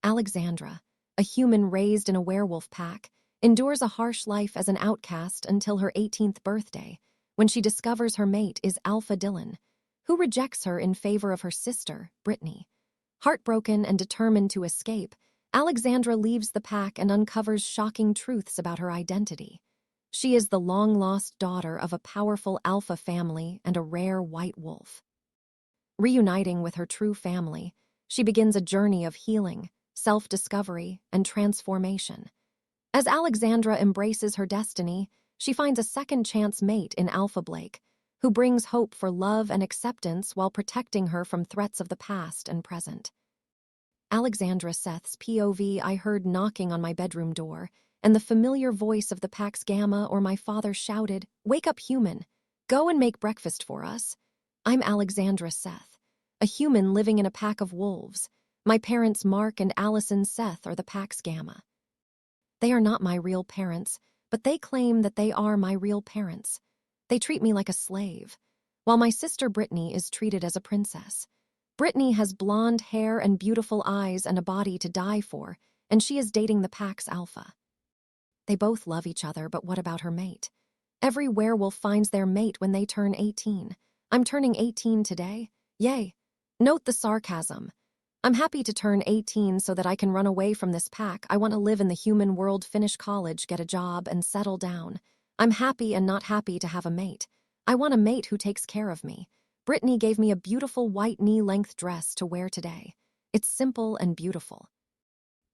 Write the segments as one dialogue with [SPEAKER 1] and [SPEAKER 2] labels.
[SPEAKER 1] Alexandra, a human raised in a werewolf pack, endures a harsh life as an outcast until her 18th birthday, when she discovers her mate is Alpha Dylan, who rejects her in favor of her sister, Brittany. Heartbroken and determined to escape, Alexandra leaves the pack and uncovers shocking truths about her identity. She is the long-lost daughter of a powerful alpha family and a rare white wolf. Reuniting with her true family, she begins a journey of healing, self-discovery, and transformation. As Alexandra embraces her destiny, she finds a second-chance mate in Alpha Blake, who brings hope for love and acceptance while protecting her from threats of the past and present. Alexandra Seth's POV I heard knocking on my bedroom door, and the familiar voice of the pack's Gamma or my father shouted, "Wake up, human! Go and make breakfast for us." I'm Alexandra Seth, a human living in a pack of wolves. My parents Mark and Allison Seth are the pack's Gamma. They are not my real parents, but they claim that they are my real parents. They treat me like a slave, while my sister Brittany is treated as a princess. Brittany has blonde hair and beautiful eyes and a body to die for, and she is dating the pack's alpha. They both love each other, but what about her mate? Every werewolf finds their mate when they turn 18. I'm turning 18 today. Yay! Note the sarcasm. I'm happy to turn 18 so that I can run away from this pack. I want to live in the human world, finish college, get a job, and settle down. I'm happy and not happy to have a mate. I want a mate who takes care of me. Brittany gave me a beautiful white knee-length dress to wear today. It's simple and beautiful.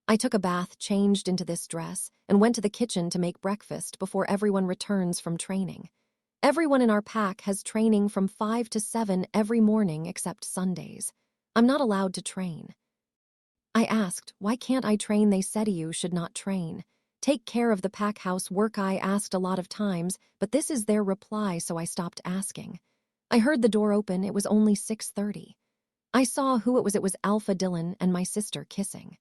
[SPEAKER 1] I took a bath, changed into this dress, and went to the kitchen to make breakfast before everyone returns from training. Everyone in our pack has training from 5 to 7 every morning except Sundays. I'm not allowed to train. I asked, why can't I train? They said you should not train. Take care of the pack house work. I asked a lot of times, but this is their reply, so I stopped asking. I heard the door open. It was only 6:30. I saw who it was. It was Alpha Dylan and my sister kissing.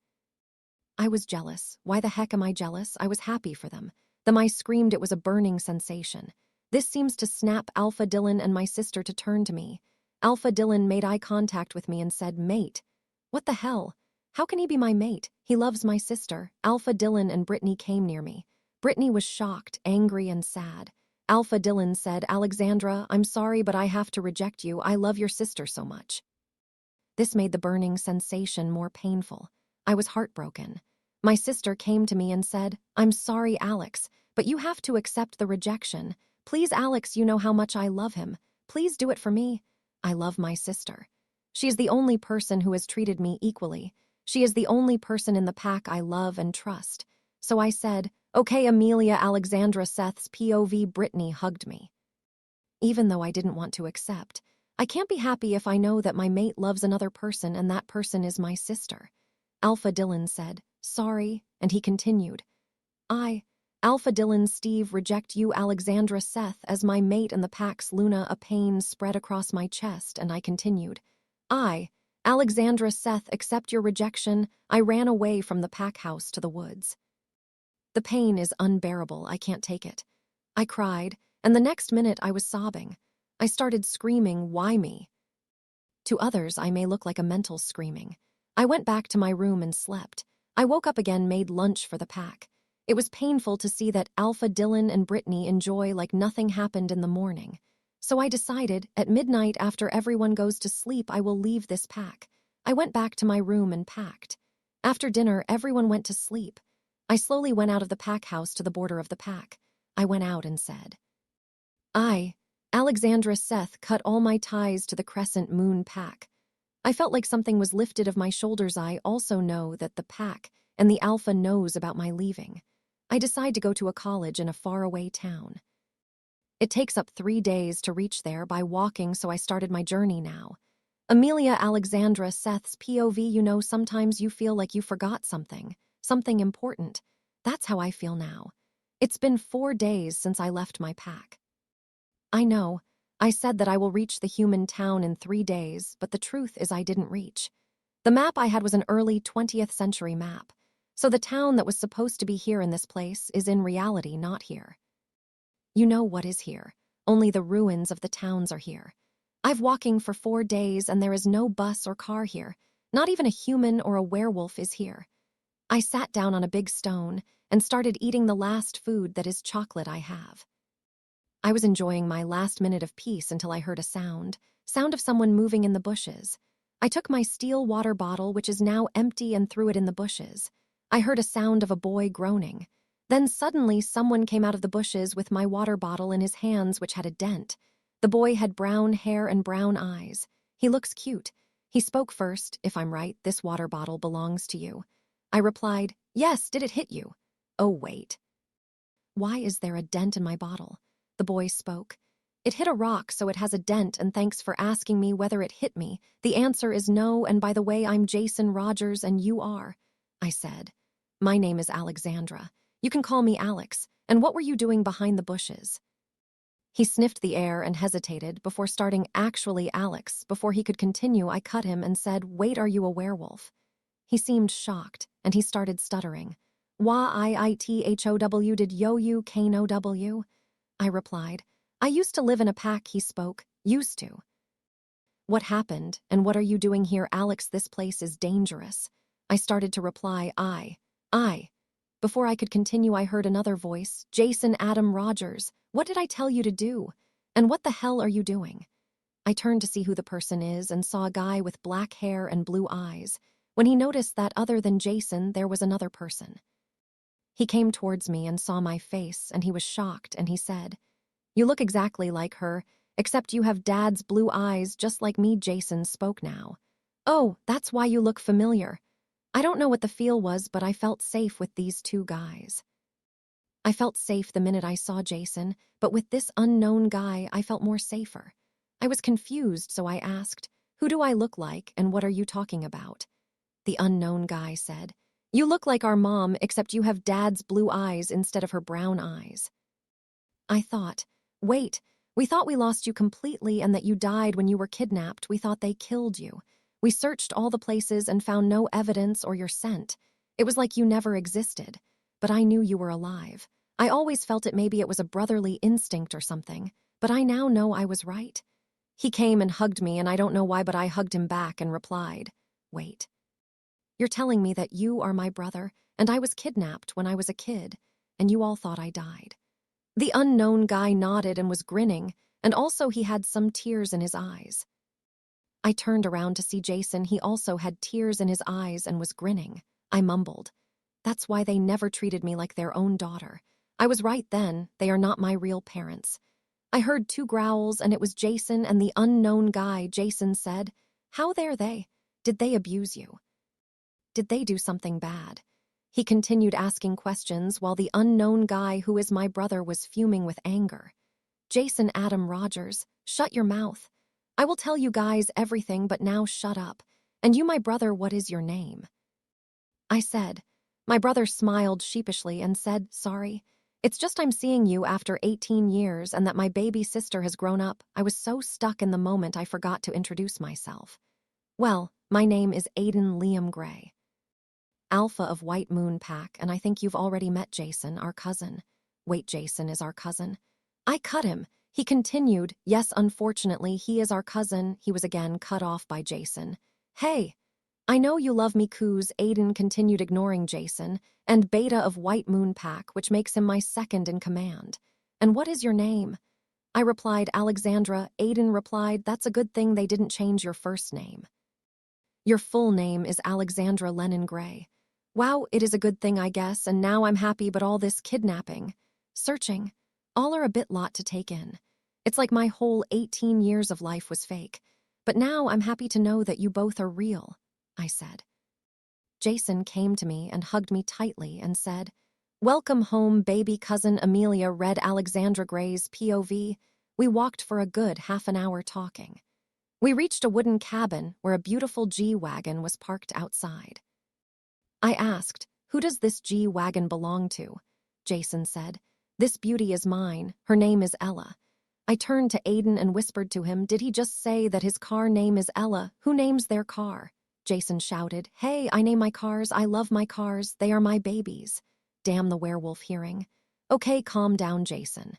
[SPEAKER 1] I was jealous. Why the heck am I jealous? I was happy for them. Then I screamed. It was a burning sensation. This seems to snap Alpha Dylan and my sister to turn to me. Alpha Dylan made eye contact with me and said, "Mate." What the hell? How can he be my mate? He loves my sister. Alpha Dylan and Brittany came near me. Brittany was shocked, angry, and sad. Alpha Dylan said, "Alexandra, I'm sorry, but I have to reject you. I love your sister so much." This made the burning sensation more painful. I was heartbroken. My sister came to me and said, "I'm sorry, Alex, but you have to accept the rejection. Please, Alex, you know how much I love him. Please do it for me." I love my sister. She is the only person who has treated me equally. She is the only person in the pack I love and trust. So I said, "Okay, Amelia." Alexandra Seth's POV Brittany hugged me. Even though I didn't want to accept, I can't be happy if I know that my mate loves another person and that person is my sister. Alpha Dylan said, "Sorry," and he continued, Alpha Dylan Steve, reject you, Alexandra Seth, as my mate and the pack's Luna." A pain spread across my chest, and I continued, Alexandra Seth, accept your rejection." I ran away from the pack house to the woods. The pain is unbearable. I can't take it. I cried, and the next minute I was sobbing. I started screaming, "Why me?" To others, I may look like a mental screaming. I went back to my room and slept. I woke up again, made lunch for the pack. It was painful to see that Alpha Dylan and Brittany enjoy like nothing happened in the morning. So I decided, at midnight after everyone goes to sleep, I will leave this pack. I went back to my room and packed. After dinner, everyone went to sleep. I slowly went out of the pack house to the border of the pack. I went out and said, Alexandra Seth, cut all my ties to the Crescent Moon pack. I felt like something was lifted of my shoulders. I also know that the pack and the alpha knows about my leaving. I decide to go to a college in a faraway town. It takes up 3 days to reach there by walking, so I started my journey now. Amelia Alexandra Seth's POV, you know, sometimes you feel like you forgot something important. That's how I feel now. It's been 4 days since I left my pack. I know, I said that I will reach the human town in 3 days, but the truth is I didn't reach. The map I had was an early 20th century map. So the town that was supposed to be here in this place is in reality not here. You know what is here. Only the ruins of the towns are here. I've walking for 4 days and there is no bus or car here. Not even a human or a werewolf is here. I sat down on a big stone and started eating the last food that is chocolate I have. I was enjoying my last minute of peace until I heard a sound of someone moving in the bushes. I took my steel water bottle, which is now empty, and threw it in the bushes. I heard a sound of a boy groaning. Then suddenly someone came out of the bushes with my water bottle in his hands, which had a dent. The boy had brown hair and brown eyes. He looks cute. He spoke first. If I'm right, this water bottle belongs to you. I replied, yes, did it hit you? Oh, wait. Why is there a dent in my bottle? The boy spoke. It hit a rock, so it has a dent, and thanks for asking me whether it hit me. The answer is no, and by the way, I'm Jason Rogers and you are. I said. My name is Alexandra. You can call me Alex. And what were you doing behind the bushes? He sniffed the air and hesitated before starting, actually, Alex. Before he could continue, I cut him and said, wait, are you a werewolf? He seemed shocked, and he started stuttering. Y-I-I-T-H-O-W did yo-you K-N-O-W? I replied. I used to live in a pack, he spoke. Used to. What happened, and what are you doing here, Alex? This place is dangerous. I started to reply, I. Before I could continue, I heard another voice, Jason Adam Rogers. What did I tell you to do? And what the hell are you doing? I turned to see who the person is and saw a guy with black hair and blue eyes. When he noticed that other than Jason, there was another person. He came towards me and saw my face, and he was shocked, and he said, you look exactly like her, except you have Dad's blue eyes just like me. Jason spoke now. Oh, that's why you look familiar. I don't know what the feel was, but I felt safe with these two guys. I felt safe the minute I saw Jason, but with this unknown guy, I felt more safer. I was confused, so I asked, who do I look like, and what are you talking about? The unknown guy said, you look like our mom, except you have Dad's blue eyes instead of her brown eyes. I thought, wait, we thought we lost you completely and that you died when you were kidnapped. We thought they killed you. We searched all the places and found no evidence or your scent. It was like you never existed. But I knew you were alive. I always felt it, maybe it was a brotherly instinct or something, but I now know I was right. He came and hugged me, and I don't know why, but I hugged him back and replied, wait. You're telling me that you are my brother, and I was kidnapped when I was a kid, and you all thought I died. The unknown guy nodded and was grinning, and also he had some tears in his eyes. I turned around to see Jason. He also had tears in his eyes and was grinning. I mumbled, that's why they never treated me like their own daughter. I was right then, they are not my real parents. I heard two growls, and it was Jason and the unknown guy. Jason said, how dare they? Did they abuse you? Did they do something bad? He continued asking questions while the unknown guy, who is my brother, was fuming with anger. Jason Adam Rogers, shut your mouth. I will tell you guys everything, but now shut up. And you, my brother, what is your name? I said. My brother smiled sheepishly and said, sorry. It's just I'm seeing you after 18 years and that my baby sister has grown up. I was so stuck in the moment I forgot to introduce myself. Well, my name is Aiden Liam Gray. Alpha of White Moon Pack, and I think you've already met Jason, our cousin. Wait, Jason is our cousin? I cut him. He continued, yes, unfortunately, he is our cousin. He was again cut off by Jason. Hey, I know you love me, coos. Aiden continued, ignoring Jason, and Beta of White Moon Pack, which makes him my second in command. And what is your name? I replied, Alexandra. Aiden replied, that's a good thing they didn't change your first name. Your full name is Alexandra Lennon Gray. Wow, it is a good thing, I guess, and now I'm happy, but all this kidnapping, searching, all are a bit lot to take in. It's like my whole 18 years of life was fake. But now I'm happy to know that you both are real, I said. Jason came to me and hugged me tightly and said, welcome home, baby cousin. Amelia read Alexandra Gray's POV. We walked for a good half an hour talking. We reached a wooden cabin where a beautiful G-Wagon was parked outside. I asked, who does this G-Wagon belong to? Jason said, this beauty is mine. Her name is Ella. I turned to Aiden and whispered to him, did he just say that his car name is Ella? Who names their car? Jason shouted, hey, I name my cars. I love my cars. They are my babies. Damn the werewolf hearing. Okay, calm down, Jason.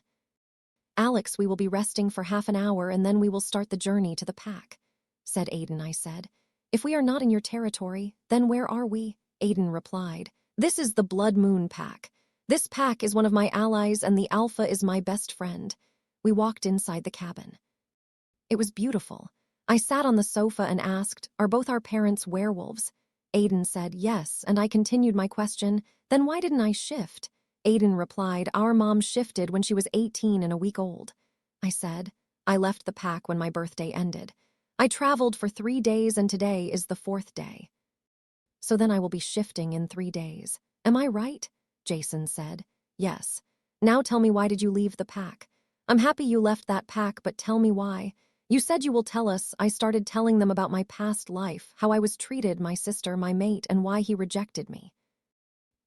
[SPEAKER 1] Alex, we will be resting for half an hour and then we will start the journey to the pack, said Aiden. I said, if we are not in your territory, then where are we? Aiden replied, This is the Blood Moon pack. This pack is one of my allies and the Alpha is my best friend. We walked inside the cabin. It was beautiful. I sat on the sofa and asked, are both our parents werewolves? Aiden said yes, and I continued my question, then why didn't I shift? Aiden replied, our mom shifted when she was 18 and a week old. I said, I left the pack when my birthday ended. I traveled for 3 days and today is the 4th day. So then I will be shifting in 3 days. Am I right? Jason said. Yes. Now tell me, why did you leave the pack? I'm happy you left that pack, but tell me why. You said you will tell us. I started telling them about my past life, how I was treated, my sister, my mate, and why he rejected me.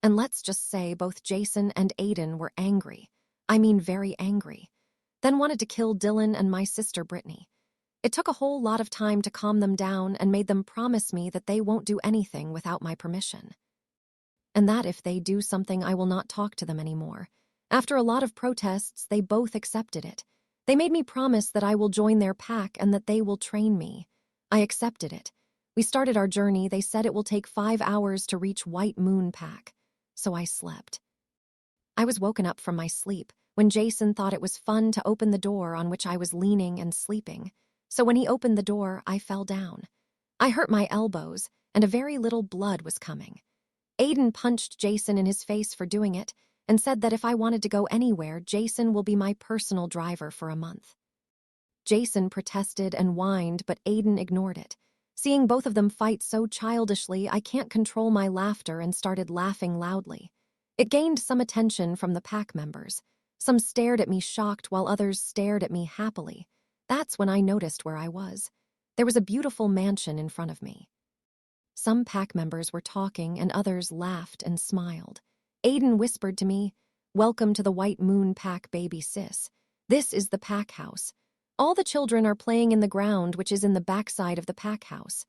[SPEAKER 1] And let's just say both Jason and Aiden were angry. I mean very angry. Then wanted to kill Dylan and my sister Brittany. It took a whole lot of time to calm them down and made them promise me that they won't do anything without my permission. And that if they do something, I will not talk to them anymore. After a lot of protests, they both accepted it. They made me promise that I will join their pack and that they will train me. I accepted it. We started our journey. They said it will take 5 hours to reach White Moon Pack. So I slept. I was woken up from my sleep when Jason thought it was fun to open the door on which I was leaning and sleeping. So when he opened the door, I fell down. I hurt my elbows, and a very little blood was coming. Aiden punched Jason in his face for doing it and said that if I wanted to go anywhere, Jason will be my personal driver for a month. Jason protested and whined, but Aiden ignored it. Seeing both of them fight so childishly, I can't control my laughter and started laughing loudly. It gained some attention from the pack members. Some stared at me shocked while others stared at me happily. That's when I noticed where I was. There was a beautiful mansion in front of me. Some pack members were talking and others laughed and smiled. Aiden whispered to me, "Welcome to the White Moon Pack, baby sis. This is the pack house. All the children are playing in the ground, which is in the backside of the pack house.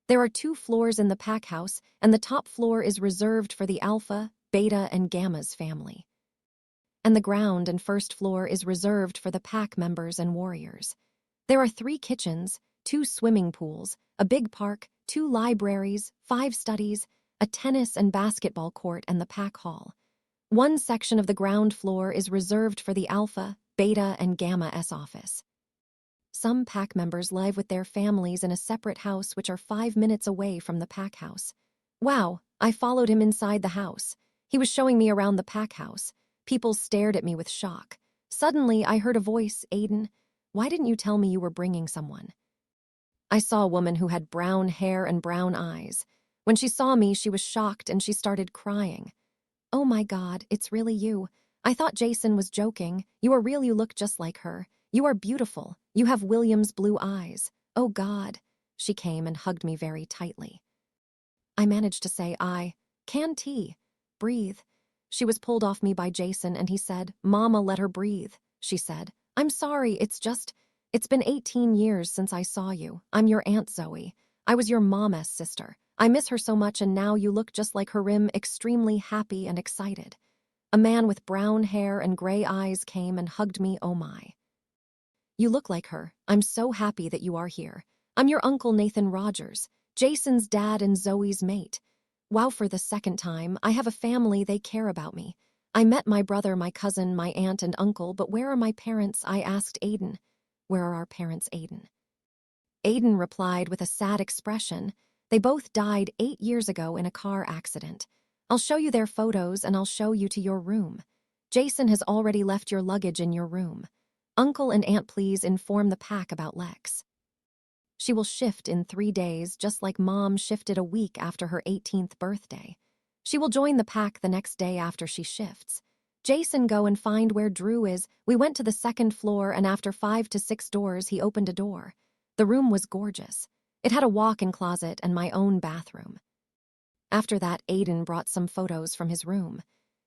[SPEAKER 1] There are 2 floors in the pack house, and the top floor is reserved for the Alpha, Beta, and Gamma's family. And the ground and first floor is reserved for the pack members and warriors. There are 3 kitchens, 2 swimming pools, a big park, 2 libraries, 5 studies, a tennis and basketball court, and the pack hall. One section of the ground floor is reserved for the Alpha, Beta, and Gamma S office. Some pack members live with their families in a separate house which are 5 minutes away from the pack house. Wow, I followed him inside the house. He was showing me around the pack house. People stared at me with shock. Suddenly, I heard a voice, Aiden, why didn't you tell me you were bringing someone? I saw a woman who had brown hair and brown eyes. When she saw me, she was shocked and she started crying. Oh my God, it's really you. I thought Jason was joking. You are real, you look just like her. You are beautiful. You have William's blue eyes. Oh God. She came and hugged me very tightly. I managed to say, I can't breathe. She was pulled off me by Jason and he said, Mama, let her breathe. She said, I'm sorry, it's been 18 years since I saw you. I'm your Aunt Zoe. I was your mama's sister. I miss her so much and now you look just like her. Extremely happy and excited. A man with brown hair and gray eyes came and hugged me. Oh my. You look like her. I'm so happy that you are here. I'm your Uncle Nathan Rogers, Jason's dad and Zoe's mate. Wow, for the second time, I have a family, they care about me. I met my brother, my cousin, my aunt and uncle, but where are my parents? I asked Aiden. Where are our parents, Aiden? Aiden replied with a sad expression. They both died 8 years ago in a car accident. I'll show you their photos and I'll show you to your room. Jason has already left your luggage in your room. Uncle and Aunt, please inform the pack about Lex. She will shift in 3 days, just like Mom shifted a week after her 18th birthday. She will join the pack the next day after she shifts. Jason, go and find where Drew is. We went to the 2nd floor and after 5 to 6 doors, he opened a door. The room was gorgeous. It had a walk-in closet and my own bathroom. After that, Aiden brought some photos from his room.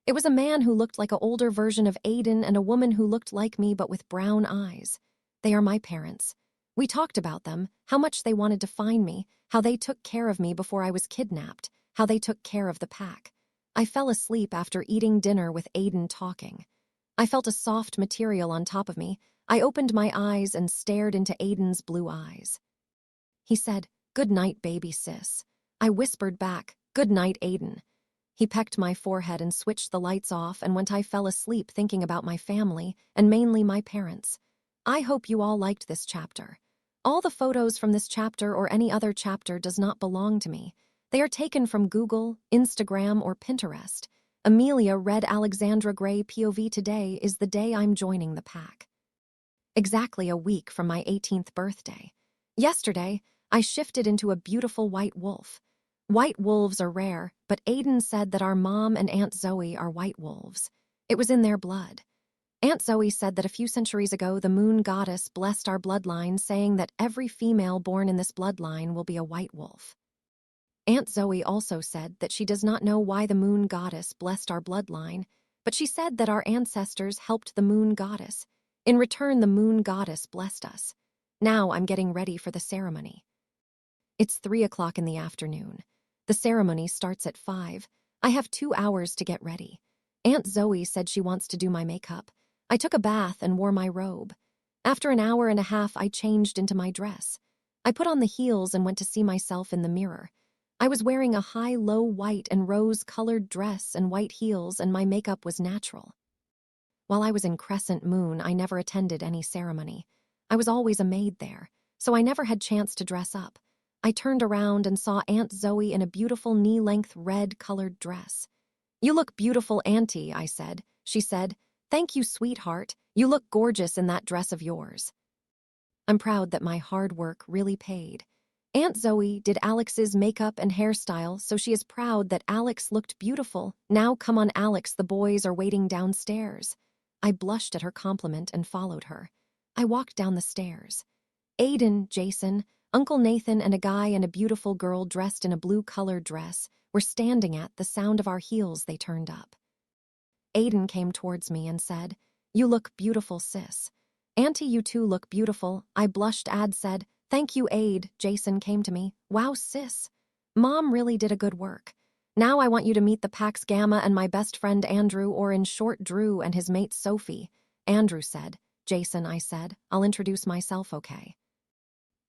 [SPEAKER 1] It was a man who looked like an older version of Aiden and a woman who looked like me but with brown eyes. They are my parents. We talked about them, how much they wanted to find me, how they took care of me before I was kidnapped, how they took care of the pack. I fell asleep after eating dinner with Aiden talking. I felt a soft material on top of me. I opened my eyes and stared into Aiden's blue eyes. He said, "Good night, baby sis." I whispered back, "Good night, Aiden." He pecked my forehead and switched the lights off, and I fell asleep thinking about my family, and mainly my parents. I hope you all liked this chapter. All the photos from this chapter or any other chapter does not belong to me. They are taken from Google, Instagram, or Pinterest. Amelia read Alexandra Gray POV. Today is the day I'm joining the pack. Exactly a week from my 18th birthday. Yesterday, I shifted into a beautiful white wolf. White wolves are rare, but Aiden said that our mom and Aunt Zoe are white wolves. It was in their blood. Aunt Zoe said that a few centuries ago the moon goddess blessed our bloodline, saying that every female born in this bloodline will be a white wolf. Aunt Zoe also said that she does not know why the moon goddess blessed our bloodline, but she said that our ancestors helped the moon goddess. In return, the moon goddess blessed us. Now I'm getting ready for the ceremony. It's 3 o'clock in the afternoon. The ceremony starts at 5. I have 2 hours to get ready. Aunt Zoe said she wants to do my makeup. I took a bath and wore my robe. After an hour and a half, I changed into my dress. I put on the heels and went to see myself in the mirror. I was wearing a high-low white and rose-colored dress and white heels, and my makeup was natural. While I was in Crescent Moon, I never attended any ceremony. I was always a maid there, so I never had chance to dress up. I turned around and saw Aunt Zoe in a beautiful knee-length red-colored dress. "You look beautiful, Auntie," I said. She said, "Thank you, sweetheart. You look gorgeous in that dress of yours." I'm proud that my hard work really paid. Aunt Zoe did Alex's makeup and hairstyle, so she is proud that Alex looked beautiful. "Now come on, Alex, the boys are waiting downstairs." I blushed at her compliment and followed her. I walked down the stairs. Aiden, Jason, Uncle Nathan, and a guy and a beautiful girl dressed in a blue-colored dress were standing at the sound of our heels. They turned up. Aiden came towards me and said, "You look beautiful, sis." "Auntie, you too look beautiful." I blushed. Ad said, "Thank you, Aid." Jason came to me. "Wow, sis. Mom really did a good work. Now I want you to meet the Pax Gamma and my best friend Andrew, or in short, Drew, and his mate Sophie." Andrew said. "Jason," I said, "I'll introduce myself, okay?"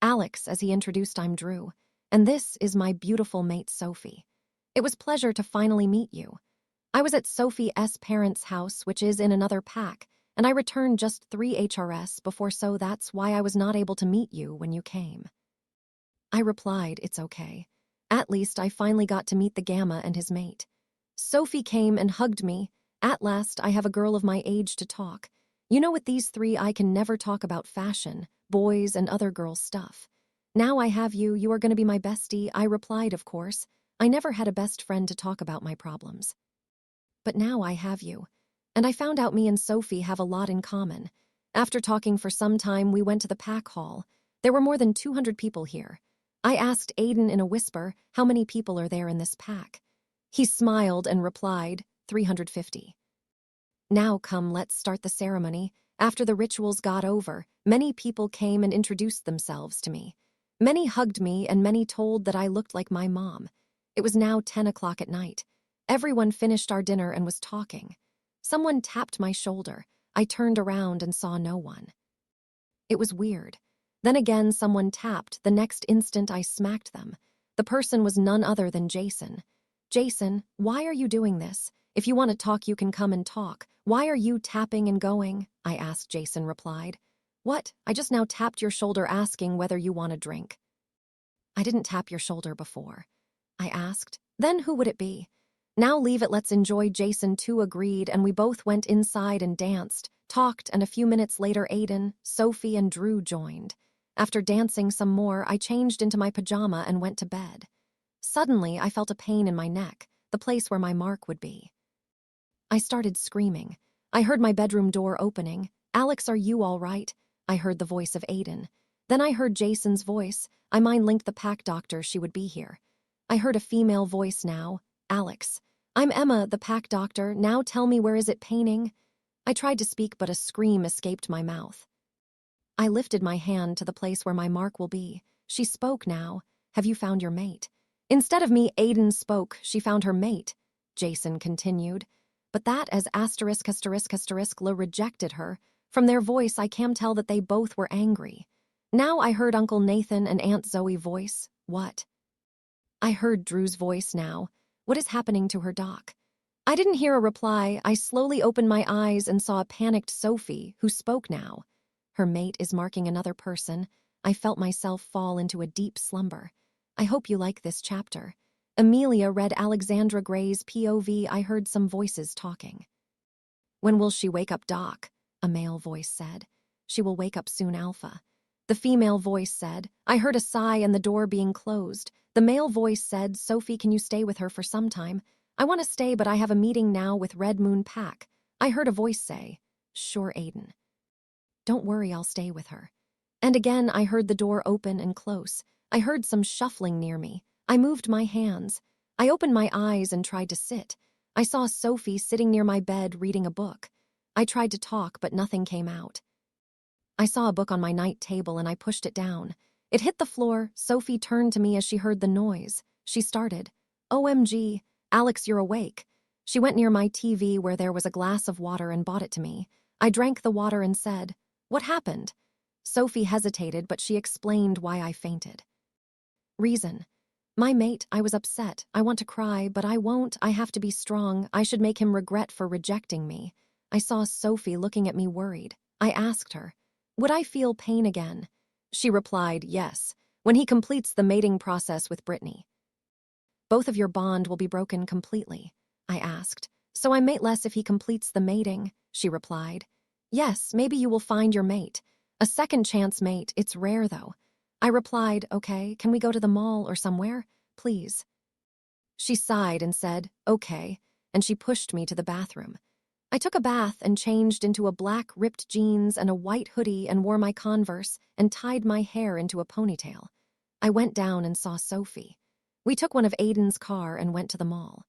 [SPEAKER 1] "Alex," as he introduced, "I'm Drew, and this is my beautiful mate Sophie. It was pleasure to finally meet you. I was at Sophie's parents' house, which is in another pack, and I returned just 3 HRS before, so that's why I was not able to meet you when you came." I replied, "It's okay. At least I finally got to meet the Gamma and his mate." Sophie came and hugged me. "At last I have a girl of my age to talk. You know, with these 3 I can never talk about fashion, boys, and other girls' stuff. Now I have you, you are going to be my bestie." I replied, "Of course. I never had a best friend to talk about my problems. But now I have you." And I found out me and Sophie have a lot in common. After talking for some time, we went to the pack hall. There were more than 200 people here. I asked Aiden in a whisper, "How many people are there in this pack?" He smiled and replied, 350. "Now come, let's start the ceremony." After the rituals got over, many people came and introduced themselves to me. Many hugged me and many told that I looked like my mom. It was now 10 o'clock at night. Everyone finished our dinner and was talking. Someone tapped my shoulder. I turned around and saw no one. It was weird. Then again someone tapped. The next instant I smacked them. The person was none other than Jason. "Jason, why are you doing this? If you want to talk, you can come and talk. Why are you tapping and going?" I asked. Jason replied, "What? I just now tapped your shoulder asking whether you want a drink." "I didn't tap your shoulder before." I asked. "Then who would it be?" "Now leave it, let's enjoy." Jason too agreed, and we both went inside and danced, talked, and a few minutes later Aiden, Sophie, and Drew joined. After dancing some more, I changed into my pajama and went to bed. Suddenly, I felt a pain in my neck, the place where my mark would be. I started screaming. I heard my bedroom door opening. "Alex, are you all right?" I heard the voice of Aiden. Then I heard Jason's voice. I mind-linked the pack doctor, she would be here. I heard a female voice now. "Alex. I'm Emma, the pack doctor. Now tell me, where is it paining?" I tried to speak, but a scream escaped my mouth. I lifted my hand to the place where my mark will be. She spoke now. "Have you found your mate?" Instead of me, Aiden spoke. "She found her mate," Jason continued. "But that as ****** rejected her. From their voice I can tell that they both were angry." Now I heard Uncle Nathan and Aunt Zoe voice. "What?" I heard Drew's voice now. What is happening to her, Doc? I didn't hear a reply. I slowly opened my eyes and saw a panicked Sophie, who spoke now. Her mate is marking another person. I felt myself fall into a deep slumber. I hope you like this chapter. Amelia read Alexandra Gray's POV. I heard some voices talking. When will she wake up, Doc? A male voice said. She will wake up soon, Alpha. The female voice said. I heard a sigh and the door being closed. The male voice said, Sophie, can you stay with her for some time? I want to stay, but I have a meeting now with Red Moon Pack. I heard a voice say, Sure, Aiden. Don't worry, I'll stay with her. And again, I heard the door open and close. I heard some shuffling near me. I moved my hands. I opened my eyes and tried to sit. I saw Sophie sitting near my bed reading a book. I tried to talk, but nothing came out. I saw a book on my night table and I pushed it down. It hit the floor. Sophie turned to me as she heard the noise. She started, OMG, Alex, you're awake. She went near my TV where there was a glass of water and brought it to me. I drank the water and said, What happened? Sophie hesitated, but she explained why I fainted. Reason. My mate, I was upset. I want to cry, but I won't. I have to be strong. I should make him regret for rejecting me. I saw Sophie looking at me worried. I asked her, would I feel pain again? She replied, yes, when he completes the mating process with Brittany. Both of your bond will be broken completely. I asked, so I mate less if he completes the mating? She replied, yes, maybe you will find your mate. A second chance mate, it's rare though. I replied, okay, can we go to the mall or somewhere? Please. She sighed and said, okay, and she pushed me to the bathroom. I took a bath and changed into a black ripped jeans and a white hoodie and wore my Converse and tied my hair into a ponytail. I went down and saw Sophie. We took one of Aiden's car and went to the mall.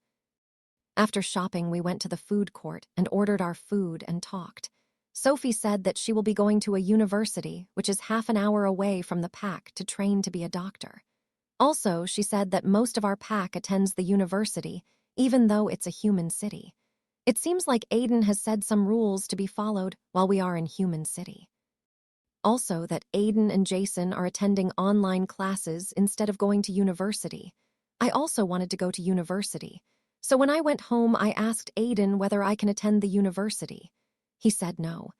[SPEAKER 1] After shopping, we went to the food court and ordered our food and talked. Sophie said that she will be going to a university, which is half an hour away from the pack, to train to be a doctor. Also, she said that most of our pack attends the university, even though it's a human city. It seems like Aiden has said some rules to be followed while we are in human city. Also, that Aiden and Jason are attending online classes instead of going to university. I also wanted to go to university. So when I went home, I asked Aiden whether I can attend the university. He said no.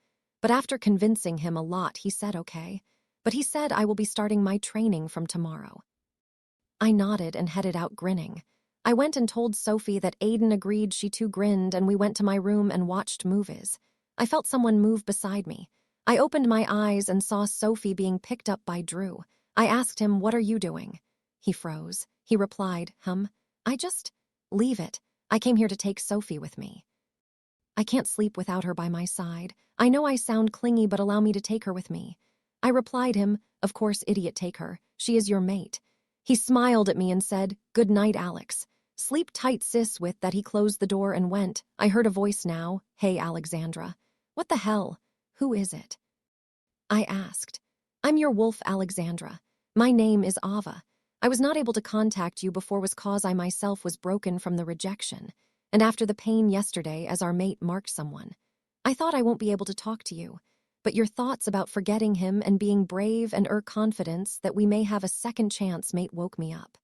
[SPEAKER 1] But after convincing him a lot, he said okay. But he said I will be starting my training from tomorrow. I nodded and headed out grinning. I went and told Sophie that Aiden agreed. She too grinned, and we went to my room and watched movies. I felt someone move beside me. I opened my eyes and saw Sophie being picked up by Drew. I asked him, what are you doing? He froze. He replied, I just... Leave it. I came here to take Sophie with me. I can't sleep without her by my side. I know I sound clingy, but allow me to take her with me. I replied him, of course, idiot, take her. She is your mate. He smiled at me and said, good night, Alex. Sleep tight, sis. With that, he closed the door and went. I heard a voice now. Hey, Alexandra. What the hell? Who is it? I asked. I'm your wolf, Alexandra. My name is Ava. I was not able to contact you before was cause I myself was broken from the rejection, and after the pain yesterday as our mate marked someone. I thought I won't be able to talk to you, but your thoughts about forgetting him and being brave and confidence that we may have a second chance mate woke me up.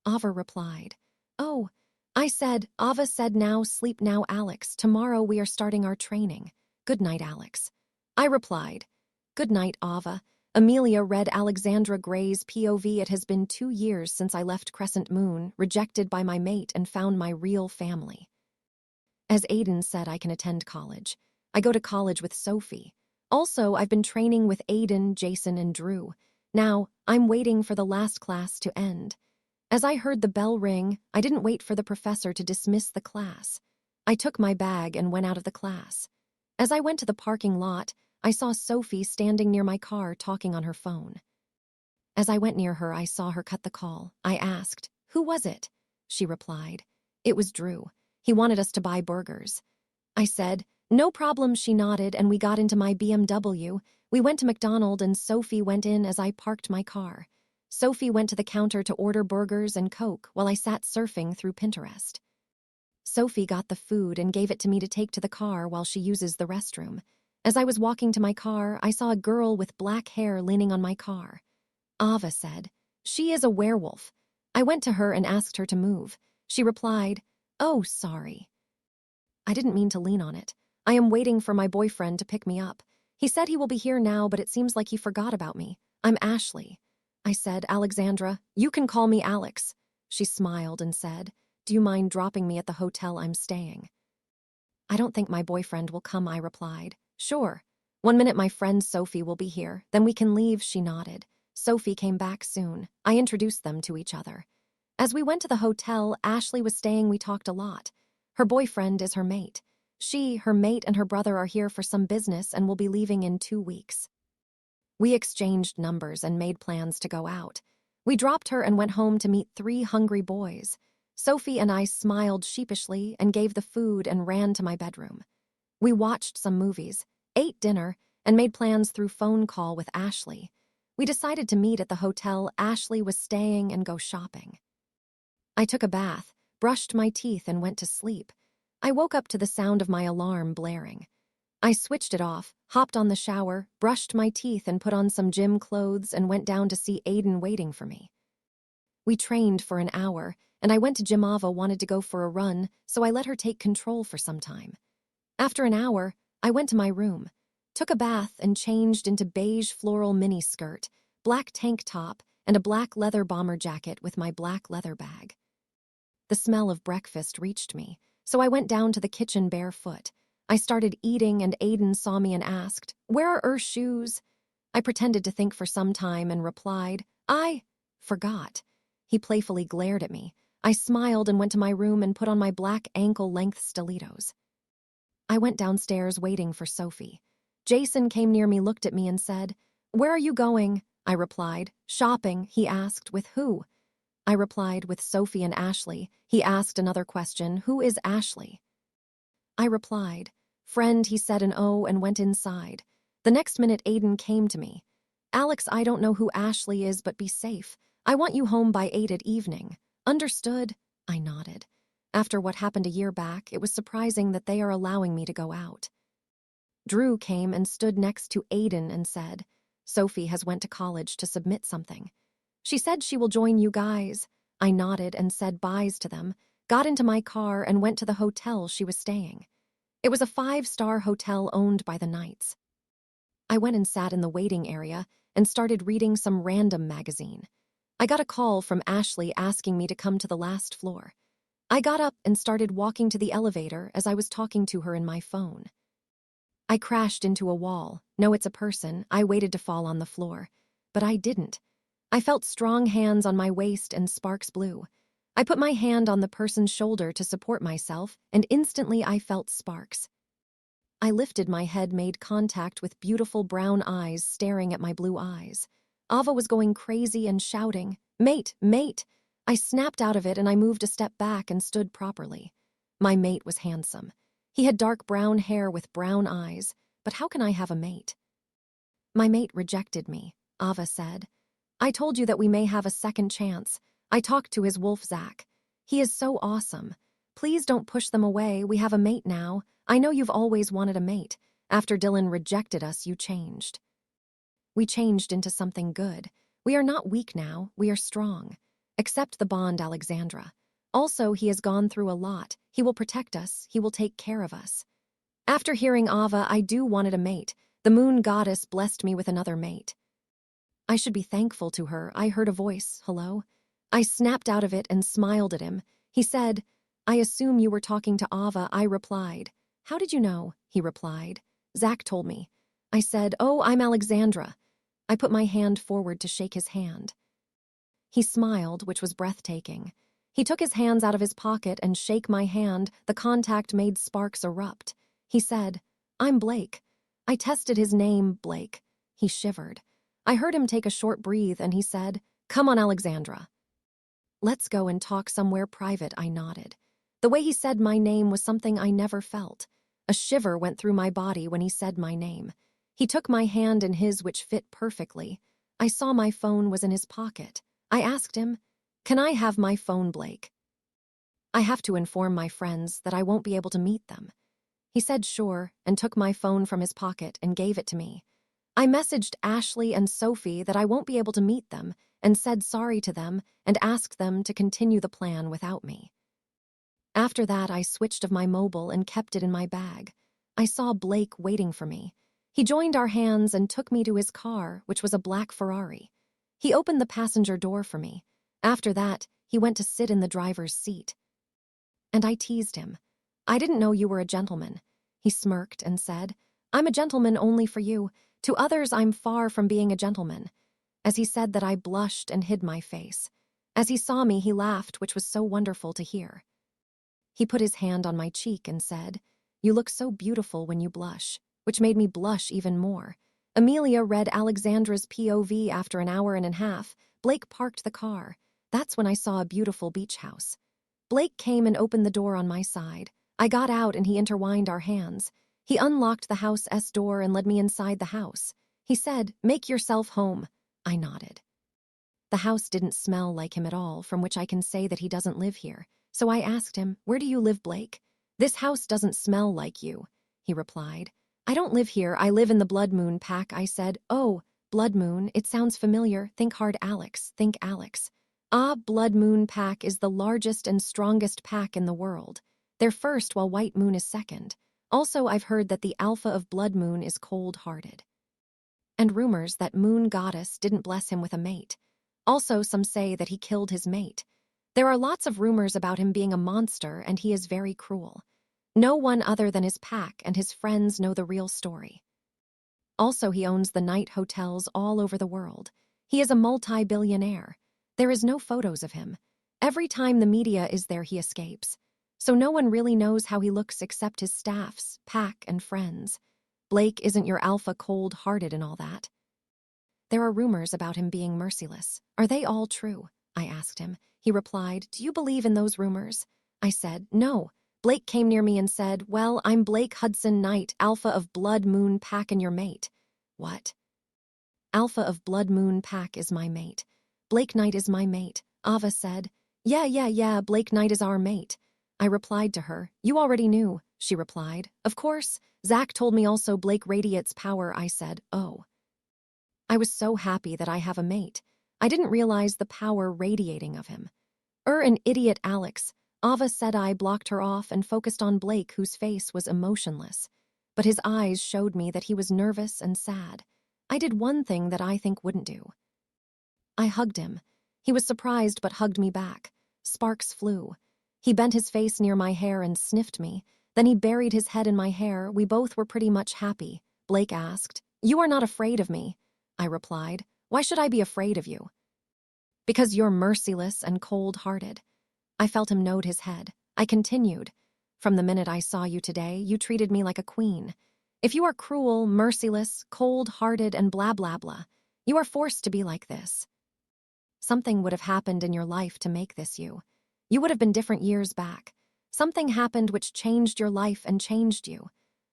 [SPEAKER 1] Ava replied, oh, I said, Ava said now sleep now, Alex. Tomorrow we are starting our training. Good night, Alex. I replied, good night, Ava. Amelia read Alexandra Gray's POV. It has been 2 years since I left Crescent Moon, rejected by my mate, and found my real family. As Aiden said, I can attend college. I go to college with Sophie. Also, I've been training with Aiden, Jason, and Drew. Now, I'm waiting for the last class to end. As I heard the bell ring, I didn't wait for the professor to dismiss the class. I took my bag and went out of the class. As I went to the parking lot, I saw Sophie standing near my car talking on her phone. As I went near her, I saw her cut the call. I asked, who was it? She replied, it was Drew. He wanted us to buy burgers. I said, no problem. She nodded and we got into my BMW. We went to McDonald's and Sophie went in as I parked my car. Sophie went to the counter to order burgers and Coke while I sat surfing through Pinterest. Sophie got the food and gave it to me to take to the car while she uses the restroom. As I was walking to my car, I saw a girl with black hair leaning on my car. Ava said, she is a werewolf. I went to her and asked her to move. She replied, "Oh, sorry." I didn't mean to lean on it. I am waiting for my boyfriend to pick me up. He said he will be here now, but it seems like he forgot about me. I'm Ashley. I said, "Alexandra, you can call me Alex." She smiled and said, "Do you mind dropping me at the hotel I'm staying?" "I don't think my boyfriend will come," I replied. "Sure. 1 minute my friend Sophie will be here, then we can leave," she nodded. Sophie came back soon. I introduced them to each other. As we went to the hotel Ashley was staying, we talked a lot. Her boyfriend is her mate. She, her mate, and her brother are here for some business and will be leaving in 2 weeks. We exchanged numbers and made plans to go out. We dropped her and went home to meet 3 hungry boys. Sophie and I smiled sheepishly and gave the food and ran to my bedroom. We watched some movies, ate dinner, and made plans through phone call with Ashley. We decided to meet at the hotel Ashley was staying and go shopping. I took a bath, brushed my teeth, and went to sleep. I woke up to the sound of my alarm blaring. I switched it off, hopped on the shower, brushed my teeth, and put on some gym clothes and went down to see Aiden waiting for me. We trained for an hour, and I went to gym. Ava wanted to go for a run, so I let her take control for some time. After an hour, I went to my room, took a bath, and changed into beige floral miniskirt, black tank top, and a black leather bomber jacket with my black leather bag. The smell of breakfast reached me, so I went down to the kitchen barefoot. I started eating, and Aiden saw me and asked, "Where are her shoes?" I pretended to think for some time and replied, "I forgot." He playfully glared at me. I smiled and went to my room and put on my black ankle-length stilettos. I went downstairs waiting for Sophie. Jason came near me, looked at me, and said, "Where are you going?" I replied, "Shopping." He asked, "With who?" I replied, "With Sophie and Ashley." He asked another question, "Who is Ashley?" I replied, "Friend." He said an "oh" and went inside. The next minute Aiden came to me. "Alex, I don't know who Ashley is, but be safe. I want you home by 8 at evening. Understood?" I nodded. After what happened a year back, it was surprising that they are allowing me to go out. Drew came and stood next to Aiden and said, "Sophie has went to college to submit something. She said she will join you guys." I nodded and said byes to them, got into my car, and went to the hotel she was staying. It was a 5-star hotel owned by the Knights. I went and sat in the waiting area and started reading some random magazine. I got a call from Ashley asking me to come to the last floor. I got up and started walking to the elevator as I was talking to her in my phone. I crashed into a wall. No, it's a person. I waited to fall on the floor, but I didn't. I felt strong hands on my waist and sparks blew. I put my hand on the person's shoulder to support myself, and instantly I felt sparks. I lifted my head, made contact with beautiful brown eyes staring at my blue eyes. Ava was going crazy and shouting, "Mate, mate!" I snapped out of it and I moved a step back and stood properly. My mate was handsome. He had dark brown hair with brown eyes, but how can I have a mate? "My mate rejected me," Ava said. "I told you that we may have a second chance. I talked to his wolf, Zach. He is so awesome. Please don't push them away. We have a mate now. I know you've always wanted a mate. After Dylan rejected us, you changed." We changed into something good. We are not weak now. We are strong. Accept the bond, Alexandra. Also, he has gone through a lot. He will protect us. He will take care of us. After hearing Ava, I wanted a mate. The moon goddess blessed me with another mate. I should be thankful to her. I heard a voice. "Hello?" I snapped out of it and smiled at him. He said, "I assume you were talking to Ava." I replied, "How did you know?" He replied, "Zach told me." I said, "Oh, I'm Alexandra." I put my hand forward to shake his hand. He smiled, which was breathtaking. He took his hands out of his pocket and shook my hand. The contact made sparks erupt. He said, "I'm Blake." I tested his name, Blake. He shivered. I heard him take a short breath and he said, "Come on, Alexandra. Let's go and talk somewhere private." I nodded. The way he said my name was something I never felt. A shiver went through my body when he said my name. He took my hand in his, which fit perfectly. I saw my phone was in his pocket. I asked him, "Can I have my phone, Blake? I have to inform my friends that I won't be able to meet them." He said sure and took my phone from his pocket and gave it to me. I messaged Ashley and Sophie that I won't be able to meet them and said sorry to them and asked them to continue the plan without me. After that, I switched of my mobile and kept it in my bag. I saw Blake waiting for me. He joined our hands and took me to his car, which was a black Ferrari. He opened the passenger door for me. After that, he went to sit in the driver's seat. And I teased him. "I didn't know you were a gentleman." He smirked and said, "I'm a gentleman only for you. To others, I'm far from being a gentleman." As he said that, I blushed and hid my face. As he saw me, he laughed, which was so wonderful to hear. He put his hand on my cheek and said, "You look so beautiful when you blush," which made me blush even more. Amelia read Alexandra's POV. After an hour and a half, Blake parked the car. That's when I saw a beautiful beach house. Blake came and opened the door on my side. I got out and he intertwined our hands. He unlocked the house's door and led me inside the house. He said, "Make yourself home." I nodded. The house didn't smell like him at all, from which I can say that he doesn't live here. So I asked him, "Where do you live, Blake?" "This house doesn't smell like you," he replied. "I don't live here, I live in the Blood Moon pack." I said, "Oh, Blood Moon, it sounds familiar. Think hard, Alex, think Alex." "Ah, Blood Moon pack is the largest and strongest pack in the world. They're first while White Moon is second. Also, I've heard that the alpha of Blood Moon is cold-hearted. And rumors that Moon Goddess didn't bless him with a mate. Also, some say that he killed his mate. There are lots of rumors about him being a monster, and he is very cruel. No one other than his pack and his friends know the real story. Also, he owns the night hotels all over the world. He is a multi-billionaire. There is no photos of him. Every time the media is there, he escapes. So no one really knows how he looks except his staffs, pack, and friends. Blake isn't your alpha cold-hearted and all that. There are rumors about him being merciless. Are they all true? I asked him. He replied, "Do you believe in those rumors?" I said, "No." Blake came near me and said, "Well, I'm Blake Hudson Knight, alpha of Blood Moon pack and your mate." What? Alpha of Blood Moon pack is my mate. Blake Knight is my mate. Ava said, Yeah, Blake Knight is our mate." I replied to her, "You already knew." She replied, "Of course. Zach told me also Blake radiates power." I said, "Oh." I was so happy that I have a mate. I didn't realize the power radiating of him. An idiot, Alex." Ava said. I blocked her off and focused on Blake, whose face was emotionless. But his eyes showed me that he was nervous and sad. I did one thing that I think wouldn't do. I hugged him. He was surprised but hugged me back. Sparks flew. He bent his face near my hair and sniffed me. Then he buried his head in my hair. We both were pretty much happy. Blake asked, "You are not afraid of me?" I replied, "Why should I be afraid of you?" "Because you're merciless and cold-hearted." I felt him nod his head. I continued, "From the minute I saw you today, you treated me like a queen. If you are cruel, merciless, cold-hearted, and blah blah blah, you are forced to be like this. Something would have happened in your life to make this you. You would have been different years back. Something happened which changed your life and changed you.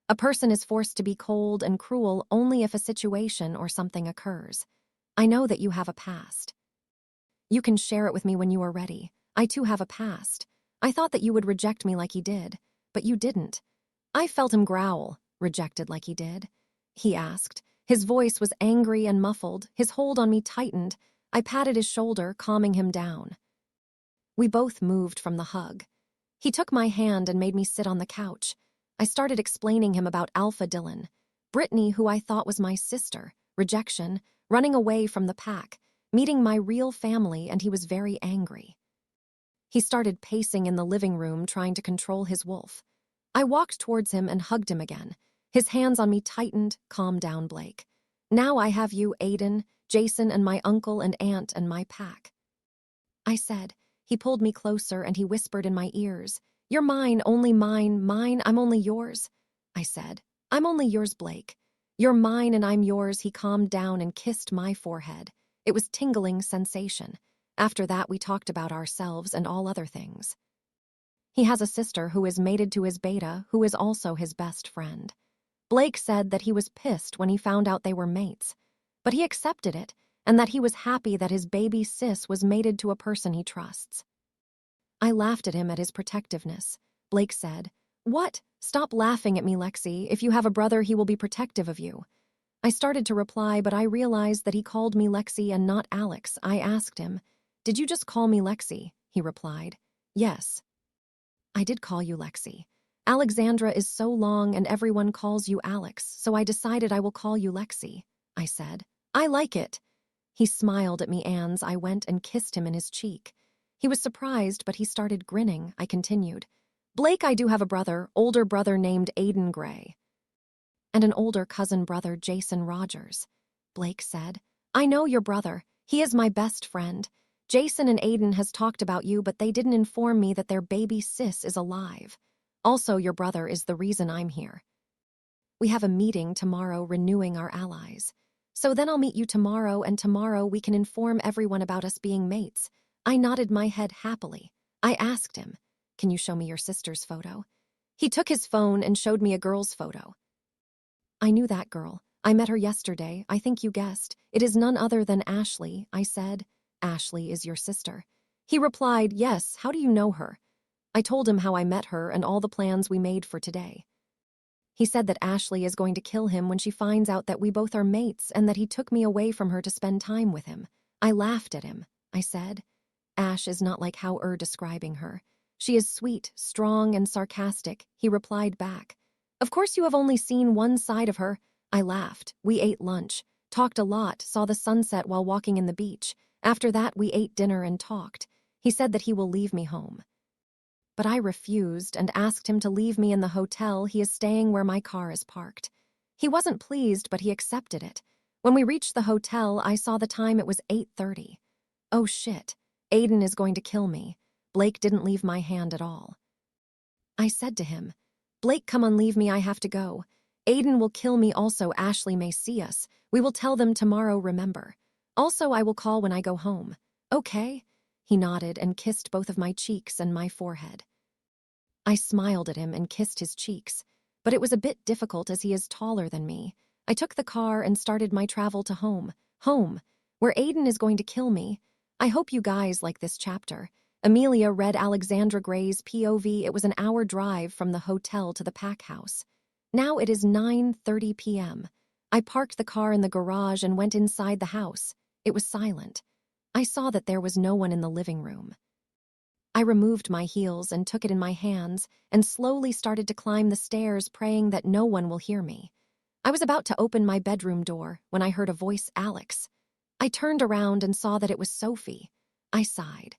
[SPEAKER 1] A person is forced to be cold and cruel only if a situation or something occurs. I know that you have a past. You can share it with me when you are ready. I too have a past. I thought that you would reject me like he did, but you didn't." I felt him growl. "Rejected like he did?" he asked. His voice was angry and muffled. His hold on me tightened. I patted his shoulder, calming him down. We both moved from the hug. He took my hand and made me sit on the couch. I started explaining him about Alpha Dylan, Brittany, who I thought was my sister, rejection, running away from the pack, meeting my real family, and he was very angry. He started pacing in the living room, trying to control his wolf. I walked towards him and hugged him again. His hands on me tightened. "Calm down, Blake. Now I have you, Aiden, Jason, and my uncle and aunt and my pack," I said. He pulled me closer and he whispered in my ears, "You're mine, only mine, mine, I'm only yours." I said, "I'm only yours, Blake. You're mine and I'm yours." He calmed down and kissed my forehead. It was tingling sensation. After that, we talked about ourselves and all other things. He has a sister who is mated to his beta, who is also his best friend. Blake said that he was pissed when he found out they were mates, but he accepted it, and that he was happy that his baby sis was mated to a person he trusts. I laughed at him at his protectiveness. Blake said, "What? Stop laughing at me, Lexi. If you have a brother, he will be protective of you." I started to reply, but I realized that he called me Lexi and not Alex. I asked him, "Did you just call me Lexi?" He replied, "Yes." I did call you Lexi. Alexandra is so long and everyone calls you Alex, so I decided I will call you Lexi, I said. I like it. He smiled at me as I went and kissed him in his cheek. He was surprised, but he started grinning. I continued. Blake, I do have a brother, older brother named Aiden Gray, and an older cousin brother, Jason Rogers. Blake said, I know your brother. He is my best friend. Jason and Aiden has talked about you, but they didn't inform me that their baby sis is alive. Also, your brother is the reason I'm here. We have a meeting tomorrow renewing our allies. So then I'll meet you tomorrow, and tomorrow we can inform everyone about us being mates. I nodded my head happily. I asked him, Can you show me your sister's photo? He took his phone and showed me a girl's photo. I knew that girl. I met her yesterday. I think you guessed. It is none other than Ashley, I said. Ashley is your sister. He replied, Yes, how do you know her? I told him how I met her and all the plans we made for today. He said that Ashley is going to kill him when she finds out that we both are mates and that he took me away from her to spend time with him. I laughed at him. I said, Ash is not like how you're describing her. She is sweet, strong, and sarcastic. He replied back. Of course you have only seen one side of her. I laughed. We ate lunch, talked a lot, saw the sunset while walking in the beach. After that, we ate dinner and talked. He said that he will leave me home. But I refused and asked him to leave me in the hotel he is staying where my car is parked. He wasn't pleased, but he accepted it. When we reached the hotel, I saw the time. It was 8:30. Oh shit, Aiden is going to kill me. Blake didn't leave my hand at all. I said to him, Blake, come on, leave me, I have to go. Aiden will kill me also. Ashley may see us. We will tell them tomorrow, remember. Also, I will call when I go home. Okay? He nodded and kissed both of my cheeks and my forehead. I smiled at him and kissed his cheeks, but it was a bit difficult as he is taller than me. I took the car and started my travel to home, where Aiden is going to kill me. I hope you guys like this chapter. Amelia read Alexandra Gray's POV. It was an hour drive from the hotel to the pack house. Now it is 9:30 p.m. I parked the car in the garage and went inside the house. It was silent. I saw that there was no one in the living room. I removed my heels and took it in my hands and slowly started to climb the stairs, praying that no one will hear me. I was about to open my bedroom door when I heard a voice, Alex. I turned around and saw that it was Sophie. I sighed.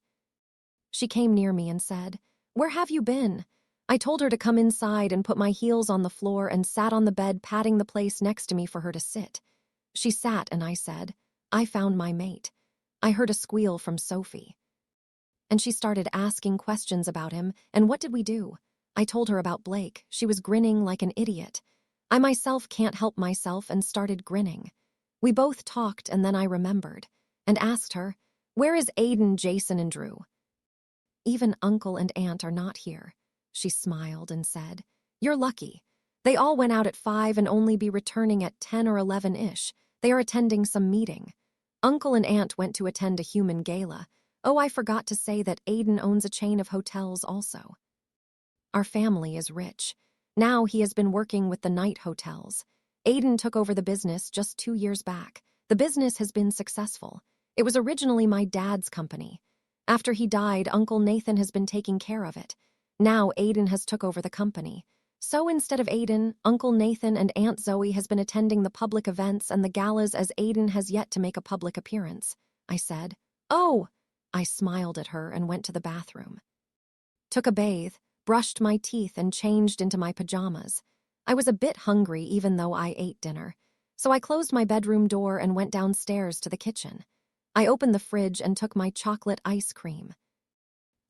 [SPEAKER 1] She came near me and said, Where have you been? I told her to come inside and put my heels on the floor and sat on the bed, patting the place next to me for her to sit. She sat and I said, I found my mate. I heard a squeal from Sophie. And she started asking questions about him, and what did we do? I told her about Blake. She was grinning like an idiot. I myself can't help myself and started grinning. We both talked and then I remembered and asked her, Where is Aiden, Jason, and Drew? Even Uncle and Aunt are not here. She smiled and said, You're lucky. They all went out at 5 and only be returning at 10 or 11-ish. They are attending some meeting. Uncle and Aunt went to attend a human gala. Oh, I forgot to say that Aiden owns a chain of hotels also. Our family is rich. Now he has been working with the night hotels. Aiden took over the business just 2 years back. The business has been successful. It was originally my dad's company. After he died, Uncle Nathan has been taking care of it. Now Aiden has took over the company. So instead of Aiden, Uncle Nathan and Aunt Zoe has been attending the public events and the galas as Aiden has yet to make a public appearance. I said, Oh! I smiled at her and went to the bathroom. Took a bathe, brushed my teeth and changed into my pajamas. I was a bit hungry even though I ate dinner. So I closed my bedroom door and went downstairs to the kitchen. I opened the fridge and took my chocolate ice cream.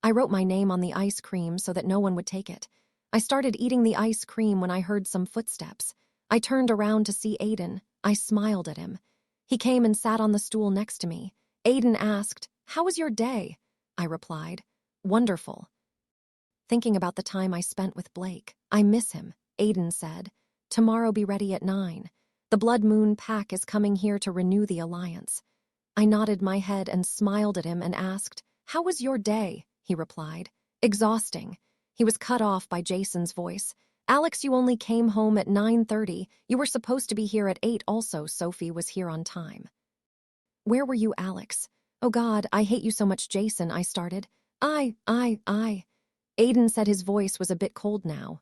[SPEAKER 1] I wrote my name on the ice cream so that no one would take it. I started eating the ice cream when I heard some footsteps. I turned around to see Aiden. I smiled at him. He came and sat on the stool next to me. Aiden asked, How was your day? I replied, Wonderful. Thinking about the time I spent with Blake. I miss him. Aiden said, Tomorrow be ready at 9. The Blood Moon Pack is coming here to renew the alliance. I nodded my head and smiled at him and asked, How was your day? He replied, Exhausting. He was cut off by Jason's voice. Alex, you only came home at 9:30. You were supposed to be here at 8 also. Sophie was here on time. Where were you, Alex? Oh God, I hate you so much, Jason, I started. Aiden said his voice was a bit cold now.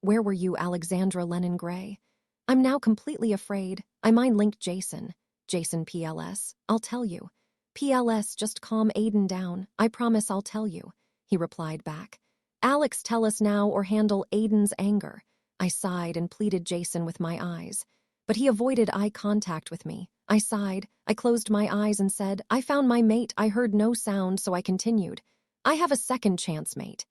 [SPEAKER 1] Where were you, Alexandra Lennon Gray? I'm now completely afraid. I mind-linked Jason. Jason PLS. I'll tell you. PLS, just calm Aiden down. I promise I'll tell you. He replied back. Alex, tell us now or handle Aiden's anger. I sighed and pleaded Jason with my eyes. But he avoided eye contact with me. I sighed. I closed my eyes and said, I found my mate. I heard no sound, so I continued. I have a second chance, mate.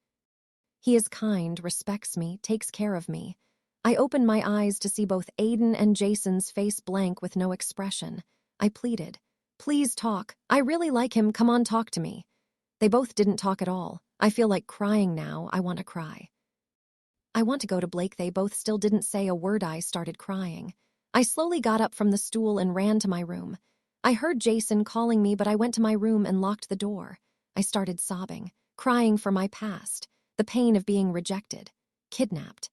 [SPEAKER 1] He is kind, respects me, takes care of me. I opened my eyes to see both Aiden and Jason's face blank with no expression. I pleaded, please talk. I really like him. Come on, talk to me. They both didn't talk at all. I feel like crying now. I want to cry. I want to go to Blake. They both still didn't say a word. I started crying. I slowly got up from the stool and ran to my room. I heard Jason calling me, but I went to my room and locked the door. I started sobbing, crying for my past, the pain of being rejected, kidnapped.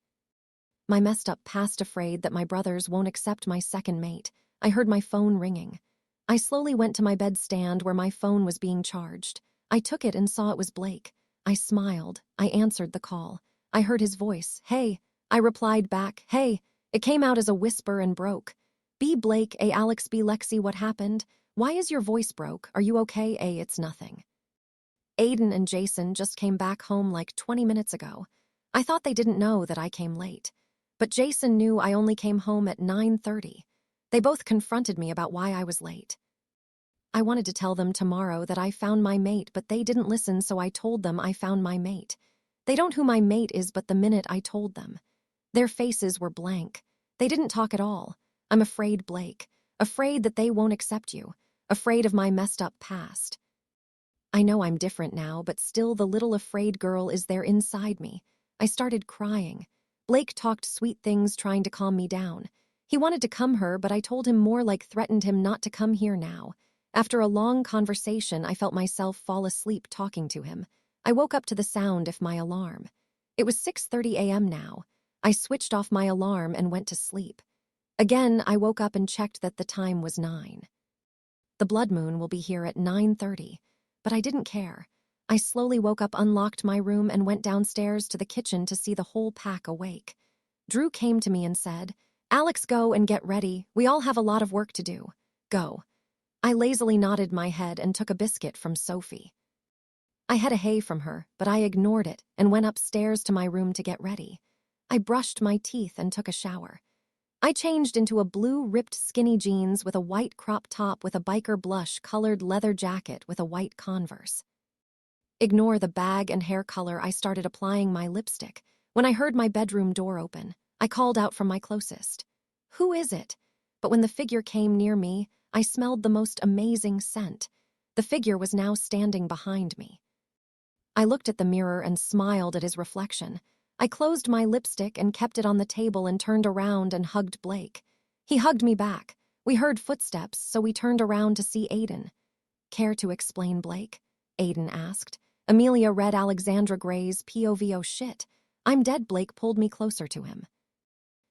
[SPEAKER 1] My messed up past, afraid that my brothers won't accept my second mate. I heard my phone ringing. I slowly went to my bedstand where my phone was being charged. I took it and saw it was Blake. I smiled. I answered the call. I heard his voice. Hey. I replied back, hey. It came out as a whisper and broke. B. Blake, A. Alex, B. Lexi, what happened? Why is your voice broke? Are you okay? A. It's nothing. Aiden and Jason just came back home like 20 minutes ago. I thought they didn't know that I came late. But Jason knew I only came home at 9:30. They both confronted me about why I was late. I wanted to tell them tomorrow that I found my mate, but they didn't listen, so I told them I found my mate. They don't know who my mate is, but the minute I told them, their faces were blank. They didn't talk at all. I'm afraid, Blake. Afraid that they won't accept you. Afraid of my messed up past. I know I'm different now, but still the little afraid girl is there inside me. I started crying. Blake talked sweet things, trying to calm me down. He wanted to come her, but I told him more like threatened him not to come here now. After a long conversation, I felt myself fall asleep talking to him. I woke up to the sound of my alarm. It was 6:30 a.m. now. I switched off my alarm and went to sleep. Again, I woke up and checked that the time was 9. The blood moon will be here at 9:30, but I didn't care. I slowly woke up, unlocked my room, and went downstairs to the kitchen to see the whole pack awake. Drew came to me and said, Alex, go and get ready. We all have a lot of work to do. Go. I lazily nodded my head and took a biscuit from Sophie. I had a hey from her, but I ignored it and went upstairs to my room to get ready. I brushed my teeth and took a shower. I changed into a blue ripped skinny jeans with a white crop top with a biker blush-colored leather jacket with a white Converse. Ignore the bag and hair color. I started applying my lipstick. When I heard my bedroom door open, I called out from my closest. Who is it? But when the figure came near me, I smelled the most amazing scent. The figure was now standing behind me. I looked at the mirror and smiled at his reflection. I closed my lipstick and kept it on the table and turned around and hugged Blake. He hugged me back. We heard footsteps, so we turned around to see Aiden. Care to explain, Blake? Aiden asked. Amelia read Alexandra Gray's POV. Oh shit. I'm dead. Blake pulled me closer to him.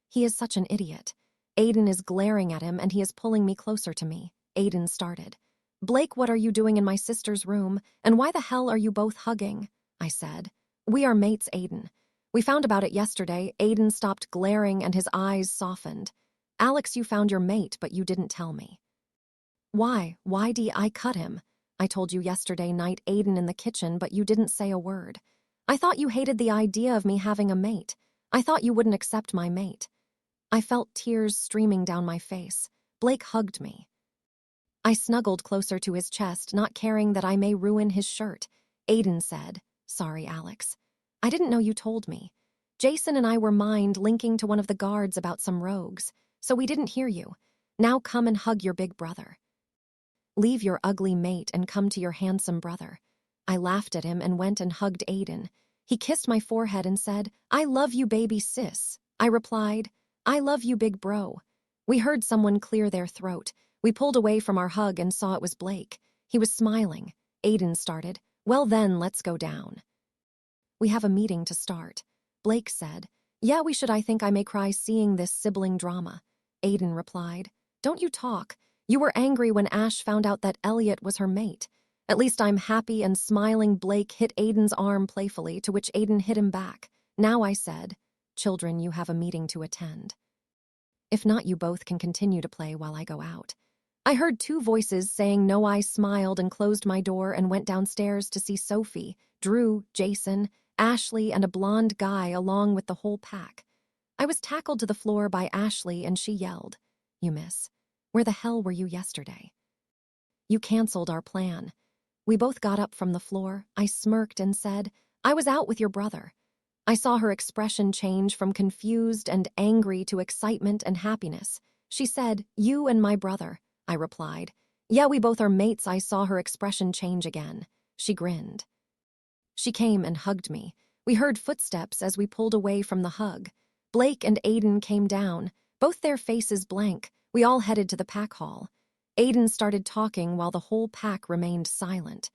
[SPEAKER 1] He is such an idiot. Aiden is glaring at him and he is pulling me closer to me. Aiden started. Blake, what are you doing in my sister's room? And why the hell are you both hugging? I said. We are mates, Aiden. We found about it yesterday. Aiden stopped glaring and his eyes softened. Alex, you found your mate, but you didn't tell me. Why? Why did I cut him? I told you yesterday night, Aiden, in the kitchen, but you didn't say a word. I thought you hated the idea of me having a mate. I thought you wouldn't accept my mate. I felt tears streaming down my face. Blake hugged me. I snuggled closer to his chest, not caring that I may ruin his shirt. Aiden said, Sorry, Alex. I didn't know you told me. Jason and I were linking to one of the guards about some rogues, so we didn't hear you. Now come and hug your big brother. Leave your ugly mate and come to your handsome brother. I laughed at him and went and hugged Aiden. He kissed my forehead and said, I love you, baby sis. I replied, I love you, big bro. We heard someone clear their throat. We pulled away from our hug and saw it was Blake. He was smiling. Aiden started, Well then, let's go down. We have a meeting to start. Blake said, Yeah, we should. I think I may cry seeing this sibling drama. Aiden replied, Don't you talk. You were angry when Ash found out that Elliot was her mate. At least I'm happy and smiling. Blake hit Aiden's arm playfully, to which Aiden hit him back. Now I said, "Children, you have a meeting to attend. If not, you both can continue to play while I go out." I heard two voices saying no. I smiled and closed my door and went downstairs to see Sophie, Drew, Jason, Ashley, and a blonde guy along with the whole pack. I was tackled to the floor by Ashley and she yelled, "You miss. Where the hell were you yesterday? You canceled our plan." We both got up from the floor. I smirked and said, "I was out with your brother." I saw her expression change from confused and angry to excitement and happiness. She said, "You and my brother." I replied, "Yeah, we both are mates." I saw her expression change again. She grinned. She came and hugged me. We heard footsteps as we pulled away from the hug. Blake and Aiden came down, both their faces blank. We all headed to the pack hall. Aiden started talking while the whole pack remained silent.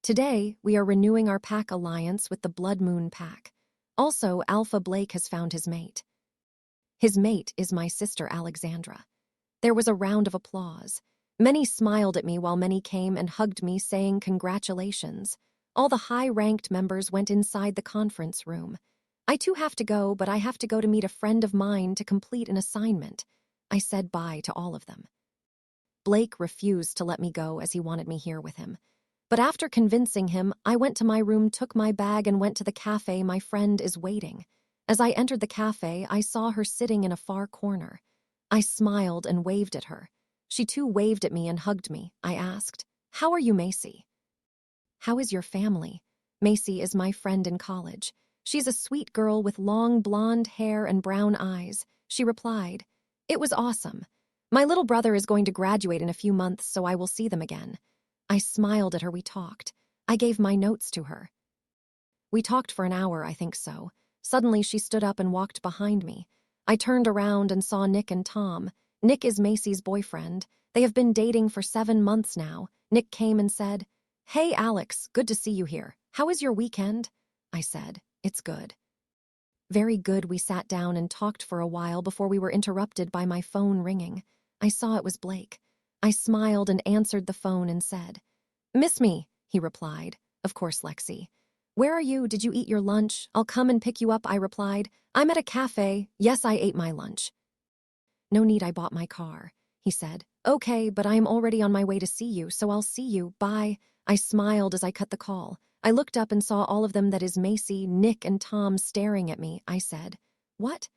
[SPEAKER 1] "Today, we are renewing our pack alliance with the Blood Moon pack. Also, Alpha Blake has found his mate. His mate is my sister Alexandra." There was a round of applause. Many smiled at me while many came and hugged me, saying congratulations. All the high-ranked members went inside the conference room. "I too have to go, but I have to go to meet a friend of mine to complete an assignment." I said bye to all of them. Blake refused to let me go as he wanted me here with him. But after convincing him, I went to my room, took my bag, and went to the cafe. My friend is waiting. As I entered the cafe, I saw her sitting in a far corner. I smiled and waved at her. She too waved at me and hugged me. I asked, "How are you, Macy?" "How is your family?" Macy is my friend in college. She's a sweet girl with long blonde hair and brown eyes. She replied, "It was awesome. My little brother is going to graduate in a few months, so I will see them again." I smiled at her. We talked. I gave my notes to her. We talked for an hour, I think so. Suddenly she stood up and walked behind me. I turned around and saw Nick and Tom. Nick is Macy's boyfriend. They have been dating for 7 months now. Nick came and said, "Hey Alex, good to see you here. How is your weekend?" I said, "It's good." "Very good." We sat down and talked for a while before we were interrupted by my phone ringing. I saw it was Blake. I smiled and answered the phone and said, "Miss me?" He replied, "Of course, Lexi." "Where are you? Did you eat your lunch? I'll come and pick you up." I replied, "I'm at a cafe." "Yes, I ate my lunch." "No need, I bought my car." He said, "Okay, but I am already on my way to see you, so I'll see you. Bye." I smiled as I cut the call. I looked up and saw all of them, that is Macy, Nick, and Tom, staring at me. I said, "What?"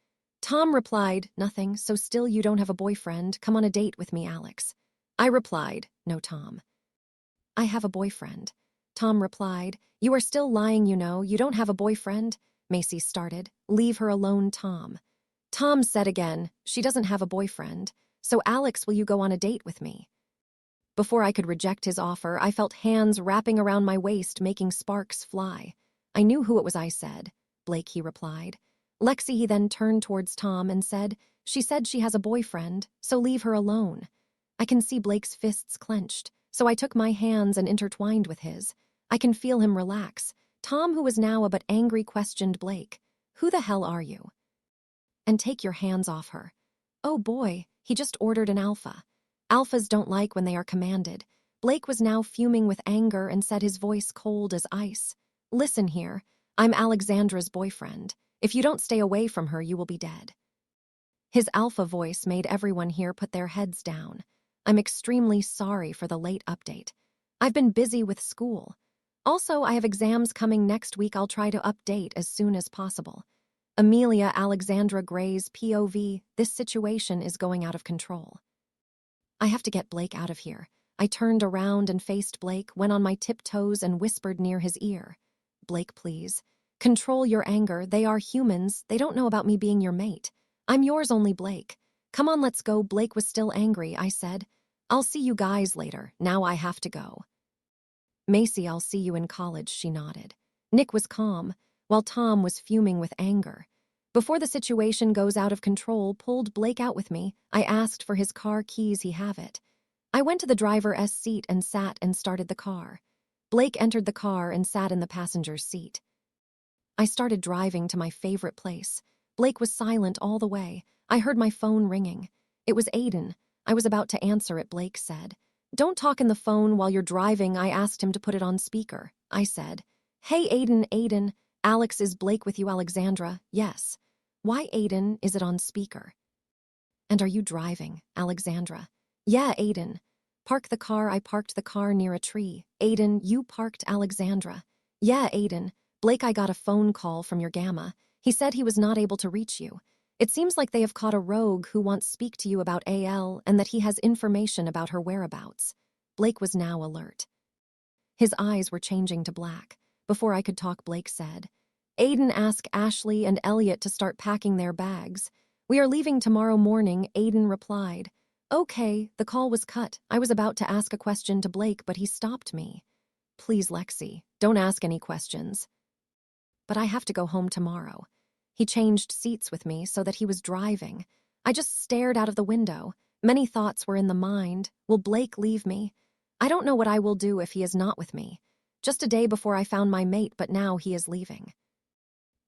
[SPEAKER 1] Tom replied, "Nothing, so still you don't have a boyfriend. Come on a date with me, Alex." I replied, "No, Tom. I have a boyfriend." Tom replied, "You are still lying, you know. You don't have a boyfriend." Macy started, "Leave her alone, Tom." Tom said again, "She doesn't have a boyfriend. So Alex, will you go on a date with me?" Before I could reject his offer, I felt hands wrapping around my waist, making sparks fly. I knew who it was. I said, "Blake," he replied. "Lexi." He then turned towards Tom and said, "She said she has a boyfriend, so leave her alone." I can see Blake's fists clenched, so I took my hands and intertwined with his. I can feel him relax. Tom, who was now a bit angry, questioned Blake, "Who the hell are you? And take your hands off her." "Oh boy, he just ordered an alpha. Alphas don't like when they are commanded." Blake was now fuming with anger and said, his voice cold as ice, "Listen here, I'm Alexandra's boyfriend. If you don't stay away from her, you will be dead." His alpha voice made everyone here put their heads down. I'm extremely sorry for the late update. I've been busy with school. Also, I have exams coming next week. I'll try to update as soon as possible. Amelia Alexandra Gray's POV, this situation is going out of control. I have to get Blake out of here. I turned around and faced Blake, went on my tiptoes and whispered near his ear, "Blake, please. Control your anger. They are humans. They don't know about me being your mate. I'm yours only, Blake. Come on, let's go." Blake was still angry. I said, "I'll see you guys later. Now I have to go." "Macy, I'll see you in college," she nodded. Nick was calm, while Tom was fuming with anger. Before the situation goes out of control, pulled Blake out with me. I asked for his car keys. He have it. I went to the driver's seat and sat and started the car. Blake entered the car and sat in the passenger's seat. I started driving to my favorite place. Blake was silent all the way. I heard my phone ringing. It was Aiden. I was about to answer it. Blake said, Don't talk in the phone while you're driving. I asked him to put it on speaker. I said, Hey, Aiden. Alex, is Blake with you, Alexandra? Yes. Why, Aiden, is it on speaker? And are you driving, Alexandra? Yeah, Aiden. Park the car. I parked the car near a tree. Aiden, you parked, Alexandra. Yeah, Aiden. Blake, I got a phone call from your gamma. He said he was not able to reach you. It seems like they have caught a rogue who wants to speak to you about AL and that he has information about her whereabouts. Blake was now alert. His eyes were changing to black. Before I could talk, Blake said, Aiden, ask Ashley and Elliot to start packing their bags. We are leaving tomorrow morning, Aiden replied. Okay, the call was cut. I was about to ask a question to Blake, but he stopped me. Please, Lexi, don't ask any questions. But I have to go home tomorrow. He changed seats with me so that he was driving. I just stared out of the window. Many thoughts were in the mind. Will Blake leave me? I don't know what I will do if he is not with me. Just a day before I found my mate, but now he is leaving.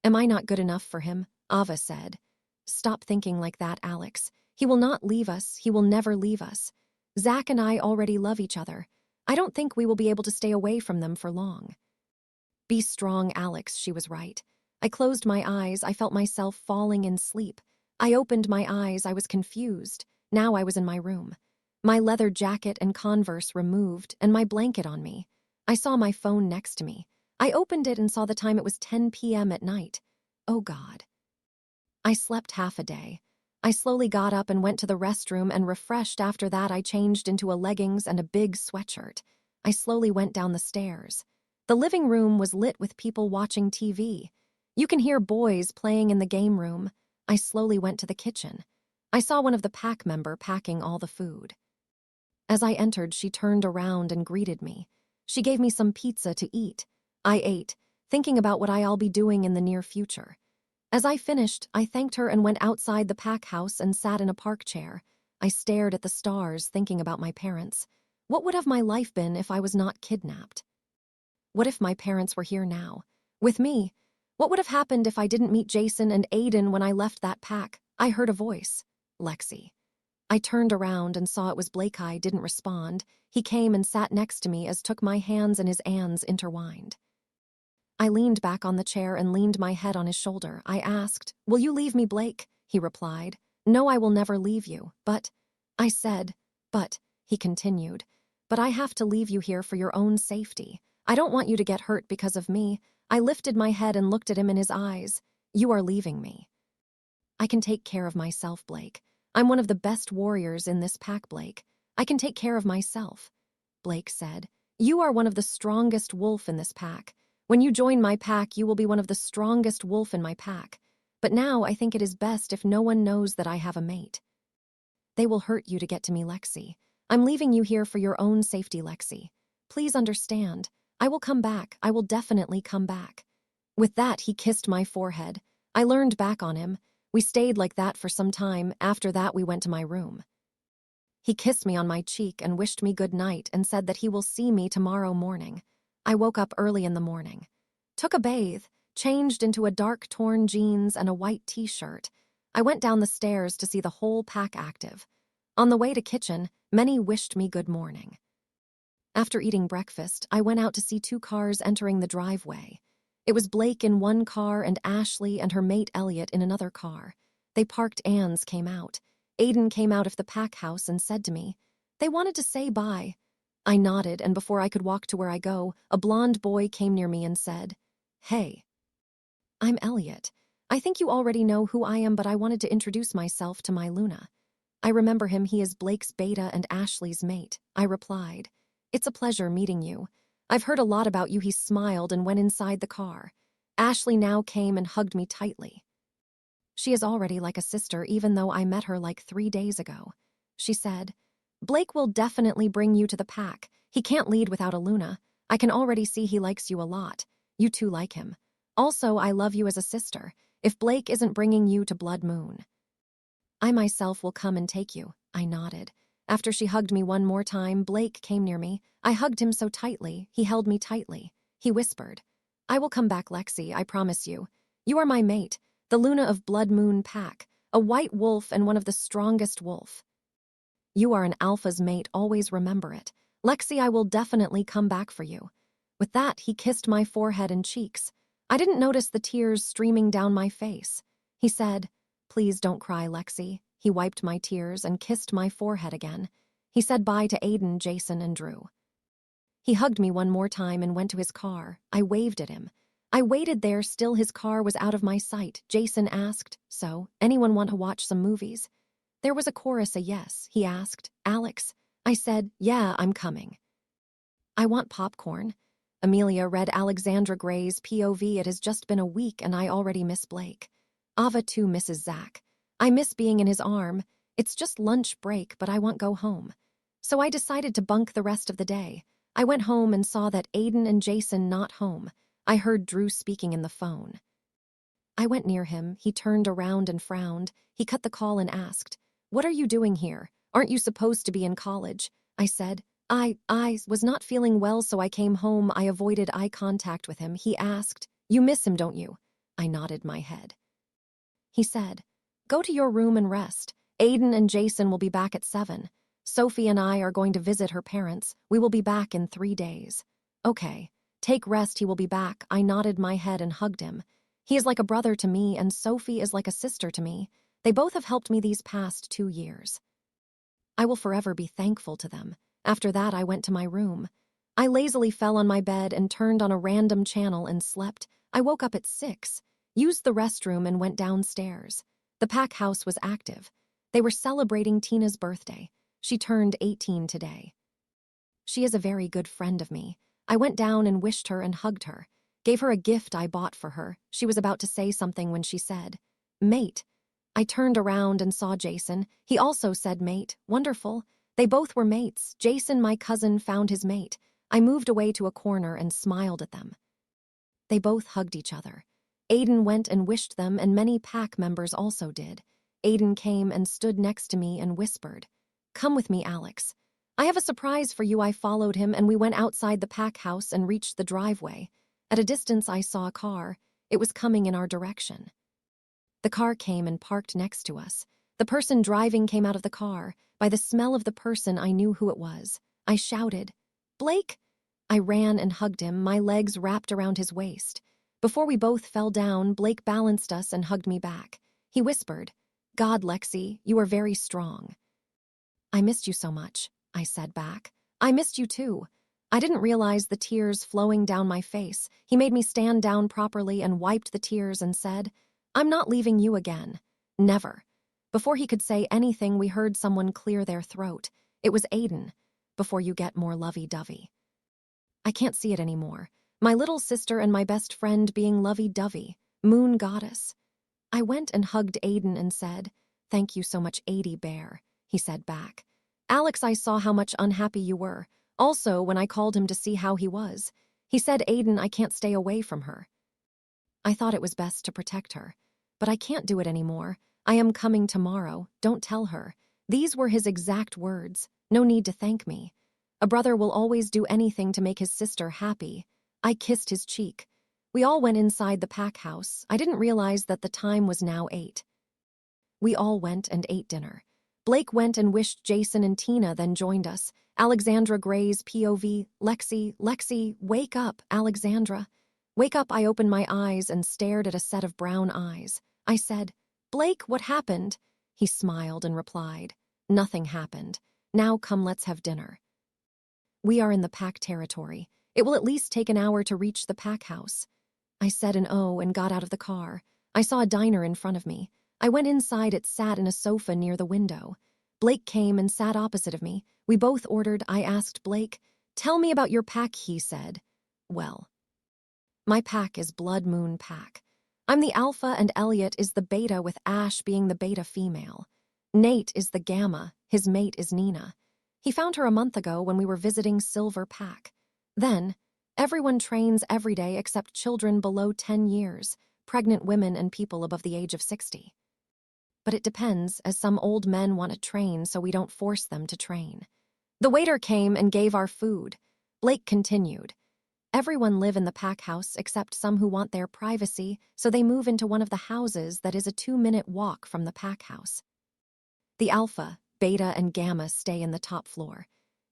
[SPEAKER 1] Am I not good enough for him? Ava said. Stop thinking like that, Alex. He will not leave us. He will never leave us. Zach and I already love each other. I don't think we will be able to stay away from them for long. Be strong, Alex, she was right. I closed my eyes. I felt myself falling in sleep. I opened my eyes. I was confused. Now I was in my room. My leather jacket and Converse removed, and my blanket on me. I saw my phone next to me. I opened it and saw the time. It was 10 p.m. at night. Oh, God. I slept half a day. I slowly got up and went to the restroom and refreshed. After that, I changed into a leggings and a big sweatshirt. I slowly went down the stairs. The living room was lit with people watching TV. You can hear boys playing in the game room. I slowly went to the kitchen. I saw one of the pack member packing all the food. As I entered, she turned around and greeted me. She gave me some pizza to eat. I ate, thinking about what I'll be doing in the near future. As I finished, I thanked her and went outside the pack house and sat in a park chair. I stared at the stars, thinking about my parents. What would have my life been if I was not kidnapped? What if my parents were here now, with me? What would have happened if I didn't meet Jason and Aiden when I left that pack? I heard a voice. Lexi. I turned around and saw it was Blake. I didn't respond. He came and sat next to me as took my hands and his hands intertwined. I leaned back on the chair and leaned my head on his shoulder. I asked, Will you leave me, Blake? He replied, No, I will never leave you. But, I said, But, he continued, But I have to leave you here for your own safety. I don't want you to get hurt because of me. I lifted my head and looked at him in his eyes. You are leaving me. I can take care of myself, Blake. I'm one of the best warriors in this pack, Blake. I can take care of myself. Blake said, You are one of the strongest wolf in this pack. When you join my pack, you will be one of the strongest wolf in my pack. But now I think it is best if no one knows that I have a mate. They will hurt you to get to me, Lexi. I'm leaving you here for your own safety, Lexi. Please understand. I will come back. I will definitely come back. With that, he kissed my forehead. I leaned back on him. We stayed like that for some time. After that, we went to my room. He kissed me on my cheek and wished me good night and said that he will see me tomorrow morning. I woke up early in the morning, took a bathe, changed into a dark torn jeans and a white t-shirt. I went down the stairs to see the whole pack active. On the way to kitchen, many wished me good morning. After eating breakfast, I went out to see two cars entering the driveway. It was Blake in one car and Ashley and her mate Elliot in another car. They parked. Ann's came out. Aiden came out of the pack house and said to me, They wanted to say bye. I nodded, and before I could walk to where I go, a blonde boy came near me and said, Hey. I'm Elliot. I think you already know who I am, but I wanted to introduce myself to my Luna. I remember him. He is Blake's beta and Ashley's mate. I replied, It's a pleasure meeting you. I've heard a lot about you. He smiled and went inside the car. Ashley now came and hugged me tightly. She is already like a sister, even though I met her like 3 days ago. She said, Blake will definitely bring you to the pack. He can't lead without a Luna. I can already see he likes you a lot. You too like him. Also, I love you as a sister. If Blake isn't bringing you to Blood Moon, I myself will come and take you. I nodded. After she hugged me one more time, Blake came near me. I hugged him so tightly, he held me tightly. He whispered, I will come back, Lexi, I promise you. You are my mate, the Luna of Blood Moon Pack, a white wolf and one of the strongest wolf. You are an alpha's mate, always remember it. Lexi, I will definitely come back for you. With that, he kissed my forehead and cheeks. I didn't notice the tears streaming down my face. He said, "Please don't cry, Lexi." He wiped my tears and kissed my forehead again. He said bye to Aiden, Jason, and Drew. He hugged me one more time and went to his car. I waved at him. I waited there, still his car was out of my sight. Jason asked, "So, anyone want to watch some movies?" There was a chorus, a yes. He asked, "Alex?" I said, "Yeah, I'm coming." "I want popcorn." Amelia read Alexandra Gray's POV. It has just been a week and I already miss Blake. Ava too misses Zach. I miss being in his arm. It's just lunch break, but I want go home. So I decided to bunk the rest of the day. I went home and saw that Aiden and Jason not home. I heard Drew speaking in the phone. I went near him. He turned around and frowned. He cut the call and asked, "What are you doing here? Aren't you supposed to be in college?" I said, I was not feeling well, so I came home." I avoided eye contact with him. He asked, "You miss him, don't you?" I nodded my head. He said, "Go to your room and rest. Aiden and Jason will be back at 7. Sophie and I are going to visit her parents. We will be back in 3 days." "Okay, take rest, he will be back." I nodded my head and hugged him. He is like a brother to me, and Sophie is like a sister to me. They both have helped me these past 2 years. I will forever be thankful to them. After that, I went to my room. I lazily fell on my bed and turned on a random channel and slept. I woke up at 6, used the restroom, and went downstairs. The pack house was active. They were celebrating Tina's birthday. She turned 18 today. She is a very good friend of me. I went down and wished her and hugged her. Gave her a gift I bought for her. She was about to say something when she said, "Mate." I turned around and saw Jason. He also said mate. Wonderful. They both were mates. Jason, my cousin, found his mate. I moved away to a corner and smiled at them. They both hugged each other. Aiden went and wished them, and many pack members also did. Aiden came and stood next to me and whispered, "Come with me, Alex. I have a surprise for you." I followed him, and we went outside the pack house and reached the driveway. At a distance, I saw a car. It was coming in our direction. The car came and parked next to us. The person driving came out of the car. By the smell of the person, I knew who it was. I shouted, "Blake!" I ran and hugged him, my legs wrapped around his waist. Before we both fell down, Blake balanced us and hugged me back. He whispered, "God, Lexi, you are very strong." "I missed you so much," I said back. "I missed you too." I didn't realize the tears flowing down my face. He made me stand down properly and wiped the tears and said, "I'm not leaving you again. Never." Before he could say anything, we heard someone clear their throat. It was Aiden. "Before you get more lovey-dovey." I can't see it anymore. My little sister and my best friend being lovey-dovey. Moon goddess. I went and hugged Aiden and said, "Thank you so much, 80 Bear." He said back, "Alex, I saw how much unhappy you were. Also, when I called him to see how he was. He said, 'Aiden, I can't stay away from her.' I thought it was best to protect her. But I can't do it anymore. I am coming tomorrow. Don't tell her." These were his exact words. No need to thank me. A brother will always do anything to make his sister happy. I kissed his cheek. We all went inside the pack house. I didn't realize that the time was now 8. We all went and ate dinner. Blake went and wished Jason and Tina, then joined us. Alexandra Gray's POV, Lexi, wake up, Alexandra. Wake up. I opened my eyes and stared at a set of brown eyes. I said, "Blake, what happened?" He smiled and replied, "Nothing happened. Now come, let's have dinner." We are in the pack territory. It will at least take an hour to reach the pack house. I said an O and got out of the car. I saw a diner in front of me. I went inside. It sat in a sofa near the window. Blake came and sat opposite of me. We both ordered. I asked Blake, "Tell me about your pack." He said, "Well, my pack is Blood Moon Pack. I'm the alpha and Elliot is the beta, with Ash being the beta female. Nate is the gamma. His mate is Nina. He found her a month ago when we were visiting Silver Pack. Then, everyone trains every day except children below 10 years, pregnant women, and people above the age of 60. But it depends, as some old men want to train, so we don't force them to train. The waiter came and gave our food. Blake continued, "Everyone live in the pack house except some who want their privacy, so they move into one of the houses that is a 2-minute walk from the pack house. The alpha, Beta and Gamma stay in the top floor.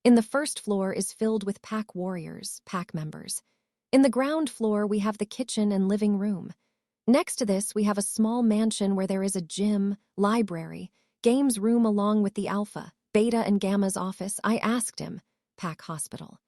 [SPEAKER 1] In the first floor is filled with pack warriors, pack members. In the ground floor, we have the kitchen and living room. Next to this, we have a small mansion where there is a gym, library, games room along with the Alpha, Beta and Gamma's office. I asked him, Pack Hospital.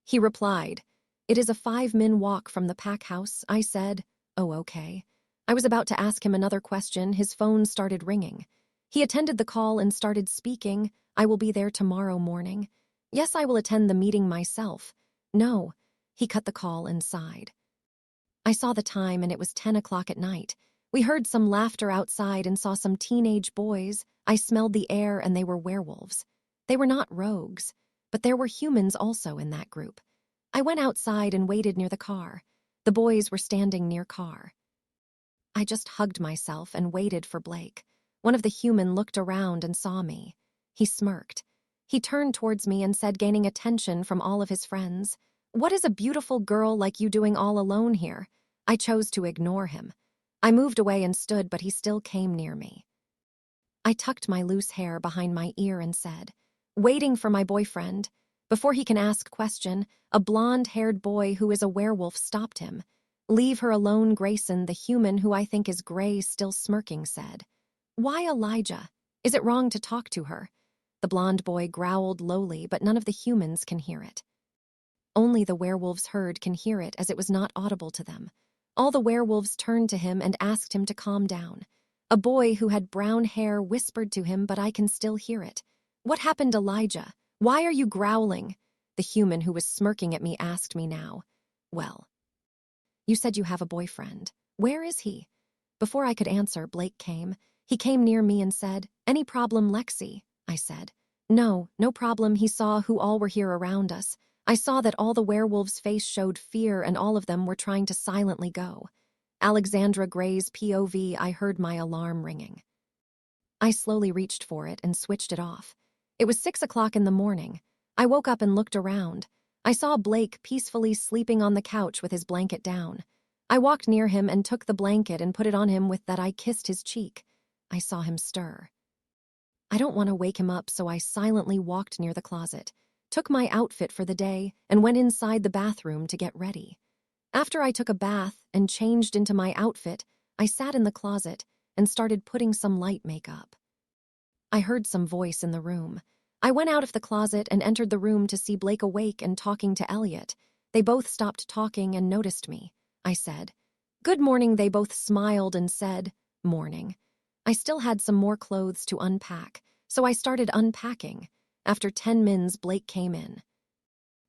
[SPEAKER 1] He replied, "It is a 5-min walk from the pack house." I said, "Oh, okay." I was about to ask him another question. His phone started ringing. He attended the call and started speaking. "I will be there tomorrow morning." "Yes, I will attend the meeting myself." "No." He cut the call and sighed. I saw the time and it was 10 o'clock at night. We heard some laughter outside and saw some teenage boys. I smelled the air and they were werewolves. They were not rogues, but there were humans also in that group. I went outside and waited near the car. The boys were standing near car. I just hugged myself and waited for Blake. One of the human looked around and saw me. He smirked. He turned towards me and said, gaining attention from all of his friends, "What is a beautiful girl like you doing all alone here?" I chose to ignore him. I moved away and stood, but he still came near me. I tucked my loose hair behind my ear and said, "Waiting for my boyfriend." Before he can ask question, a blonde-haired boy who is a werewolf stopped him. "Leave her alone, Grayson," the human, who I think is gray, still smirking, said. "Why, Elijah? Is it wrong to talk to her?" The blonde boy growled lowly, but none of the humans can hear it. Only the werewolves heard can hear it, as it was not audible to them. All the werewolves turned to him and asked him to calm down. A boy who had brown hair whispered to him, but I can still hear it. "What happened, Elijah? Why are you growling?" The human who was smirking at me asked me now. "Well, you said you have a boyfriend. Where is he?" Before I could answer, Blake came. He came near me and said, "Any problem, Lexi?" I said, "No, no problem." He saw who all were here around us. I saw that all the werewolves' face showed fear and all of them were trying to silently go. Alexandra Gray's POV. I heard my alarm ringing. I slowly reached for it and switched it off. It was 6 o'clock in the morning. I woke up and looked around. I saw Blake peacefully sleeping on the couch with his blanket down. I walked near him and took the blanket and put it on him with that. I kissed his cheek. I saw him stir. I don't want to wake him up, so I silently walked near the closet, took my outfit for the day, and went inside the bathroom to get ready. After I took a bath and changed into my outfit, I sat in the closet and started putting some light makeup. I heard some voice in the room. I went out of the closet and entered the room to see Blake awake and talking to Elliot. They both stopped talking and noticed me. I said, "Good morning." They both smiled and said, "Morning." I still had some more clothes to unpack, so I started unpacking. After 10 minutes, Blake came in.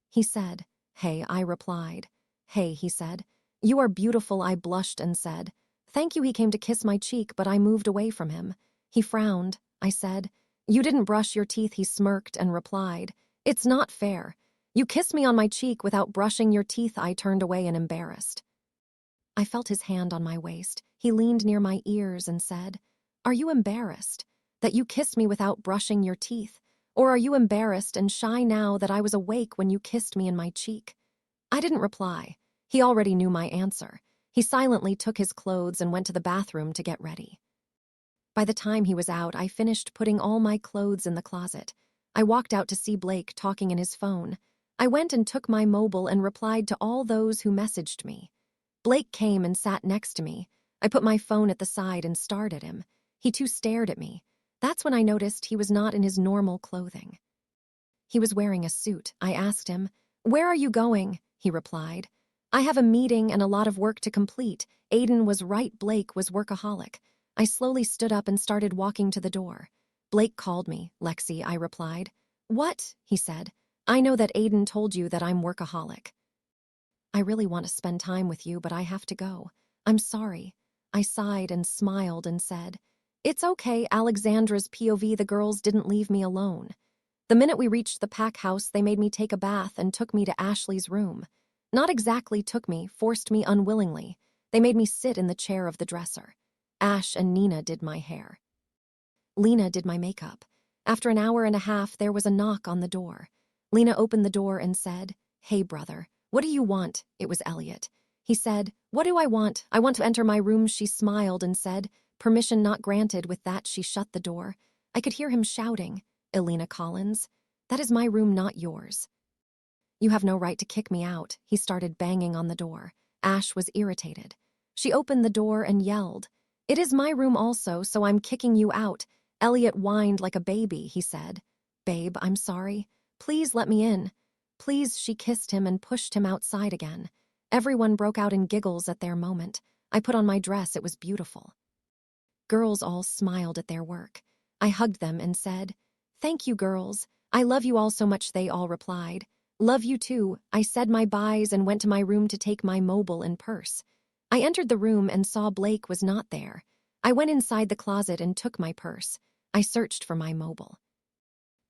[SPEAKER 1] He said, "Hey," I replied. "Hey," he said. "You are beautiful." I blushed and said, "Thank you." He came to kiss my cheek, but I moved away from him. He frowned. I said, "You didn't brush your teeth." He smirked and replied, "It's not fair. You kissed me on my cheek without brushing your teeth." I turned away and embarrassed. I felt his hand on my waist. He leaned near my ears and said, "Are you embarrassed that you kissed me without brushing your teeth? Or are you embarrassed and shy now that I was awake when you kissed me in my cheek?" I didn't reply. He already knew my answer. He silently took his clothes and went to the bathroom to get ready. By the time he was out, I finished putting all my clothes in the closet. I walked out to see Blake talking in his phone. I went and took my mobile and replied to all those who messaged me. Blake came and sat next to me. I put my phone at the side and stared at him. He too stared at me. That's when I noticed he was not in his normal clothing. He was wearing a suit. I asked him, "Where are you going?" He replied, "I have a meeting and a lot of work to complete." Aiden was right. Blake was workaholic. I slowly stood up and started walking to the door. Blake called me. "Lexi," I replied. "What?" he said. "I know that Aiden told you that I'm workaholic. I really want to spend time with you, but I have to go. I'm sorry." I sighed and smiled and said, "It's okay." Alexandra's POV. The girls didn't leave me alone. The minute we reached the pack house, they made me take a bath and took me to Ashley's room. Not exactly took me, forced me unwillingly. They made me sit in the chair of the dresser. Ash and Nina did my hair. Lena did my makeup. After an hour and a half, there was a knock on the door. Lena opened the door and said, "Hey, brother, what do you want?" It was Elliot. He said, "What do I want? I want to enter my room." She smiled and said, "Permission not granted." With that, she shut the door. I could hear him shouting, "Elena Collins, that is my room, not yours. You have no right to kick me out." He started banging on the door. Ash was irritated. She opened the door and yelled, "It is my room also, so I'm kicking you out." Elliot whined like a baby, he said. "Babe, I'm sorry. Please let me in." "Please," she kissed him and pushed him outside again. Everyone broke out in giggles at their moment. I put on my dress, it was beautiful. Girls all smiled at their work. I hugged them and said, "Thank you, girls. I love you all so much," they all replied. "Love you too." I said my byes and went to my room to take my mobile and purse. I entered the room and saw Blake was not there. I went inside the closet and took my purse. I searched for my mobile.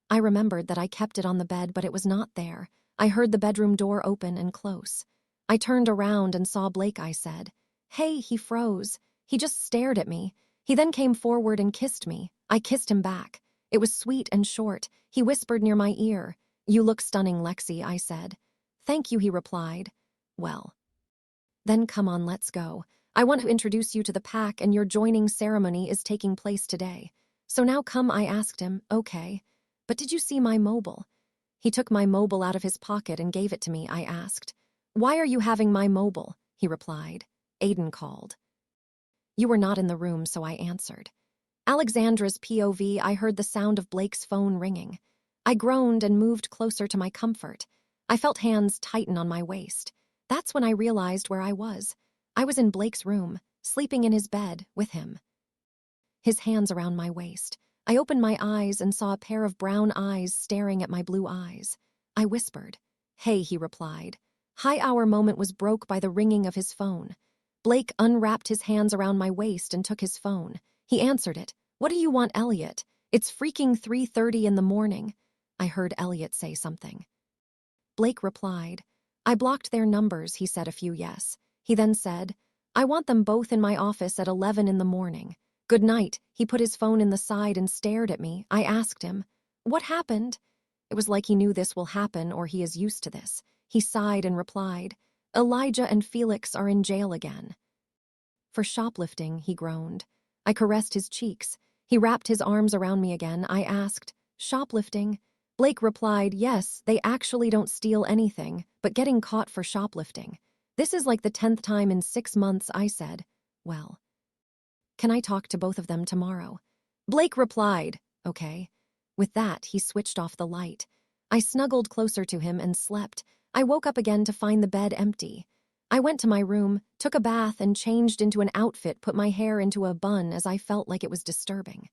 [SPEAKER 1] I remembered that I kept it on the bed, but it was not there. I heard the bedroom door open and close. I turned around and saw Blake. I said, "Hey," he froze. He just stared at me. He then came forward and kissed me. I kissed him back. It was sweet and short. He whispered near my ear. "You look stunning, Lexi," I said. "Thank you," he replied. "Well, then come on, let's go. I want to introduce you to the pack, and your joining ceremony is taking place today. So now come," I asked him. "Okay. But did you see my mobile?" He took my mobile out of his pocket and gave it to me. I asked, "Why are you having my mobile?" He replied, "Aiden called." You were not in the room, so I answered. Alexandra's POV, I heard the sound of Blake's phone ringing. I groaned and moved closer to my comfort. I felt hands tighten on my waist. That's when I realized where I was. I was in Blake's room, sleeping in his bed with him. His hands around my waist. I opened my eyes and saw a pair of brown eyes staring at my blue eyes. I whispered, "Hey," he replied. Hi, our moment was broke by the ringing of his phone. Blake unwrapped his hands around my waist and took his phone. He answered it. "What do you want, Elliot? It's freaking 3:30 in the morning." I heard Elliot say something. Blake replied, "I blocked their numbers," he said a few yes. He then said, "I want them both in my office at 11 in the morning. Good night." He put his phone in the side and stared at me. I asked him, "What happened?" It was like he knew this will happen or he is used to this. He sighed and replied, "Elijah and Felix are in jail again." "For shoplifting," he groaned. I caressed his cheeks. He wrapped his arms around me again. I asked, "Shoplifting?" Blake replied, "Yes, they actually don't steal anything, but getting caught for shoplifting. This is like the 10th time in 6 months." I said, "Well, can I talk to both of them tomorrow?" Blake replied, "Okay." With that, he switched off the light. I snuggled closer to him and slept. I woke up again to find the bed empty. I went to my room, took a bath, and changed into an outfit, put my hair into a bun as I felt like it was disturbing.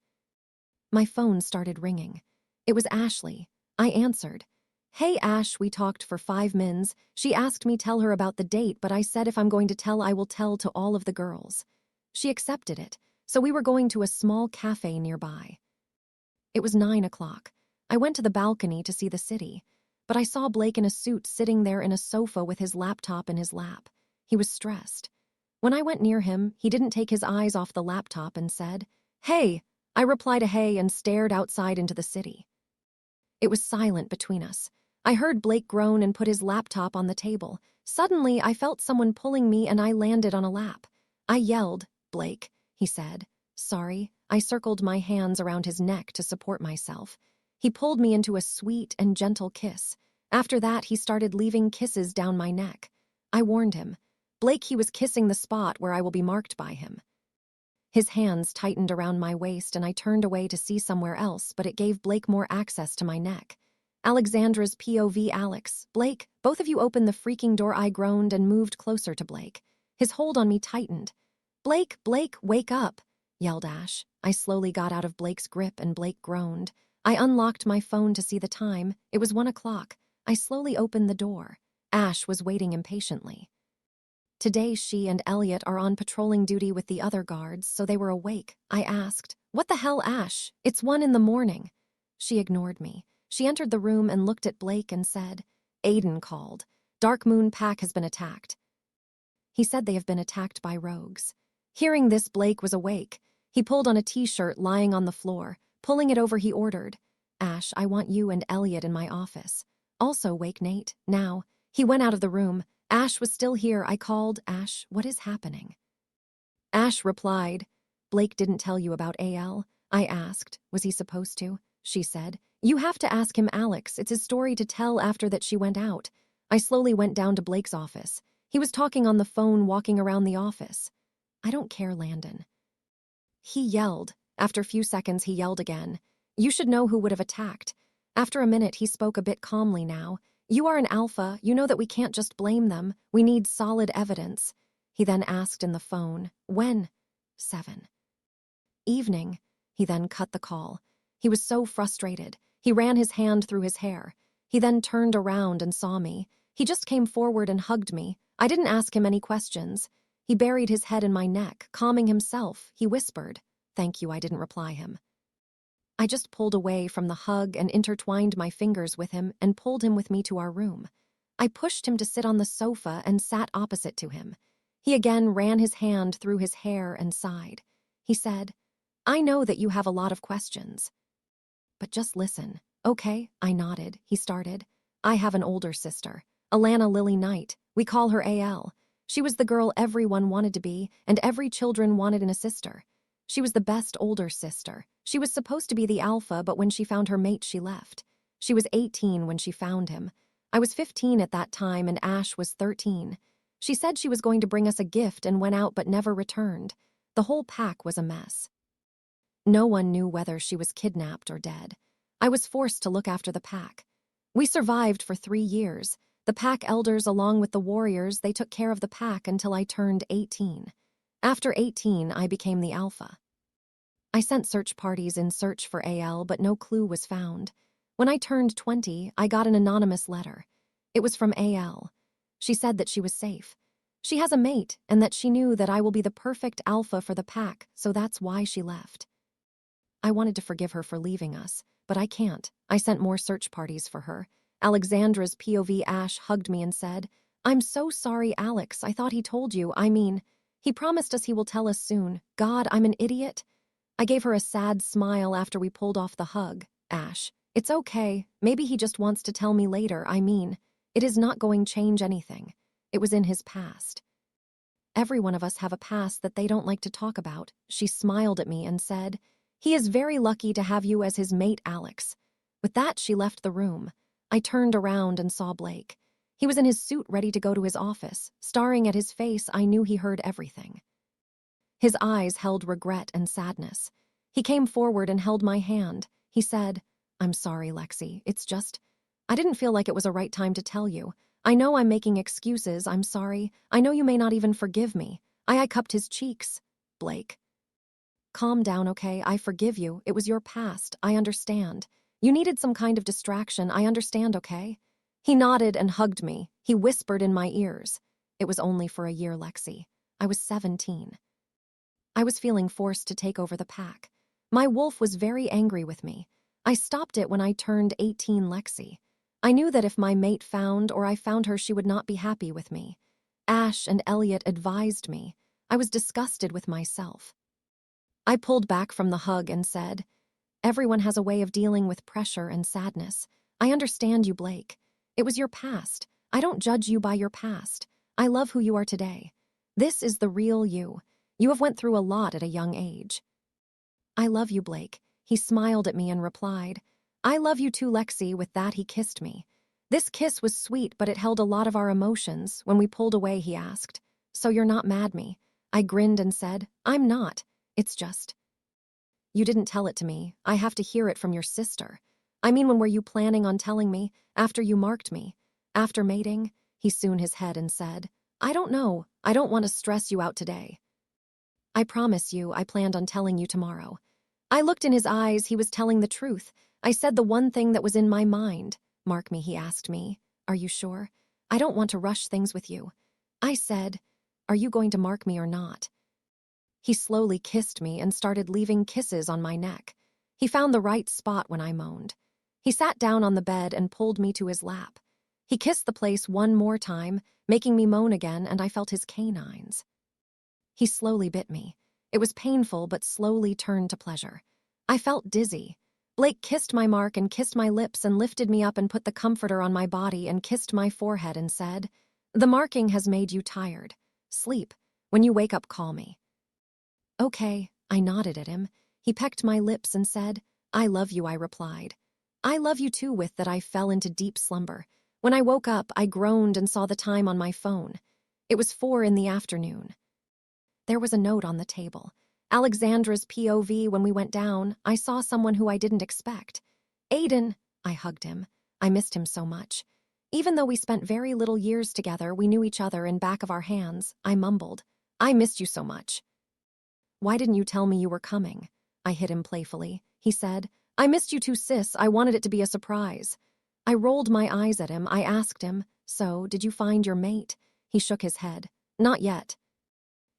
[SPEAKER 1] My phone started ringing. It was Ashley. I answered. "Hey, Ash, we talked for 5 mins. She asked me tell her about the date, but I said if I'm going to tell, I will tell to all of the girls." She accepted it, so we were going to a small cafe nearby. It was 9 o'clock. I went to the balcony to see the city, but I saw Blake in a suit sitting there in a sofa with his laptop in his lap. He was stressed. When I went near him, he didn't take his eyes off the laptop and said, "Hey." I replied a hey and stared outside into the city. It was silent between us. I heard Blake groan and put his laptop on the table. Suddenly, I felt someone pulling me and I landed on a lap. I yelled, "Blake," he said. "Sorry." I circled my hands around his neck to support myself. He pulled me into a sweet and gentle kiss. After that, he started leaving kisses down my neck. I warned him. "Blake, he was kissing the spot where I will be marked by him." His hands tightened around my waist and I turned away to see somewhere else, but it gave Blake more access to my neck. Alexandra's POV, Alex. "Blake, both of you open the freaking door." I groaned and moved closer to Blake. His hold on me tightened. "Blake, Blake, wake up," yelled Ash. I slowly got out of Blake's grip and Blake groaned. I unlocked my phone to see the time. It was 1 o'clock. I slowly opened the door. Ash was waiting impatiently. Today she and Elliot are on patrolling duty with the other guards, so they were awake. I asked, "What the hell, Ash? It's 1 in the morning." She ignored me. She entered the room and looked at Blake and said, "Aiden called. Dark Moon Pack has been attacked. He said they have been attacked by rogues." Hearing this, Blake was awake. He pulled on a t-shirt lying on the floor. Pulling it over, he ordered, "Ash, I want you and Elliot in my office. Also wake Nate, now." He went out of the room. Ash was still here. I called, "Ash, what is happening?" Ash replied, "Blake didn't tell you about AL. I asked. Was he supposed to? She said. You have to ask him, Alex. It's his story to tell after that she went out. I slowly went down to Blake's office. He was talking on the phone, walking around the office. I don't care, Landon. He yelled. After a few seconds, he yelled again. You should know who would have attacked. After a minute, he spoke a bit calmly now. You are an alpha. You know that we can't just blame them. We need solid evidence. He then asked in the phone, when? 7. Evening. He then cut the call. He was so frustrated. He ran his hand through his hair. He then turned around and saw me. He just came forward and hugged me. I didn't ask him any questions. He buried his head in my neck, calming himself. He whispered, "Thank you," I didn't reply him. I just pulled away from the hug and intertwined my fingers with him and pulled him with me to our room. I pushed him to sit on the sofa and sat opposite to him. He again ran his hand through his hair and sighed. He said, I know that you have a lot of questions. But just listen, okay? I nodded. He started. I have an older sister, Alana Lily Knight. We call her AL. She was the girl everyone wanted to be, and every children wanted in a sister. She was the best older sister. She was supposed to be the alpha, but when she found her mate, she left. She was 18 when she found him. I was 15 at that time, and Ash was 13. She said she was going to bring us a gift and went out but never returned. The whole pack was a mess. No one knew whether she was kidnapped or dead. I was forced to look after the pack. We survived for 3 years. The pack elders, along with the warriors, they took care of the pack until I turned 18. After 18, I became the alpha. I sent search parties in search for AL, but no clue was found. When I turned 20, I got an anonymous letter. It was from AL. She said that she was safe. She has a mate, and that she knew that I will be the perfect alpha for the pack, so that's why she left. I wanted to forgive her for leaving us, but I can't. I sent more search parties for her. Alexandra's POV Ash hugged me and said, I'm so sorry, Alex. I thought he told you. He promised us he will tell us soon. God, I'm an idiot. I gave her a sad smile after we pulled off the hug. Ash, it's okay. Maybe he just wants to tell me later. It is not going to change anything. It was in his past. Every one of us have a past that they don't like to talk about. She smiled at me and said, he is very lucky to have you as his mate, Alex. With that, she left the room. I turned around and saw Blake. He was in his suit ready to go to his office. Staring at his face, I knew he heard everything. His eyes held regret and sadness. He came forward and held my hand. He said, I'm sorry, Lexi. I didn't feel like it was a right time to tell you. I know I'm making excuses. I'm sorry. I know you may not even forgive me. I cupped his cheeks. Blake. Calm down, okay? I forgive you. It was your past. I understand. You needed some kind of distraction. I understand, okay? He nodded and hugged me. He whispered in my ears. It was only for a year, Lexi. I was 17. I was feeling forced to take over the pack. My wolf was very angry with me. I stopped it when I turned 18, Lexi. I knew that if my mate found or I found her, she would not be happy with me. Ash and Elliot advised me. I was disgusted with myself. I pulled back from the hug and said, everyone has a way of dealing with pressure and sadness. I understand you, Blake. It was your past. I don't judge you by your past. I love who you are today. This is the real you. You have went through a lot at a young age. I love you, Blake. He smiled at me and replied, I love you too, Lexi. With that, he kissed me. This kiss was sweet, but it held a lot of our emotions. When we pulled away, he asked, so you're not mad at me? I grinned and said, I'm not. It's just. You didn't tell it to me. I have to hear it from your sister. When were you planning on telling me? After you marked me? After mating? He soon his head and said, I don't know. I don't want to stress you out today. I promise you, I planned on telling you tomorrow. I looked in his eyes. He was telling the truth. I said the one thing that was in my mind. Mark me, he asked me. Are you sure? I don't want to rush things with you. I said, are you going to mark me or not? He slowly kissed me and started leaving kisses on my neck. He found the right spot when I moaned. He sat down on the bed and pulled me to his lap. He kissed the place one more time, making me moan again, and I felt his canines. He slowly bit me. It was painful, but slowly turned to pleasure. I felt dizzy. Blake kissed my mark and kissed my lips and lifted me up and put the comforter on my body and kissed my forehead and said, the marking has made you tired. Sleep. When you wake up, call me. Okay, I nodded at him. He pecked my lips and said, "I love you," I replied. "I love you too." With that, I fell into deep slumber. When I woke up, I groaned and saw the time on my phone. It was 4 in the afternoon. There was a note on the table. Alexandra's POV. When we went down, I saw someone who I didn't expect. Aiden. I hugged him. I missed him so much. Even though we spent very little years together, we knew each other in back of our hands. I mumbled, "I missed you so much." "Why didn't you tell me you were coming?" I hit him playfully. He said, "I missed you too, sis. I wanted it to be a surprise." I rolled my eyes at him. I asked him, "So, did you find your mate?" He shook his head. "Not yet."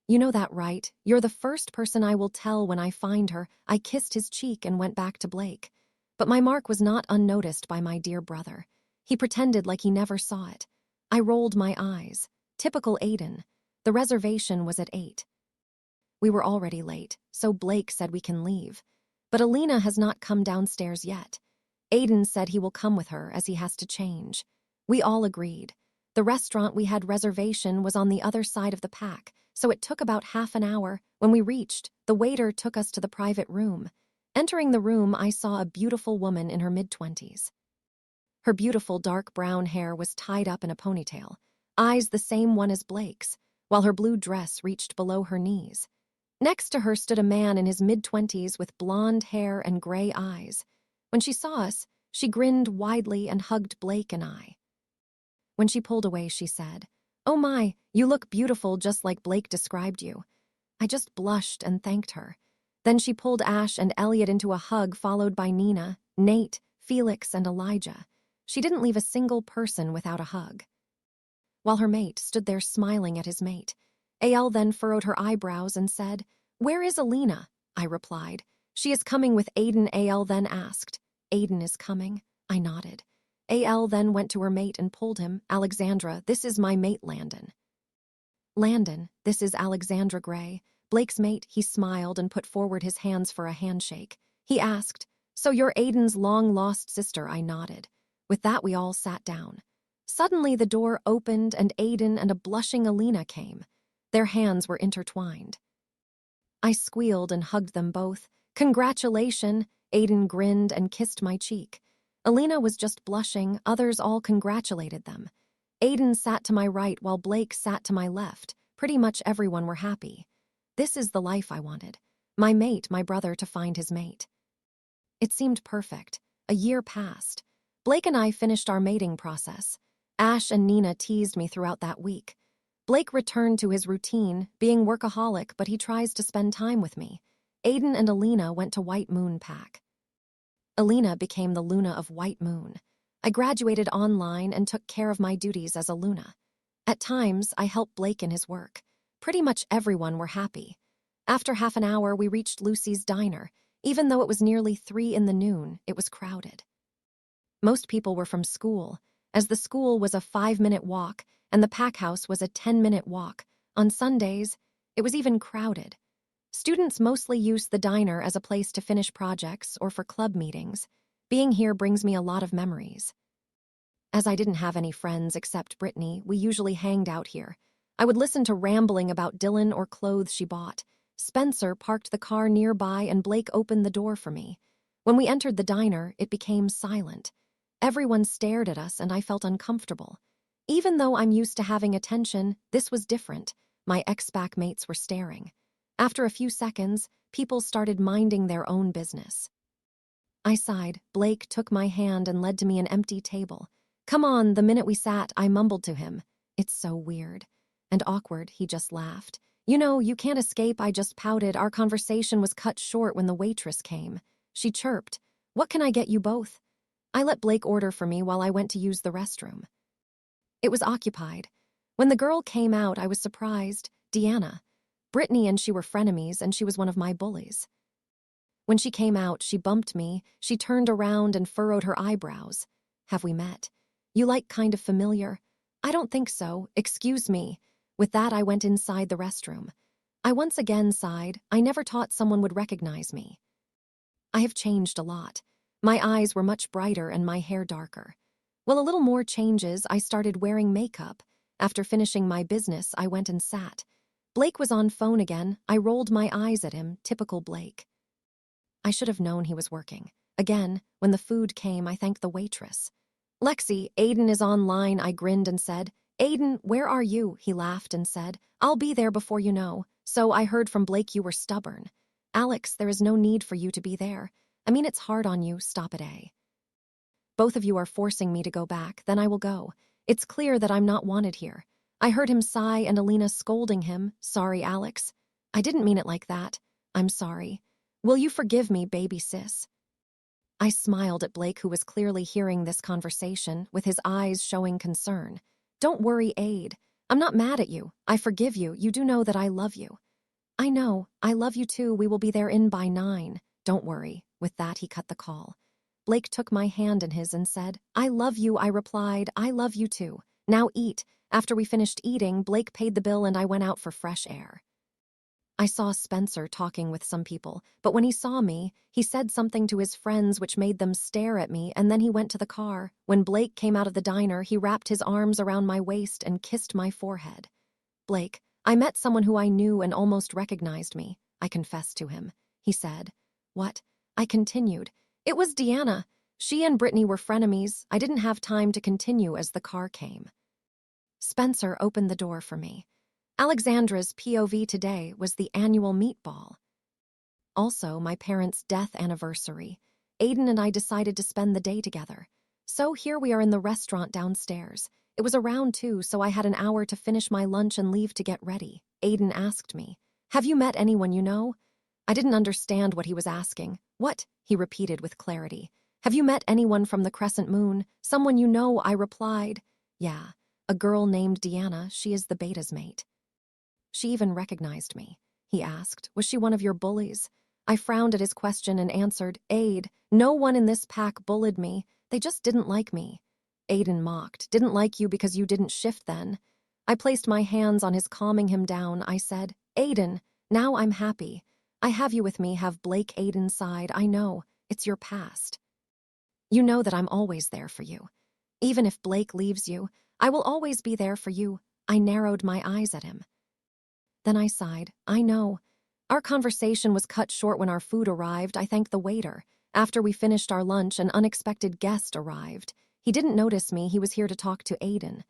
[SPEAKER 1] "You know that, right? You're the first person I will tell when I find her." I kissed his cheek and went back to Blake. But my mark was not unnoticed by my dear brother. He pretended like he never saw it. I rolled my eyes. Typical Aiden. The reservation was at 8. We were already late, so Blake said we can leave. But Alina has not come downstairs yet. Aiden said he will come with her as he has to change. We all agreed. The restaurant we had reservation was on the other side of the pack, so it took about half an hour. When we reached, the waiter took us to the private room. Entering the room, I saw a beautiful woman in her mid-20s. Her beautiful dark brown hair was tied up in a ponytail, eyes the same one as Blake's, while her blue dress reached below her knees. Next to her stood a man in his mid-20s with blonde hair and gray eyes. When she saw us, she grinned widely and hugged Blake and I. When she pulled away, she said, "Oh my, you look beautiful just like Blake described you." I just blushed and thanked her. Then she pulled Ash and Elliot into a hug, followed by Nina, Nate, Felix, and Elijah. She didn't leave a single person without a hug. While her mate stood there smiling at his mate, AL then furrowed her eyebrows and said, "Where is Alina?" I replied, "She is coming with Aiden." AL then asked, "Aiden is coming?" I nodded. AL then went to her mate and pulled him. "Alexandra, this is my mate Landon." "Landon, this is Alexandra Gray." Blake's mate. He smiled and put forward his hands for a handshake. He asked, "So you're Aiden's long-lost sister?" I nodded. With that, we all sat down. Suddenly, the door opened and Aiden and a blushing Alina came. Their hands were intertwined. I squealed and hugged them both. "Congratulations!" Aiden grinned and kissed my cheek. Alina was just blushing. Others all congratulated them. Aiden sat to my right while Blake sat to my left. Pretty much everyone were happy. This is the life I wanted. My mate, my brother, to find his mate. It seemed perfect. A year passed. Blake and I finished our mating process. Ash and Nina teased me throughout that week. Blake returned to his routine, being workaholic, but he tries to spend time with me. Aiden and Alina went to White Moon Pack. Alina became the Luna of White Moon. I graduated online and took care of my duties as a Luna. At times, I helped Blake in his work. Pretty much everyone were happy. After half an hour, we reached Lucy's diner. Even though it was nearly 3 in the noon, it was crowded. Most people were from school, as the school was a 5-minute walk and the pack house was a 10-minute walk. On Sundays, it was even crowded. Students mostly used the diner as a place to finish projects or for club meetings. Being here brings me a lot of memories. As I didn't have any friends except Brittany, we usually hanged out here. I would listen to rambling about Dylan or clothes she bought. Spencer parked the car nearby and Blake opened the door for me. When we entered the diner, it became silent. Everyone stared at us and I felt uncomfortable. Even though I'm used to having attention, this was different. My ex-pack mates were staring. After a few seconds, people started minding their own business. I sighed. Blake took my hand and led to me an empty table. "Come on." The minute we sat, I mumbled to him, "It's so weird." And awkward. He just laughed. "You know, you can't escape." I just pouted. Our conversation was cut short when the waitress came. She chirped, "What can I get you both?" I let Blake order for me while I went to use the restroom. It was occupied. When the girl came out, I was surprised. Deanna. Brittany and she were frenemies, and she was one of my bullies. When she came out, she bumped me. She turned around and furrowed her eyebrows. "Have we met? You like kind of familiar?" "I don't think so. Excuse me." With that, I went inside the restroom. I once again sighed. I never thought someone would recognize me. I have changed a lot. My eyes were much brighter and my hair darker. Well, a little more changes. I started wearing makeup. After finishing my business, I went and sat. Blake was on phone again. I rolled my eyes at him, typical Blake. I should have known he was working. Again, when the food came, I thanked the waitress. Lexi, Aiden is online, I grinned and said. Aiden, where are you? He laughed and said. I'll be there before you know. So I heard from Blake you were stubborn. Alex, there is no need for you to be there. I mean, it's hard on you, stop it, eh? Both of you are forcing me to go back, then I will go. It's clear that I'm not wanted here. I heard him sigh and Alina scolding him. Sorry, Alex. I didn't mean it like that. I'm sorry. Will you forgive me, baby sis? I smiled at Blake, who was clearly hearing this conversation, with his eyes showing concern. Don't worry, Aid. I'm not mad at you. I forgive you. You do know that I love you. I know. I love you too. We will be there in by 9. Don't worry. With that, he cut the call. Blake took my hand in his and said, I love you. I replied, I love you too. Now eat. After we finished eating, Blake paid the bill and I went out for fresh air. I saw Spencer talking with some people, but when he saw me, he said something to his friends which made them stare at me, and then he went to the car. When Blake came out of the diner, he wrapped his arms around my waist and kissed my forehead. Blake, I met someone who I knew and almost recognized me, I confessed to him. He said, What? I continued. It was Deanna. She and Brittany were frenemies. I didn't have time to continue as the car came. Spencer opened the door for me. Alexandra's POV today was the annual meatball. Also, my parents' death anniversary. Aiden and I decided to spend the day together. So here we are in the restaurant downstairs. It was around 2, so I had an hour to finish my lunch and leave to get ready. Aiden asked me, Have you met anyone you know? I didn't understand what he was asking. What? He repeated with clarity. Have you met anyone from the Crescent Moon? Someone you know, I replied. Yeah, a girl named Deanna. She is the beta's mate. She even recognized me. He asked, Was she one of your bullies? I frowned at his question and answered, Aid, no one in this pack bullied me. They just didn't like me. Aiden mocked, Didn't like you because you didn't shift then. I placed my hands on his, calming him down. I said, Aiden, now I'm happy. I have you with me, have Blake Aiden's side. I know, it's your past. You know that I'm always there for you. Even if Blake leaves you, I will always be there for you. I narrowed my eyes at him. Then I sighed. I know. Our conversation was cut short when our food arrived. I thanked the waiter. After we finished our lunch, an unexpected guest arrived. He didn't notice me. He was here to talk to Aiden.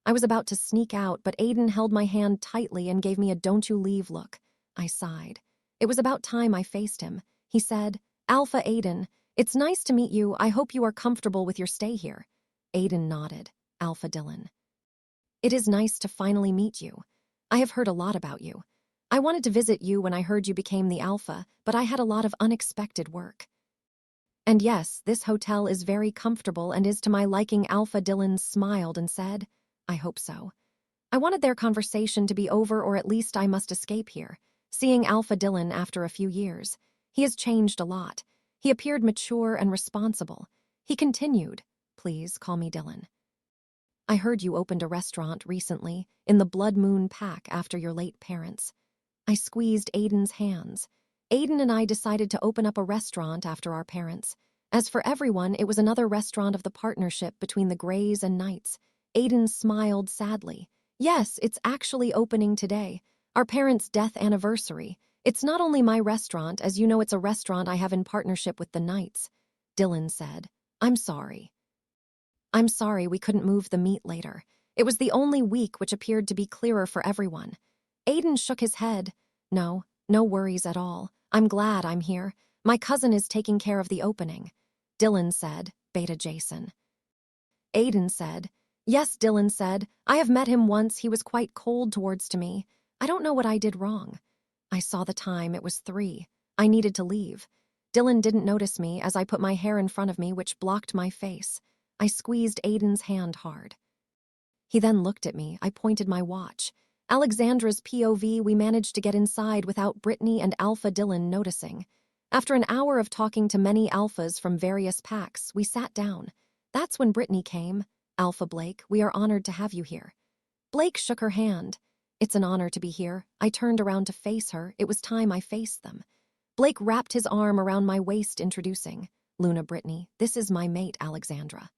[SPEAKER 1] I was about to sneak out, but Aiden held my hand tightly and gave me a don't you leave look. I sighed. It was about time I faced him. He said, Alpha Aiden, it's nice to meet you. I hope you are comfortable with your stay here. Aiden nodded. Alpha Dylan. It is nice to finally meet you. I have heard a lot about you. I wanted to visit you when I heard you became the Alpha, but I had a lot of unexpected work. And yes, this hotel is very comfortable and is to my liking. Alpha Dylan smiled and said, I hope so. I wanted their conversation to be over, or at least I must escape here. Seeing Alpha Dylan after a few years. He has changed a lot. He appeared mature and responsible. He continued, Please call me Dylan. I heard you opened a restaurant recently in the Blood Moon Pack after your late parents. I squeezed Aiden's hands. Aiden and I decided to open up a restaurant after our parents. As for everyone, it was another restaurant of the partnership between the Greys and Knights. Aiden smiled sadly. Yes, it's actually opening today. Our parents' death anniversary. It's not only my restaurant, as you know, it's a restaurant I have in partnership with the Knights. Dylan said, I'm sorry. I'm sorry we couldn't move the meet later. It was the only week which appeared to be clearer for everyone. Aiden shook his head. No worries at all. I'm glad I'm here. My cousin is taking care of the opening. Dylan said, Beta Jason. Aiden said, Yes, Dylan said. I have met him once. He was quite cold towards to me. I don't know what I did wrong. I saw the time. It was 3. I needed to leave. Dylan didn't notice me as I put my hair in front of me, which blocked my face. I squeezed Aiden's hand hard. He then looked at me. I pointed my watch. Alexandra's POV, we managed to get inside without Brittany and Alpha Dylan noticing. After an hour of talking to many alphas from various packs, we sat down. That's when Brittany came. Alpha Blake, we are honored to have you here. Blake shook her hand. It's an honor to be here. I turned around to face her. It was time I faced them. Blake wrapped his arm around my waist, introducing, Luna Brittany, this is my mate, Alexandra.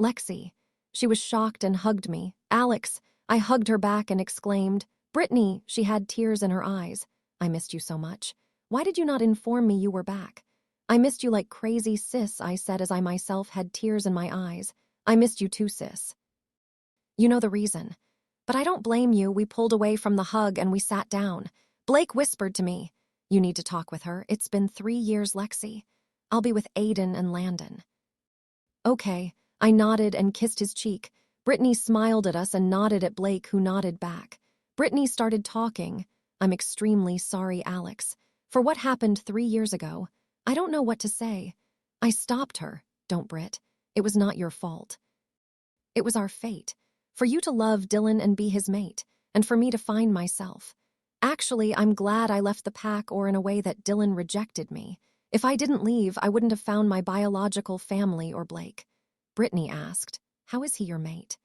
[SPEAKER 1] Lexi. She was shocked and hugged me. Alex. I hugged her back and exclaimed, Brittany. She had tears in her eyes. I missed you so much. Why did you not inform me you were back? I missed you like crazy, sis, I said as I myself had tears in my eyes. I missed you too, sis. You know the reason. But I don't blame you. We pulled away from the hug and we sat down. Blake whispered to me, you need to talk with her. It's been 3 years, Lexi. I'll be with Aiden and Landon. Okay. I nodded and kissed his cheek. Brittany smiled at us and nodded at Blake, who nodded back. Brittany started talking. I'm extremely sorry, Alex, for what happened 3 years ago. I don't know what to say. I stopped her. Don't, Britt. It was not your fault. It was our fate. For you to love Dylan and be his mate, and for me to find myself. Actually, I'm glad I left the pack, or in a way that Dylan rejected me. If I didn't leave, I wouldn't have found my biological family or Blake. Brittany asked, how is he your mate?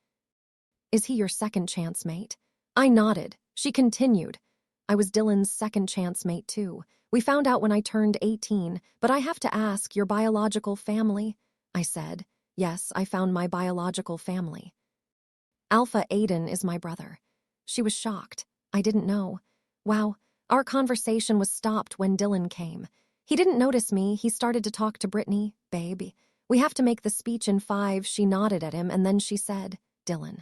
[SPEAKER 1] Is he your second chance mate? I nodded. She continued, I was Dylan's second chance mate too. We found out when I turned 18, but I have to ask, your biological family? I said, yes, I found my biological family. Alpha Aiden is my brother. She was shocked. I didn't know. Wow, our conversation was stopped when Dylan came. He didn't notice me. He started to talk to Brittany. Babe, we have to make the speech in 5. She nodded at him and then she said, Dylan.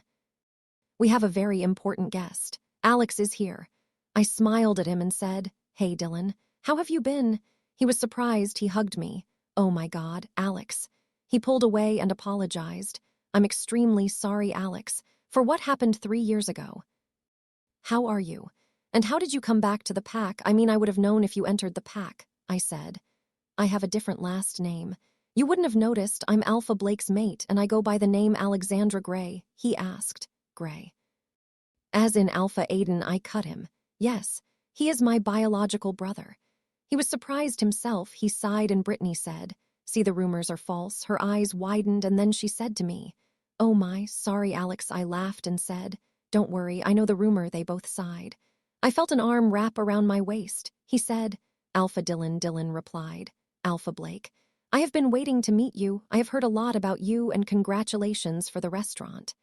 [SPEAKER 1] We have a very important guest. Alex is here. I smiled at him and said, hey, Dylan, how have you been? He was surprised. He hugged me. Oh my God, Alex. He pulled away and apologized. I'm extremely sorry, Alex, for what happened 3 years ago. How are you? And how did you come back to the pack? I mean, I would have known if you entered the pack, I said. I have a different last name. You wouldn't have noticed. I'm Alpha Blake's mate, and I go by the name Alexandra Gray. He asked. Gray. As in Alpha Aiden, I cut him. Yes, he is my biological brother. He was surprised himself. He sighed and Brittany said, see, the rumors are false. Her eyes widened and then she said to me, oh my, sorry, Alex. I laughed and said, don't worry, I know the rumor. They both sighed. I felt an arm wrap around my waist. He said, Alpha Dylan. Dylan replied, Alpha Blake. I have been waiting to meet you. I have heard a lot about you and congratulations for the restaurant.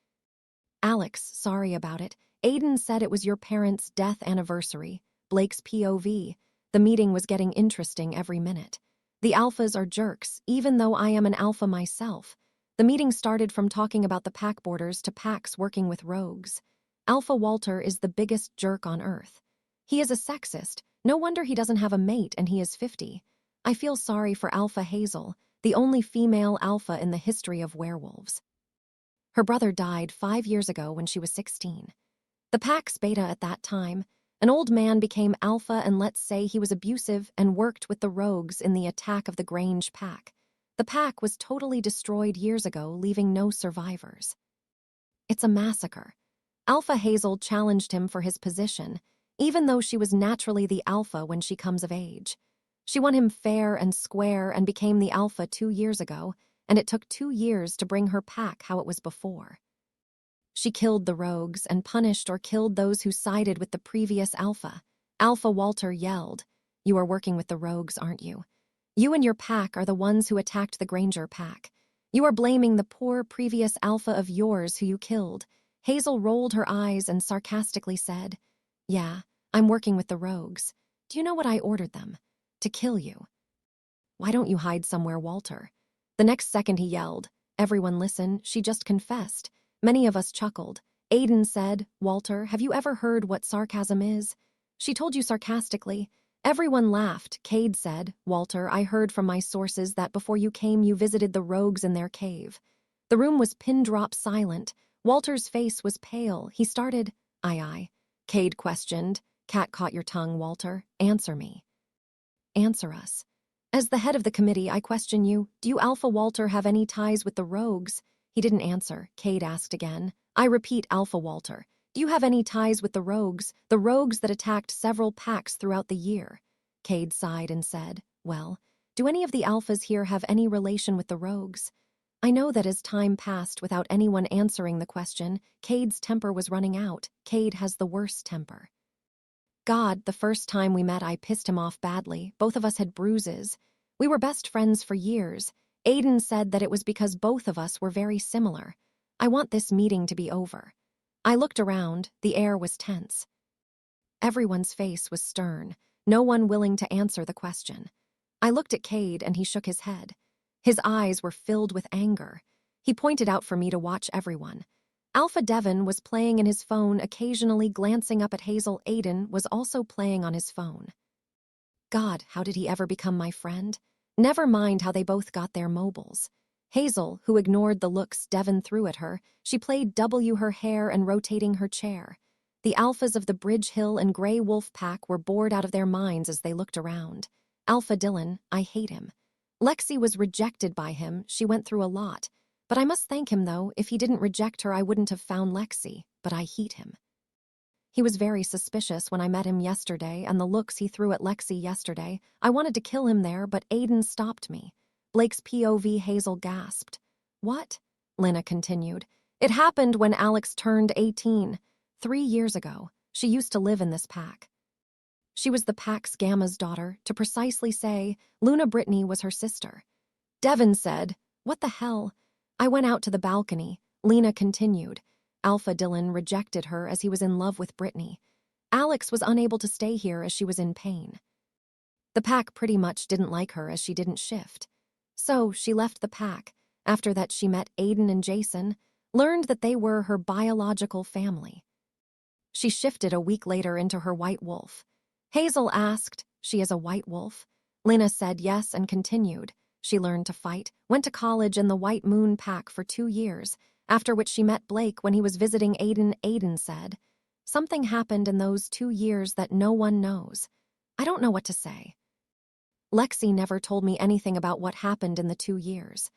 [SPEAKER 1] Alex, sorry about it. Aiden said it was your parents' death anniversary. Blake's POV. The meeting was getting interesting every minute. The alphas are jerks, even though I am an alpha myself. The meeting started from talking about the pack borders to packs working with rogues. Alpha Walter is the biggest jerk on Earth. He is a sexist. No wonder he doesn't have a mate and he is 50. I feel sorry for Alpha Hazel, the only female alpha in the history of werewolves. Her brother died 5 years ago when she was 16. The pack's beta at that time, an old man became alpha and let's say he was abusive and worked with the rogues in the attack of the Grange pack. The pack was totally destroyed years ago, leaving no survivors. It's a massacre. Alpha Hazel challenged him for his position, even though she was naturally the alpha when she comes of age. She won him fair and square and became the alpha 2 years ago, and it took 2 years to bring her pack how it was before. She killed the rogues and punished or killed those who sided with the previous alpha. Alpha Walter yelled, you are working with the rogues, aren't you? You and your pack are the ones who attacked the Granger pack. You are blaming the poor previous alpha of yours who you killed. Hazel rolled her eyes and sarcastically said, yeah, I'm working with the rogues. Do you know what I ordered them? To kill you. Why don't you hide somewhere, Walter? The next second he yelled, everyone listen, she just confessed. Many of us chuckled. Aiden said, Walter, have you ever heard what sarcasm is? She told you sarcastically. Everyone laughed. Cade said, Walter, I heard from my sources that before you came you visited the rogues in their cave. The room was pin-drop silent. Walter's face was pale. He started, aye. Cade questioned, cat caught your tongue, Walter. Answer me. Answer us. As the head of the committee, I question you. Do you, Alpha Walter, have any ties with the rogues? He didn't answer. Cade asked again. I repeat, Alpha Walter, do you have any ties with the rogues that attacked several packs throughout the year? Cade sighed and said, well, do any of the alphas here have any relation with the rogues? I know that as time passed without anyone answering the question, Cade's temper was running out. Cade has the worst temper. God, the first time we met I pissed him off badly. Both of us had bruises. We were best friends for years. Aiden said that it was because both of us were very similar. I want this meeting to be over. I looked around. The air was tense. Everyone's face was stern. no one willing to answer the question. I looked at Cade and he shook his head. His eyes were filled with anger. He pointed out for me to watch everyone. Alpha Devon was playing in his phone, occasionally glancing up at Hazel. Aiden was also playing on his phone. God, how did he ever become my friend? Never mind how they both got their mobiles. Hazel, who ignored the looks Devon threw at her, she played her hair and rotating her chair. The alphas of the Bridge Hill and Grey Wolf pack were bored out of their minds as they looked around. Alpha Dylan, I hate him. Lexi was rejected by him, she went through a lot. But I must thank him, though. If he didn't reject her, I wouldn't have found Lexi, but I hate him. He was very suspicious when I met him yesterday, and the looks he threw at Lexi yesterday. I wanted to kill him there, but Aiden stopped me. Blake's POV. Hazel gasped. What? Lena continued. It happened when Alex turned 18. 3 years ago. She used to live in this pack. She was the pack's Gamma's daughter. To precisely say, Luna Brittany was her sister. Devon said, What the hell? I went out to the balcony. Lena continued. Alpha Dylan rejected her as he was in love with Brittany. Alex was unable to stay here as she was in pain. The pack pretty much didn't like her as she didn't shift. So she left the pack. After that she met Aiden and Jason, learned that they were her biological family. She shifted a week later into her white wolf. Hazel asked, She is a white wolf? Lena said yes and continued. She learned to fight, went to college in the White Moon pack for 2 years, after which she met Blake when he was visiting Aiden. Aiden said, Something happened in those 2 years that no one knows. I don't know what to say. Lexi never told me anything about what happened in the 2 years.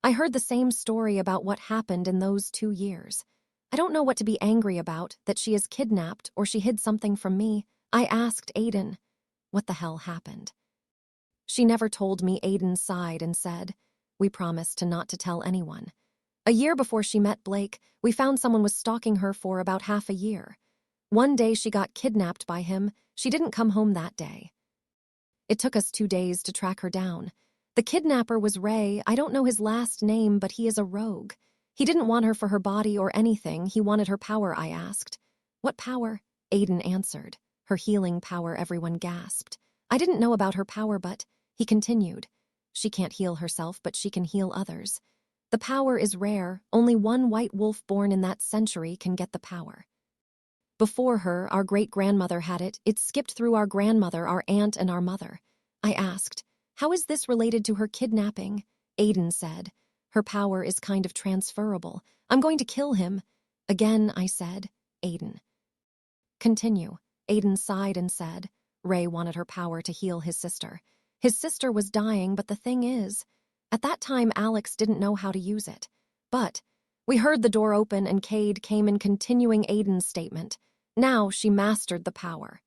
[SPEAKER 1] I heard the same story about what happened in those 2 years. I don't know what to be angry about, that she is kidnapped or she hid something from me. I asked Aiden, What the hell happened? She never told me. Aiden sighed and said, We promised not to tell anyone. A year before she met Blake, we found someone was stalking her for about half a year. One day she got kidnapped by him. She didn't come home that day. It took us 2 days to track her down. The kidnapper was Ray. I don't know his last name, but he is a rogue. He didn't want her for her body or anything. He wanted her power. I asked. What power? Aiden answered. Her healing power. Everyone gasped. I didn't know about her power, but... He continued. She can't heal herself, but she can heal others. The power is rare. Only one white wolf born in that century can get the power. Before her, our great-grandmother had it. It skipped through our grandmother, our aunt, and our mother. I asked, How is this related to her kidnapping? Aiden said, Her power is kind of transferable. I'm going to kill him. Again, I said, Aiden. Continue. Aiden sighed and said, Ray wanted her power to heal his sister. His sister was dying, but the thing is, at that time Alex didn't know how to use it. But we heard the door open and Cade came in, continuing Aiden's statement. Now she mastered the power.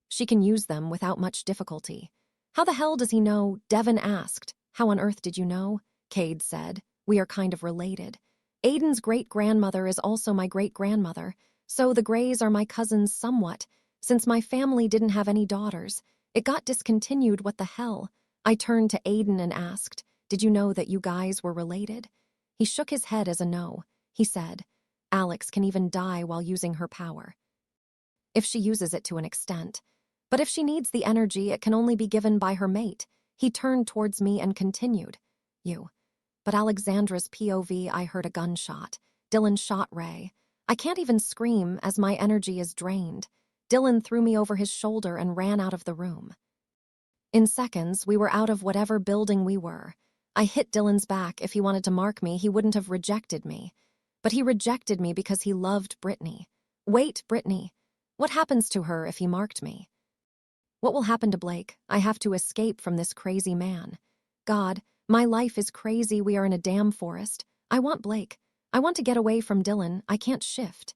[SPEAKER 1] She can use them without much difficulty. How the hell does he know? Devon asked. How on earth did you know? Cade said. We are kind of related. Aiden's great-grandmother is also my great-grandmother, so the Greys are my cousins somewhat. Since my family didn't have any daughters, it got discontinued. What the hell? I turned to Aiden and asked, Did you know that you guys were related? He shook his head as a no. He said, Alex can even die while using her power. If she uses it to an extent. But if she needs the energy, it can only be given by her mate. He turned towards me and continued, You. But Alexandra's POV. I heard a gunshot. Dylan shot Ray. I can't even scream as my energy is drained. Dylan threw me over his shoulder and ran out of the room. In seconds, we were out of whatever building we were. I hit Dylan's back. If he wanted to mark me, he wouldn't have rejected me. But he rejected me because he loved Brittany. Wait, Brittany. What happens to her if he marked me? What will happen to Blake? I have to escape from this crazy man. God, my life is crazy. We are in a damn forest. I want Blake. I want to get away from Dylan. I can't shift.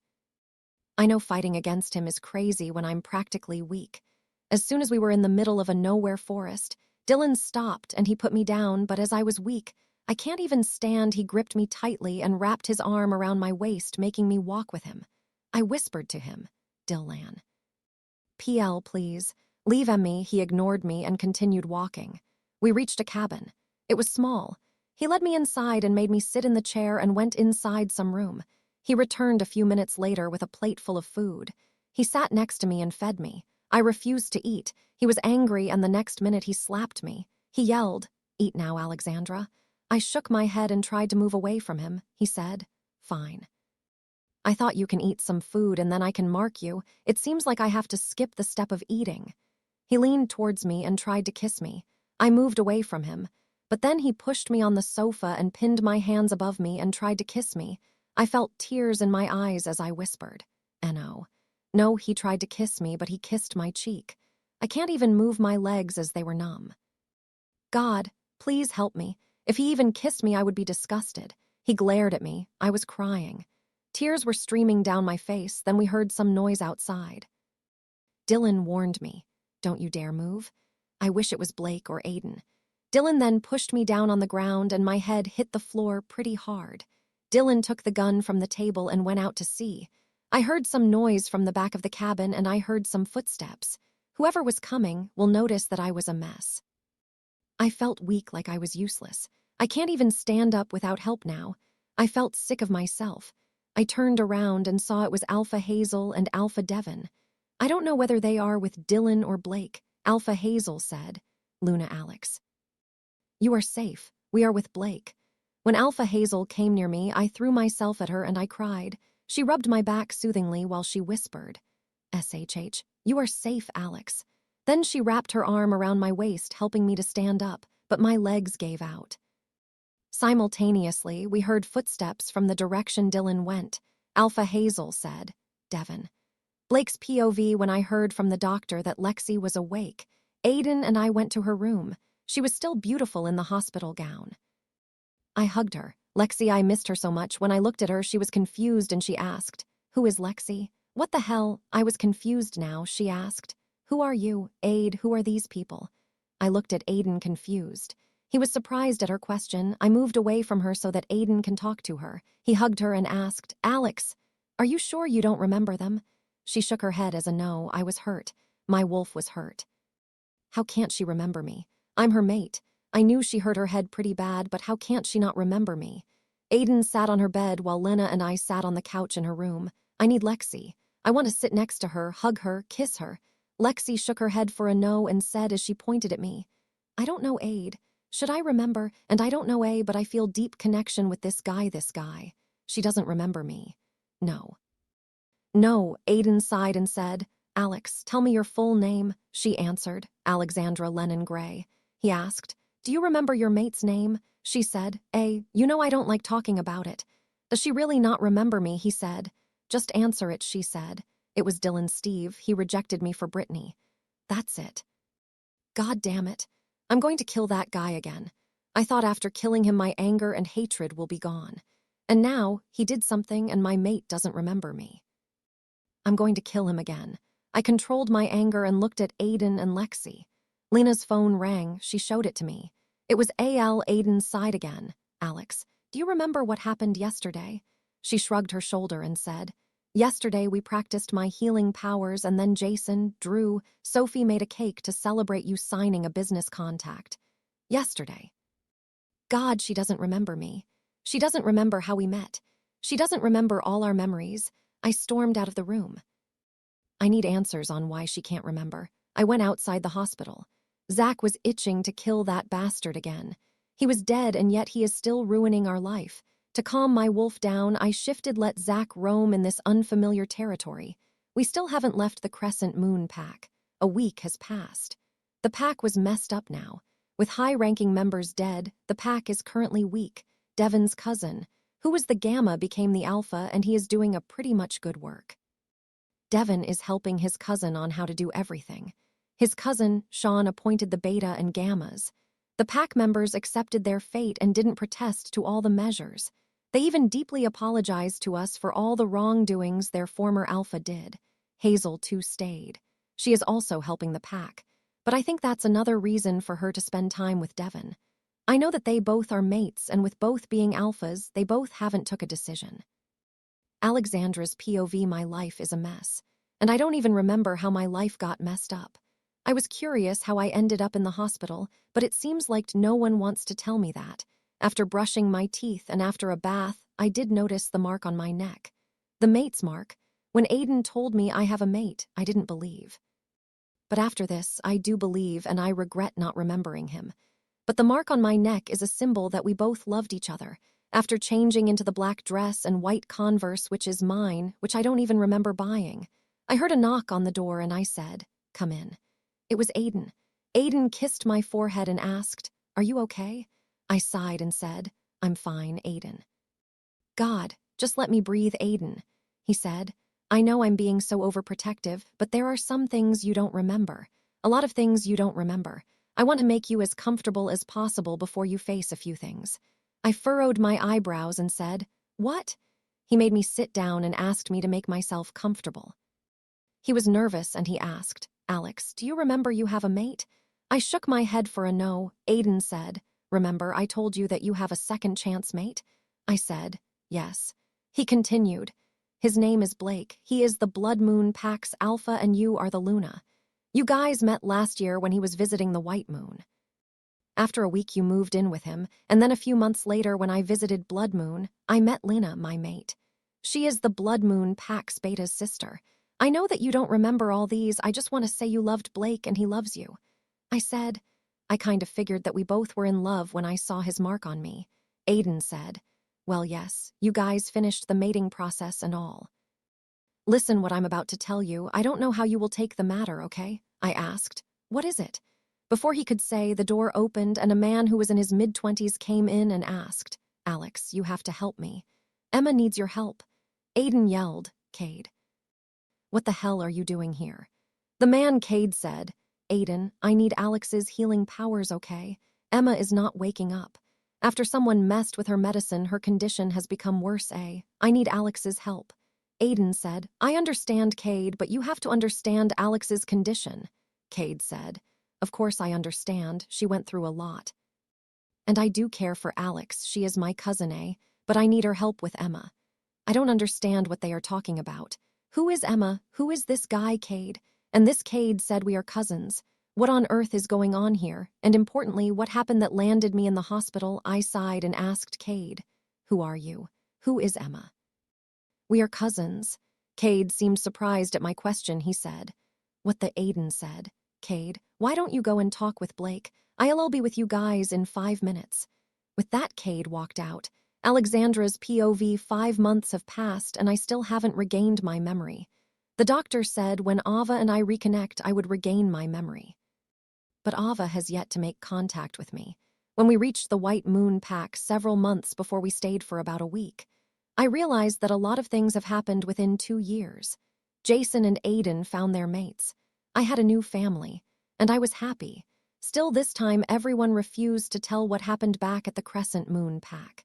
[SPEAKER 1] I know fighting against him is crazy when I'm practically weak. As soon as we were in the middle of a nowhere forest, Dylan stopped and he put me down, but as I was weak, I can't even stand, he gripped me tightly and wrapped his arm around my waist, making me walk with him. I whispered to him, Dylan. PL, please. Leave me. He ignored me and continued walking. We reached a cabin. It was small. He led me inside and made me sit in the chair and went inside some room. He returned a few minutes later with a plate full of food. He sat next to me and fed me. I refused to eat. He was angry, and the next minute he slapped me. He yelled, "Eat now, Alexandra." I shook my head and tried to move away from him. He said, "Fine. I thought you can eat some food and then I can mark you. It seems like I have to skip the step of eating." He leaned towards me and tried to kiss me. I moved away from him, but then he pushed me on the sofa and pinned my hands above me and tried to kiss me. I felt tears in my eyes as I whispered, "No." No, he tried to kiss me, but he kissed my cheek. I can't even move my legs as they were numb. God, please help me. If he even kissed me, I would be disgusted. He glared at me. I was crying. Tears were streaming down my face. Then we heard some noise outside. Dylan warned me, "Don't you dare move." I wish it was Blake or Aiden. Dylan then pushed me down on the ground and my head hit the floor pretty hard. Dylan took the gun from the table and went out to see. I heard some noise from the back of the cabin and I heard some footsteps. Whoever was coming will notice that I was a mess. I felt weak, like I was useless. I can't even stand up without help now. I felt sick of myself. I turned around and saw it was Alpha Hazel and Alpha Devon. "I don't know whether they are with Dylan or Blake," Alpha Hazel said. "Luna Alex. You are safe. We are with Blake." When Alpha Hazel came near me, I threw myself at her and I cried. She rubbed my back soothingly while she whispered, "SHH, you are safe, Alex." Then she wrapped her arm around my waist, helping me to stand up, but my legs gave out. Simultaneously, we heard footsteps from the direction Dylan went. Alpha Hazel said, "Devon." Blake's POV when I heard from the doctor that Lexi was awake. Aiden and I went to her room. She was still beautiful in the hospital gown. I hugged her. "Lexi, I missed her so much." When I looked at her, she was confused and she asked, "Who is Lexi?" "What the hell?" I was confused now. She asked, "Who are you? Aid, who are these people?" I looked at Aiden confused. He was surprised at her question. I moved away from her so that Aiden can talk to her. He hugged her and asked, "Alex, are you sure you don't remember them?" She shook her head as a no. I was hurt. My wolf was hurt. How can't she remember me? I'm her mate. I knew she hurt her head pretty bad, but how can't she not remember me? Aiden sat on her bed while Lena and I sat on the couch in her room. "I need Lexi. I want to sit next to her, hug her, kiss her." Lexi shook her head for a no and said as she pointed at me, "I don't know Aid. Should I remember? And I don't know A, but I feel deep connection with this guy. She doesn't remember me." "No." "No," Aiden sighed and said, "Alex, tell me your full name." She answered, "Alexandra Lennon Gray." He asked, "Do you remember your mate's name?" She said, You know I don't like talking about it." "Does she really not remember me?" He said. "Just answer it," she said. "It was Dylan Steve. He rejected me for Brittany." "That's it." God damn it. I'm going to kill that guy again. I thought after killing him my anger and hatred will be gone. And now he did something and my mate doesn't remember me. I'm going to kill him again. I controlled my anger and looked at Aiden and Lexi. Lena's phone rang. She showed it to me. It was AL. Aiden's side again. "Alex, do you remember what happened yesterday?" She shrugged her shoulder and said, "Yesterday we practiced my healing powers and then Jason, Drew, Sophie made a cake to celebrate you signing a business contract. Yesterday." God, she doesn't remember me. She doesn't remember how we met. She doesn't remember all our memories. I stormed out of the room. I need answers on why she can't remember. I went outside the hospital. Zach was itching to kill that bastard again. He was dead and yet he is still ruining our life. To calm my wolf down, I let Zach roam in this unfamiliar territory. We still haven't left the Crescent Moon pack. A week has passed. The pack was messed up now. With high-ranking members dead, the pack is currently weak. Devon's cousin, who was the Gamma, became the Alpha, and he is doing a pretty much good work. Devon is helping his cousin on how to do everything. His cousin, Sean, appointed the Beta and Gammas. The pack members accepted their fate and didn't protest to all the measures. They even deeply apologized to us for all the wrongdoings their former Alpha did. Hazel, too, stayed. She is also helping the pack. But I think that's another reason for her to spend time with Devon. I know that they both are mates, and with both being alphas, they both haven't took a decision. Alexandra's POV, my life is a mess. And I don't even remember how my life got messed up. I was curious how I ended up in the hospital, but it seems like no one wants to tell me that. After brushing my teeth and after a bath, I did notice the mark on my neck. The mate's mark. When Aiden told me I have a mate, I didn't believe. But after this, I do believe and I regret not remembering him. But the mark on my neck is a symbol that we both loved each other. After changing into the black dress and white Converse, which is mine, which I don't even remember buying, I heard a knock on the door and I said, "Come in." It was Aiden. Aiden kissed my forehead and asked, "Are you okay?" I sighed and said, "I'm fine, Aiden." "God, just let me breathe, Aiden," he said. "I know I'm being so overprotective, but there are some things you don't remember. A lot of things you don't remember. I want to make you as comfortable as possible before you face a few things." I furrowed my eyebrows and said, "What?" He made me sit down and asked me to make myself comfortable. He was nervous and he asked, "Alex, do you remember you have a mate?" I shook my head for a no. Aiden said, "Remember I told you that you have a second chance mate?" I said, "Yes." He continued, "His name is Blake. He is the Blood Moon Pack's Alpha and you are the Luna. You guys met last year when he was visiting the White Moon. After a week you moved in with him, and then a few months later when I visited Blood Moon, I met Lena, my mate. She is the Blood Moon Pack's Beta's sister. I know that you don't remember all these, I just want to say you loved Blake and he loves you." I said, "I kind of figured that we both were in love when I saw his mark on me." Aiden said, "Well, yes, you guys finished the mating process and all. Listen what I'm about to tell you. I don't know how you will take the matter, okay?" I asked. "What is it?" Before he could say, the door opened and a man who was in his mid-20s came in and asked, "Alex, you have to help me. Emma needs your help." Aiden yelled, "Cade, what the hell are you doing here?" The man, Cade, said, "Aiden, I need Alex's healing powers, okay? Emma is not waking up. After someone messed with her medicine, her condition has become worse, eh? I need Alex's help." Aiden said, "I understand, Cade, but you have to understand Alex's condition." Cade said, "Of course I understand. She went through a lot. And I do care for Alex. She is my cousin, eh? But I need her help with Emma. I don't understand what they are talking about. Who is Emma? Who is this guy, Cade? And this Cade said we are cousins. What on earth is going on here? And importantly, what happened that landed me in the hospital?" I sighed and asked Cade, "Who are you? Who is Emma?" "We are cousins." Cade seemed surprised at my question. He said, "What the?" Aiden said, "Cade, why don't you go and talk with Blake? I'll be with you guys in 5 minutes." With that, Cade walked out. Alexandra's POV, 5 months have passed and I still haven't regained my memory. The doctor said when Ava and I reconnect, I would regain my memory. But Ava has yet to make contact with me. When we reached the White Moon Pack several months before we stayed for about a week, I realized that a lot of things have happened within 2 years. Jason and Aiden found their mates. I had a new family, and I was happy. Still, this time, everyone refused to tell what happened back at the Crescent Moon Pack.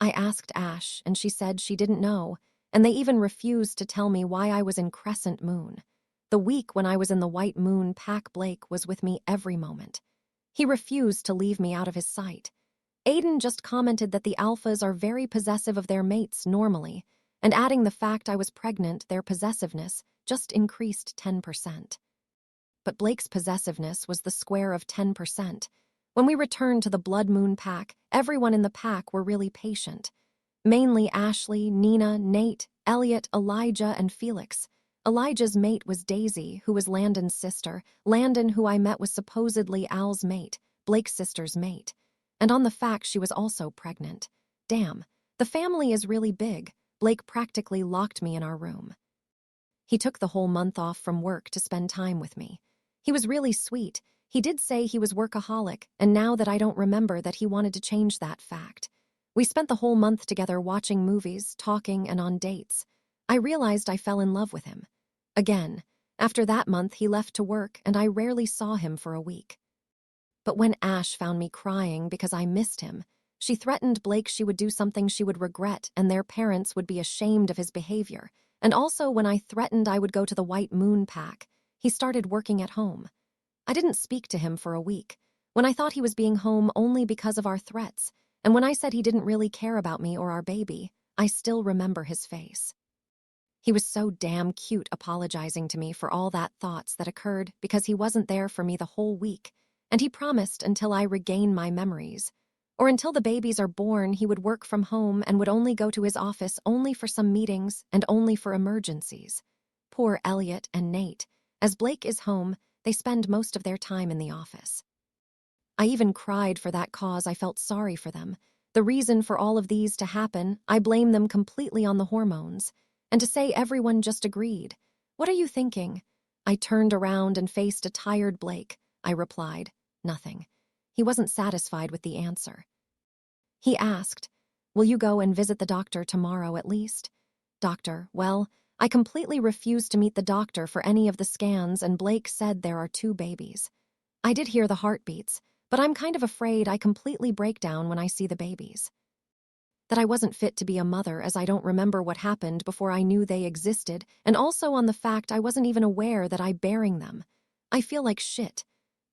[SPEAKER 1] I asked Ash, and she said she didn't know, and they even refused to tell me why I was in Crescent Moon. The week when I was in the White Moon Pack, Blake was with me every moment. He refused to leave me out of his sight. Aiden just commented that the alphas are very possessive of their mates normally, and adding the fact I was pregnant, their possessiveness just increased 10%. But Blake's possessiveness was the square of 10%. When we returned to the Blood Moon Pack, everyone in the pack were really patient. Mainly Ashley, Nina, Nate, Elliot, Elijah, and Felix. Elijah's mate was Daisy, who was Landon's sister. Landon, who I met, was supposedly Al's mate, Blake's sister's mate. And on the fact she was also pregnant. Damn, the family is really big. Blake practically locked me in our room. He took the whole month off from work to spend time with me. He was really sweet. He did say he was workaholic, and now that I don't remember that he wanted to change that fact. We spent the whole month together watching movies, talking, and on dates. I realized I fell in love with him. Again, after that month he left to work and I rarely saw him for a week. But when Ash found me crying because I missed him, she threatened Blake she would do something she would regret and their parents would be ashamed of his behavior. And also when I threatened I would go to the White Moon Pack, he started working at home. I didn't speak to him for a week, when I thought he was being home only because of our threats, and when I said he didn't really care about me or our baby, I still remember his face. He was so damn cute apologizing to me for all that thoughts that occurred because he wasn't there for me the whole week, and he promised until I regain my memories, or until the babies are born, he would work from home and would only go to his office only for some meetings and only for emergencies. Poor Elliot and Nate. As Blake is home, they spend most of their time in the office. I even cried for that cause. I felt sorry for them. The reason for all of these to happen, I blame them completely on the hormones. And to say everyone just agreed. What are you thinking? I turned around and faced a tired Blake. I replied, nothing. He wasn't satisfied with the answer. He asked, will you go and visit the doctor tomorrow at least? Doctor, well, I completely refused to meet the doctor for any of the scans, and Blake said there are 2 babies. I did hear the heartbeats, but I'm kind of afraid I completely break down when I see the babies. That I wasn't fit to be a mother, as I don't remember what happened before I knew they existed, and also on the fact I wasn't even aware that I'm bearing them. I feel like shit.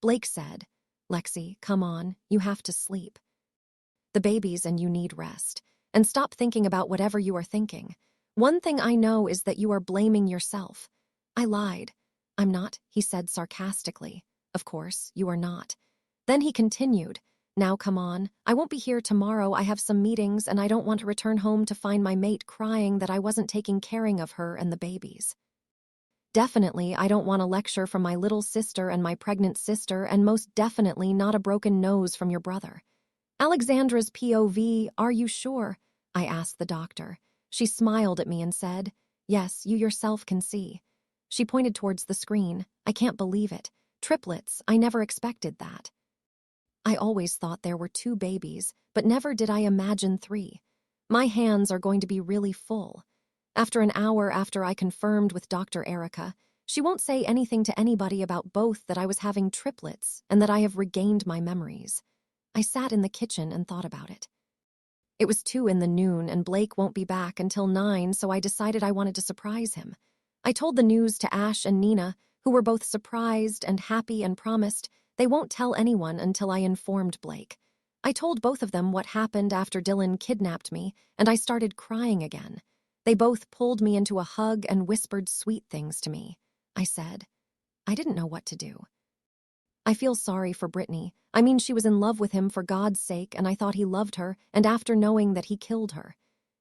[SPEAKER 1] Blake said, Lexi, come on, you have to sleep. The babies and you need rest. And stop thinking about whatever you are thinking. One thing I know is that you are blaming yourself. I lied. I'm not, he said sarcastically. Of course, you are not. Then he continued, now come on, I won't be here tomorrow. I have some meetings and I don't want to return home to find my mate crying that I wasn't taking care of her and the babies. Definitely, I don't want a lecture from my little sister and my pregnant sister, and most definitely not a broken nose from your brother. Alexandra's POV, are you sure? I asked the doctor. She smiled at me and said, yes, you yourself can see. She pointed towards the screen. I can't believe it. Triplets, I never expected that. I always thought there were 2 babies, but never did I imagine 3. My hands are going to be really full. After an hour after I confirmed with Dr. Erica, she won't say anything to anybody about both that I was having triplets and that I have regained my memories. I sat in the kitchen and thought about it. It was 2 in the noon and Blake won't be back until 9, so I decided I wanted to surprise him. I told the news to Ash and Nina, who were both surprised and happy and promised they won't tell anyone until I informed Blake. I told both of them what happened after Dylan kidnapped me, and I started crying again. They both pulled me into a hug and whispered sweet things to me. I said, I didn't know what to do. I feel sorry for Brittany. I mean, she was in love with him for God's sake, and I thought he loved her, and after knowing that he killed her.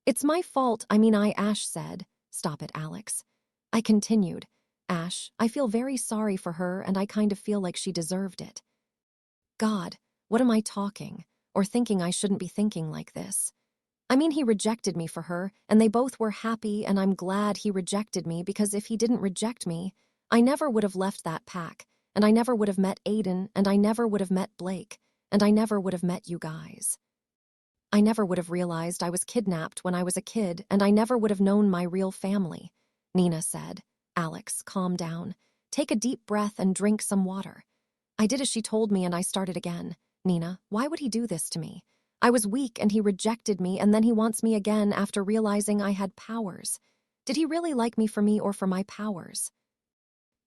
[SPEAKER 1] It's my fault, Ash said. Stop it, Alex. I continued, Ash, I feel very sorry for her, and I kind of feel like she deserved it. God, what am I talking, or thinking? I shouldn't be thinking like this. He rejected me for her, and they both were happy, and I'm glad he rejected me, because if he didn't reject me, I never would have left that pack, and I never would have met Aiden, and I never would have met Blake, and I never would have met you guys. I never would have realized I was kidnapped when I was a kid, and I never would have known my real family. Nina said, Alex, calm down. Take a deep breath and drink some water. I did as she told me, and I started again. Nina, why would he do this to me? I was weak and he rejected me, and then he wants me again after realizing I had powers. Did he really like me for me or for my powers?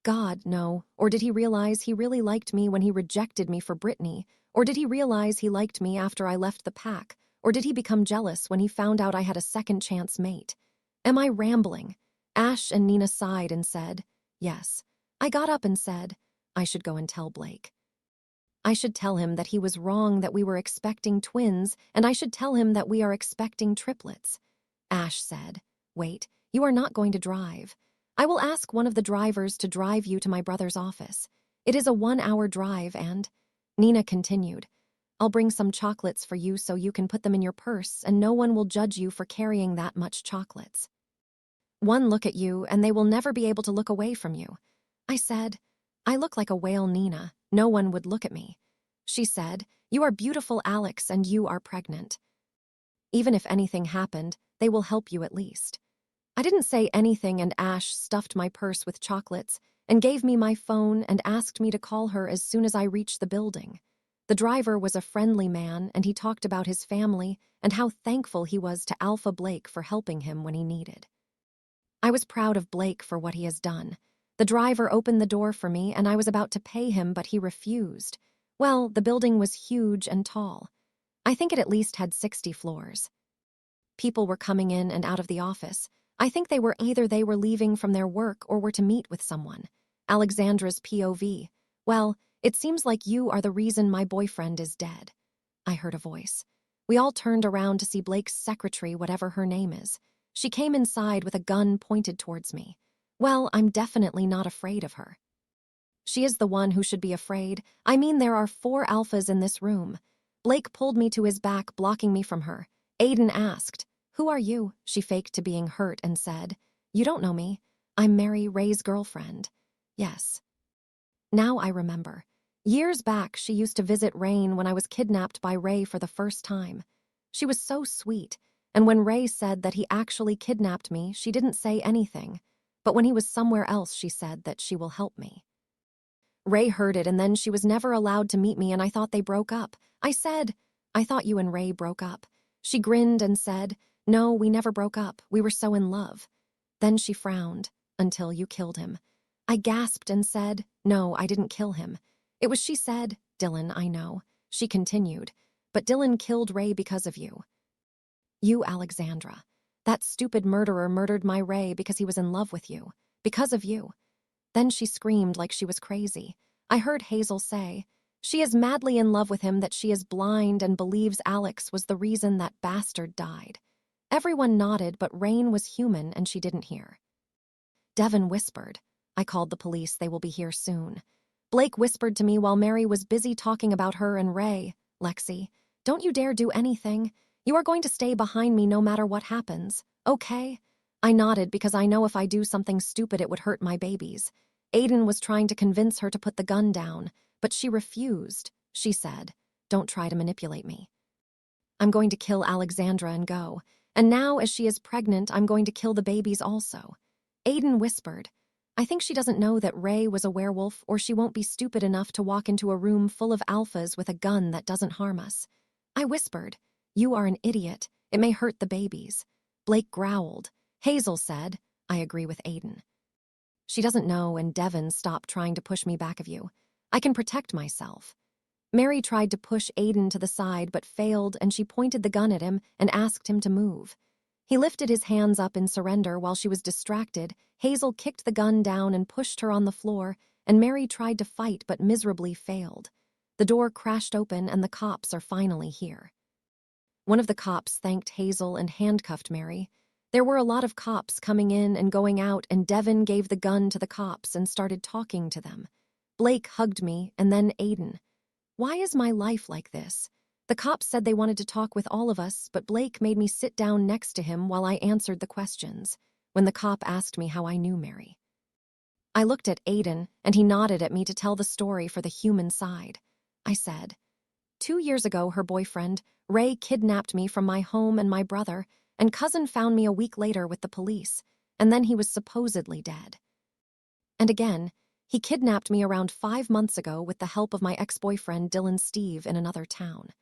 [SPEAKER 1] God, no. Or did he realize he really liked me when he rejected me for Brittany? Or did he realize he liked me after I left the pack? Or did he become jealous when he found out I had a second chance mate? Am I rambling? Ash and Nina sighed and said, yes. I got up and said, I should go and tell Blake. I should tell him that he was wrong, that we were expecting twins, and I should tell him that we are expecting triplets. Ash said, wait, you are not going to drive. I will ask one of the drivers to drive you to my brother's office. It is a 1-hour drive and... Nina continued, I'll bring some chocolates for you so you can put them in your purse and no one will judge you for carrying that much chocolates. One look at you and they will never be able to look away from you. I said, I look like a whale, Nina. No one would look at me. She said, you are beautiful, Alex, and you are pregnant. Even if anything happened, they will help you at least. I didn't say anything, and Ash stuffed my purse with chocolates and gave me my phone and asked me to call her as soon as I reached the building. The driver was a friendly man, and he talked about his family and how thankful he was to Alpha Blake for helping him when he needed. I was proud of Blake for what he has done. The driver opened the door for me, and I was about to pay him, but he refused. Well, the building was huge and tall. I think it at least had 60 floors. People were coming in and out of the office. I think they were leaving from their work or were to meet with someone. Alexandra's POV. Well, it seems like you are the reason my boyfriend is dead. I heard a voice. We all turned around to see Blake's secretary, whatever her name is. She came inside with a gun pointed towards me. Well, I'm definitely not afraid of her. She is the one who should be afraid. I mean, there are 4 alphas in this room. Blake pulled me to his back, blocking me from her. Aiden asked, "Who are you?" She faked to being hurt and said, "You don't know me. I'm Mary, Ray's girlfriend." Yes. Now I remember. Years back, she used to visit Rain when I was kidnapped by Ray for the first time. She was so sweet, and when Ray said that he actually kidnapped me, she didn't say anything. But when he was somewhere else, she said that she will help me. Ray heard it, and then she was never allowed to meet me, and I thought they broke up. I said, "I thought you and Ray broke up." She grinned and said, "No, we never broke up. We were so in love." Then she frowned, "Until you killed him." I gasped and said, "No, I didn't kill him." It was she said, "Dylan, I know." She continued, "But Dylan killed Ray because of you." You, Alexandra. That stupid murderer murdered my Ray because he was in love with you. Because of you. Then she screamed like she was crazy. I heard Hazel say, "She is madly in love with him, that she is blind and believes Alex was the reason that bastard died." Everyone nodded, but Rain was human and she didn't hear. Devin whispered, "I called the police. They will be here soon." Blake whispered to me while Mary was busy talking about her and Ray, "Lexi, don't you dare do anything. You are going to stay behind me no matter what happens, okay?" I nodded because I know if I do something stupid it would hurt my babies. Aiden was trying to convince her to put the gun down, but she refused. She said, "Don't try to manipulate me. I'm going to kill Alexandra and go. And now, as she is pregnant, I'm going to kill the babies also." Aiden whispered, "I think she doesn't know that Ray was a werewolf, or she won't be stupid enough to walk into a room full of alphas with a gun that doesn't harm us." I whispered, "You are an idiot. It may hurt the babies." Blake growled. Hazel said, "I agree with Aiden. She doesn't know, and Devin, stop trying to push me back of you. I can protect myself." Mary tried to push Aiden to the side but failed, and she pointed the gun at him and asked him to move. He lifted his hands up in surrender. While she was distracted, Hazel kicked the gun down and pushed her on the floor, and Mary tried to fight but miserably failed. The door crashed open and the cops are finally here. One of the cops thanked Hazel and handcuffed Mary. There were a lot of cops coming in and going out, and Devin gave the gun to the cops and started talking to them. Blake hugged me, and then Aiden. Why is my life like this? The cops said they wanted to talk with all of us, but Blake made me sit down next to him while I answered the questions, when the cop asked me how I knew Mary. I looked at Aiden, and he nodded at me to tell the story for the human side. I said, 2 years ago, her boyfriend, Ray, kidnapped me from my home and my brother, and cousin found me a week later with the police, and then he was supposedly dead. And again, he kidnapped me around 5 months ago with the help of my ex-boyfriend Dylan Steve in another town.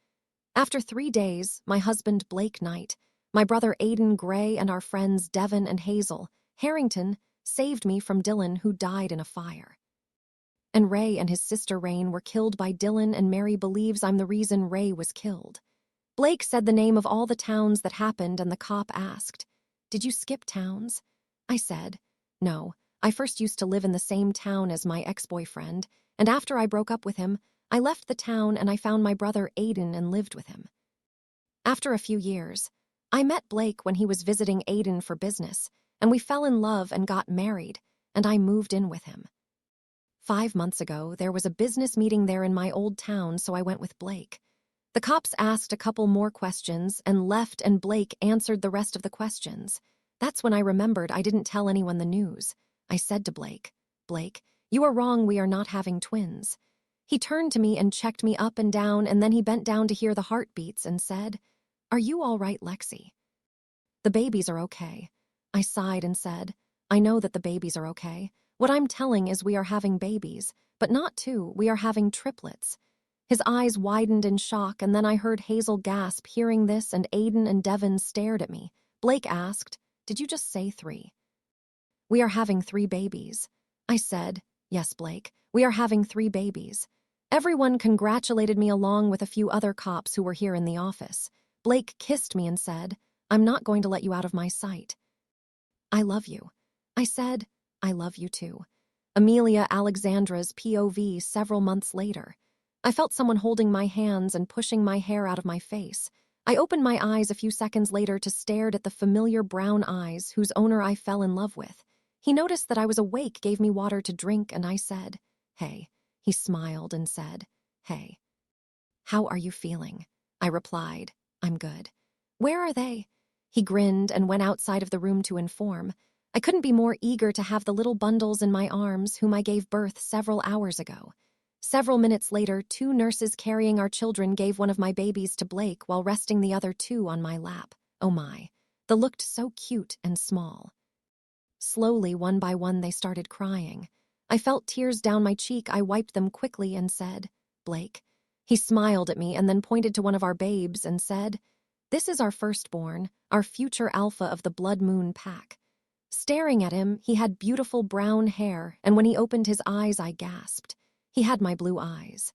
[SPEAKER 1] After 3 days, my husband Blake Knight, my brother Aiden Gray, and our friends Devin and Hazel Harrington saved me from Dylan, who died in a fire. And Ray and his sister Rain were killed by Dylan, and Mary believes I'm the reason Ray was killed. Blake said the name of all the towns that happened, and the cop asked, "Did you skip towns?" I said, "No, I first used to live in the same town as my ex-boyfriend, and after I broke up with him, I left the town and I found my brother Aiden and lived with him." After a few years, I met Blake when he was visiting Aiden for business, and we fell in love and got married, and I moved in with him. 5 months ago, there was a business meeting there in my old town, so I went with Blake. The cops asked a couple more questions and left, and Blake answered the rest of the questions. That's when I remembered I didn't tell anyone the news. I said to Blake, "Blake, you are wrong, we are not having twins." He turned to me and checked me up and down, and then he bent down to hear the heartbeats and said, "Are you all right, Lexi?" "The babies are okay." I sighed and said, "I know that the babies are okay. What I'm telling is we are having babies, but not 2, we are having triplets." His eyes widened in shock, and then I heard Hazel gasp hearing this, and Aiden and Devin stared at me. Blake asked, "Did you just say 3? "We are having 3 babies." I said, "Yes, Blake, we are having 3 babies." Everyone congratulated me along with a few other cops who were here in the office. Blake kissed me and said, "I'm not going to let you out of my sight." "I love you." I said, "I love you too." Amelia Alexandra's POV several months later. I felt someone holding my hands and pushing my hair out of my face. I opened my eyes a few seconds later to stare at the familiar brown eyes whose owner I fell in love with. He noticed that I was awake, gave me water to drink, and I said, Hey. He smiled and said, Hey. How are you feeling? I replied, I'm good. Where are they? He grinned and went outside of the room to inform. I couldn't be more eager to have the little bundles in my arms whom I gave birth several hours ago. Several minutes later, 2 nurses carrying our children gave one of my babies to Blake while resting the other 2 on my lap. Oh my. They looked so cute and small. Slowly, one by one, they started crying. I felt tears down my cheek. I wiped them quickly and said, Blake. He smiled at me and then pointed to one of our babes and said, This is our firstborn, our future alpha of the Blood Moon pack. Staring at him, he had beautiful brown hair, and when he opened his eyes, I gasped. He had my blue eyes.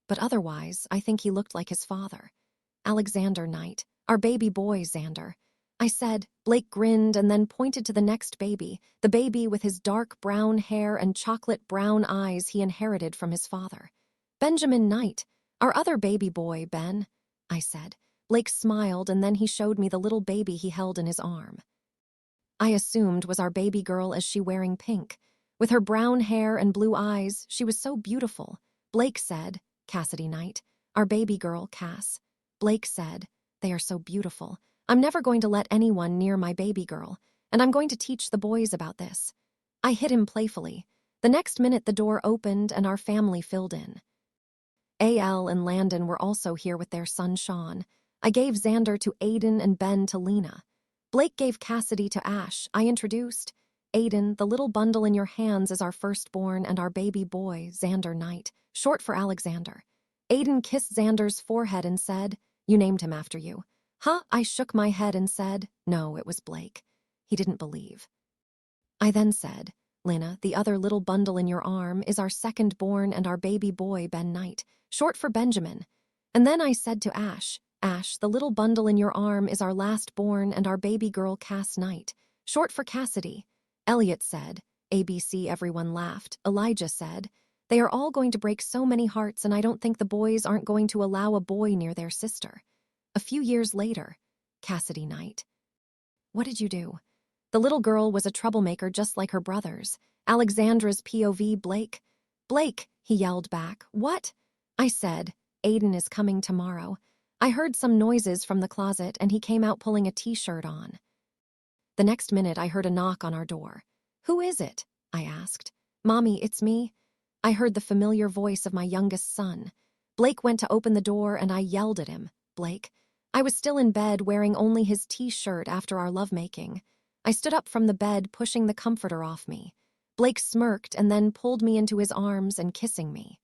[SPEAKER 1] But otherwise, I think he looked like his father. Alexander Knight, our baby boy, Xander. I said. Blake grinned and then pointed to the next baby, the baby with his dark brown hair and chocolate brown eyes he inherited from his father. Benjamin Knight, our other baby boy, Ben, I said. Blake smiled and then he showed me the little baby he held in his arm. I assumed was our baby girl as she wearing pink. With her brown hair and blue eyes, she was so beautiful. Blake said, Cassidy Knight, our baby girl, Cass. Blake said, They are so beautiful. I'm never going to let anyone near my baby girl, and I'm going to teach the boys about this. I hit him playfully. The next minute the door opened and our family filled in. A.L. and Landon were also here with their son Sean. I gave Xander to Aiden and Ben to Lena. Blake gave Cassidy to Ash. I introduced Aiden, the little bundle in your hands is our firstborn and our baby boy, Xander Knight, short for Alexander. Aiden kissed Xander's forehead and said, You named him after you. Huh? I shook my head and said, No, it was Blake. He didn't believe. I then said, Lena, the other little bundle in your arm is our second-born and our baby boy, Ben Knight, short for Benjamin. And then I said to Ash, Ash, the little bundle in your arm is our last-born and our baby girl, Cass Knight, short for Cassidy. Elliot said, ABC, everyone laughed. Elijah said, They are all going to break so many hearts and I don't think the boys aren't going to allow a boy near their sister. A few years later, Cassidy Knight. What did you do? The little girl was a troublemaker just like her brothers. Alexandra's POV, Blake. Blake, he yelled back. What? I said, Aiden is coming tomorrow. I heard some noises from the closet and he came out pulling a t-shirt on. The next minute I heard a knock on our door. Who is it? I asked. Mommy, it's me. I heard the familiar voice of my youngest son. Blake went to open the door and I yelled at him. Blake. I was still in bed wearing only his t-shirt after our lovemaking. I stood up from the bed, pushing the comforter off me. Blake smirked and then pulled me into his arms and kissing me.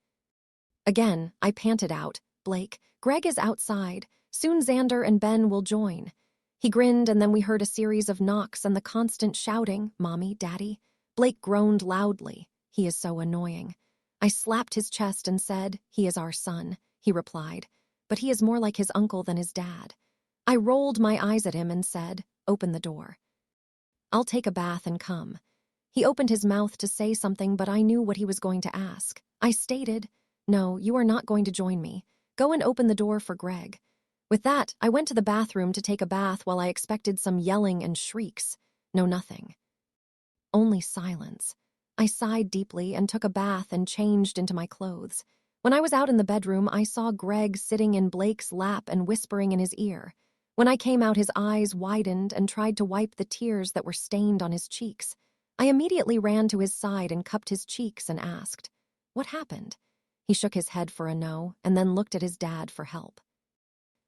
[SPEAKER 1] Again, I panted out, Blake, Greg is outside. Soon Xander and Ben will join. He grinned and then we heard a series of knocks and the constant shouting, Mommy, Daddy. Blake groaned loudly. He is so annoying. I slapped his chest and said, He is our son. He replied, But he is more like his uncle than his dad. I rolled my eyes at him and said, Open the door. I'll take a bath and come. He opened his mouth to say something, but I knew what he was going to ask. I stated, No, you are not going to join me. Go and open the door for Greg. With that, I went to the bathroom to take a bath while I expected some yelling and shrieks. No, nothing. Only silence. I sighed deeply and took a bath and changed into my clothes. When I was out in the bedroom, I saw Greg sitting in Blake's lap and whispering in his ear. When I came out, his eyes widened and tried to wipe the tears that were stained on his cheeks. I immediately ran to his side and cupped his cheeks and asked, What happened? He shook his head for a no and then looked at his dad for help.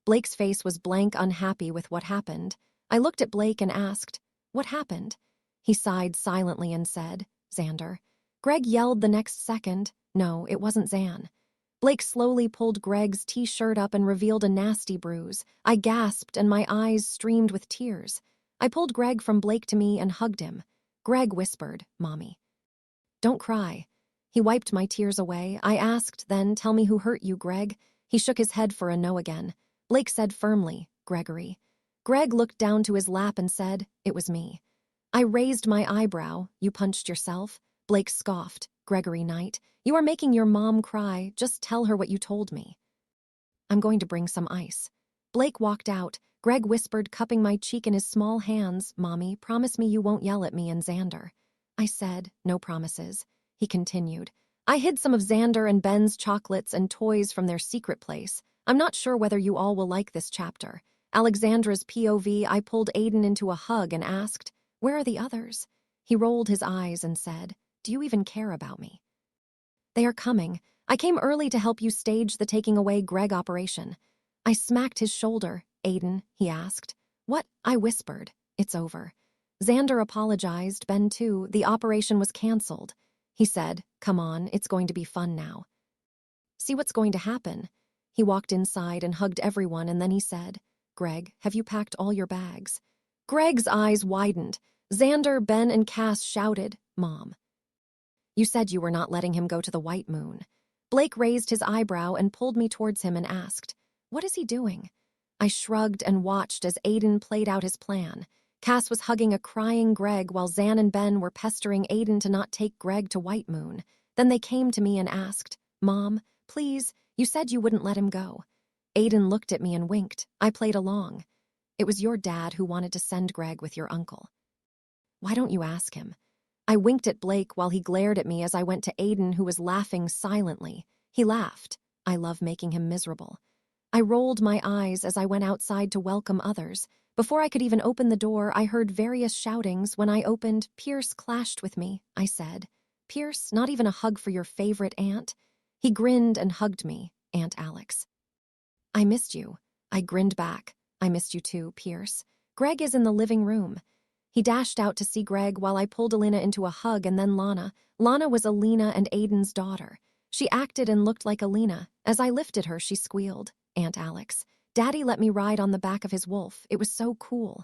[SPEAKER 1] Blake's face was blank, unhappy with what happened. I looked at Blake and asked, What happened? He sighed silently and said, Xander. Greg yelled the next second, No, it wasn't Xan. Blake slowly pulled Greg's t-shirt up and revealed a nasty bruise. I gasped and my eyes streamed with tears. I pulled Greg from Blake to me and hugged him. Greg whispered, Mommy. Don't cry. He wiped my tears away. I asked, then, Tell me who hurt you, Greg. He shook his head for a no again. Blake said firmly, Gregory. Greg looked down to his lap and said, It was me. I raised my eyebrow. You punched yourself? Blake scoffed. Gregory Knight, you are making your mom cry. Just tell her what you told me. I'm going to bring some ice. Blake walked out. Greg whispered, cupping my cheek in his small hands, Mommy, promise me you won't yell at me and Xander. I said, No promises. He continued, I hid some of Xander and Ben's chocolates and toys from their secret place. I'm not sure whether you all will like this chapter. Alexandra's POV, I pulled Aiden into a hug and asked, "Where are the others?" He rolled his eyes and said, "Do you even care about me?" "They are coming. I came early to help you stage the taking away Greg operation." I smacked his shoulder. "Aiden," he asked. "What?" I whispered. "It's over." Xander apologized, Ben too. The operation was canceled. He said, "Come on, it's going to be fun now. See what's going to happen." He walked inside and hugged everyone, and then he said, "Greg, have you packed all your bags?" Greg's eyes widened. Xander, Ben, and Cass shouted, "Mom. You said you were not letting him go to the White Moon." Blake raised his eyebrow and pulled me towards him and asked, "What is he doing?" I shrugged and watched as Aiden played out his plan. Cass was hugging a crying Greg while Zan and Ben were pestering Aiden to not take Greg to White Moon. Then they came to me and asked, "Mom, please, you said you wouldn't let him go." Aiden looked at me and winked. I played along. "It was your dad who wanted to send Greg with your uncle. Why don't you ask him?" I winked at Blake while he glared at me as I went to Aiden, who was laughing silently. He laughed. I love making him miserable. I rolled my eyes as I went outside to welcome others. Before I could even open the door, I heard various shoutings. When I opened, Pierce clashed with me. I said, "Pierce, not even a hug for your favorite aunt?" He grinned and hugged me, "Aunt Alex." "I missed you." I grinned back. "I missed you too, Pierce. Greg is in the living room." He dashed out to see Greg while I pulled Alina into a hug and then Lana. Lana was Alina and Aiden's daughter. She acted and looked like Alina. As I lifted her, she squealed, "Aunt Alex, Daddy let me ride on the back of his wolf. It was so cool."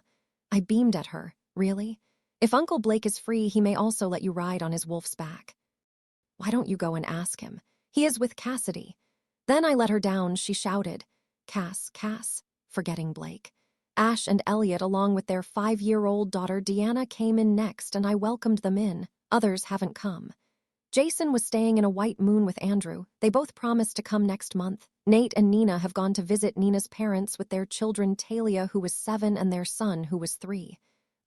[SPEAKER 1] I beamed at her. "Really? If Uncle Blake is free, he may also let you ride on his wolf's back." "Why don't you go and ask him? He is with Cassidy." Then I let her down. She shouted, Cass," forgetting Blake. Ash and Elliot, along with their 5-year-old daughter Deanna, came in next, and I welcomed them in. Others haven't come. Jason was staying in a White Moon with Andrew. They both promised to come next month. Nate and Nina have gone to visit Nina's parents with their children Talia, who was 7, and their son, who was 3.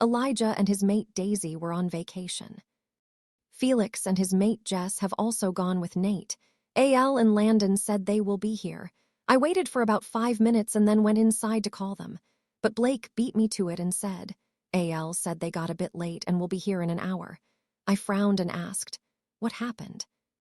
[SPEAKER 1] Elijah and his mate Daisy were on vacation. Felix and his mate Jess have also gone with Nate. AL and Landon said they will be here. I waited for about 5 minutes and then went inside to call them. But Blake beat me to it and said, "AL said they got a bit late and will be here in an hour." I frowned and asked, "What happened?"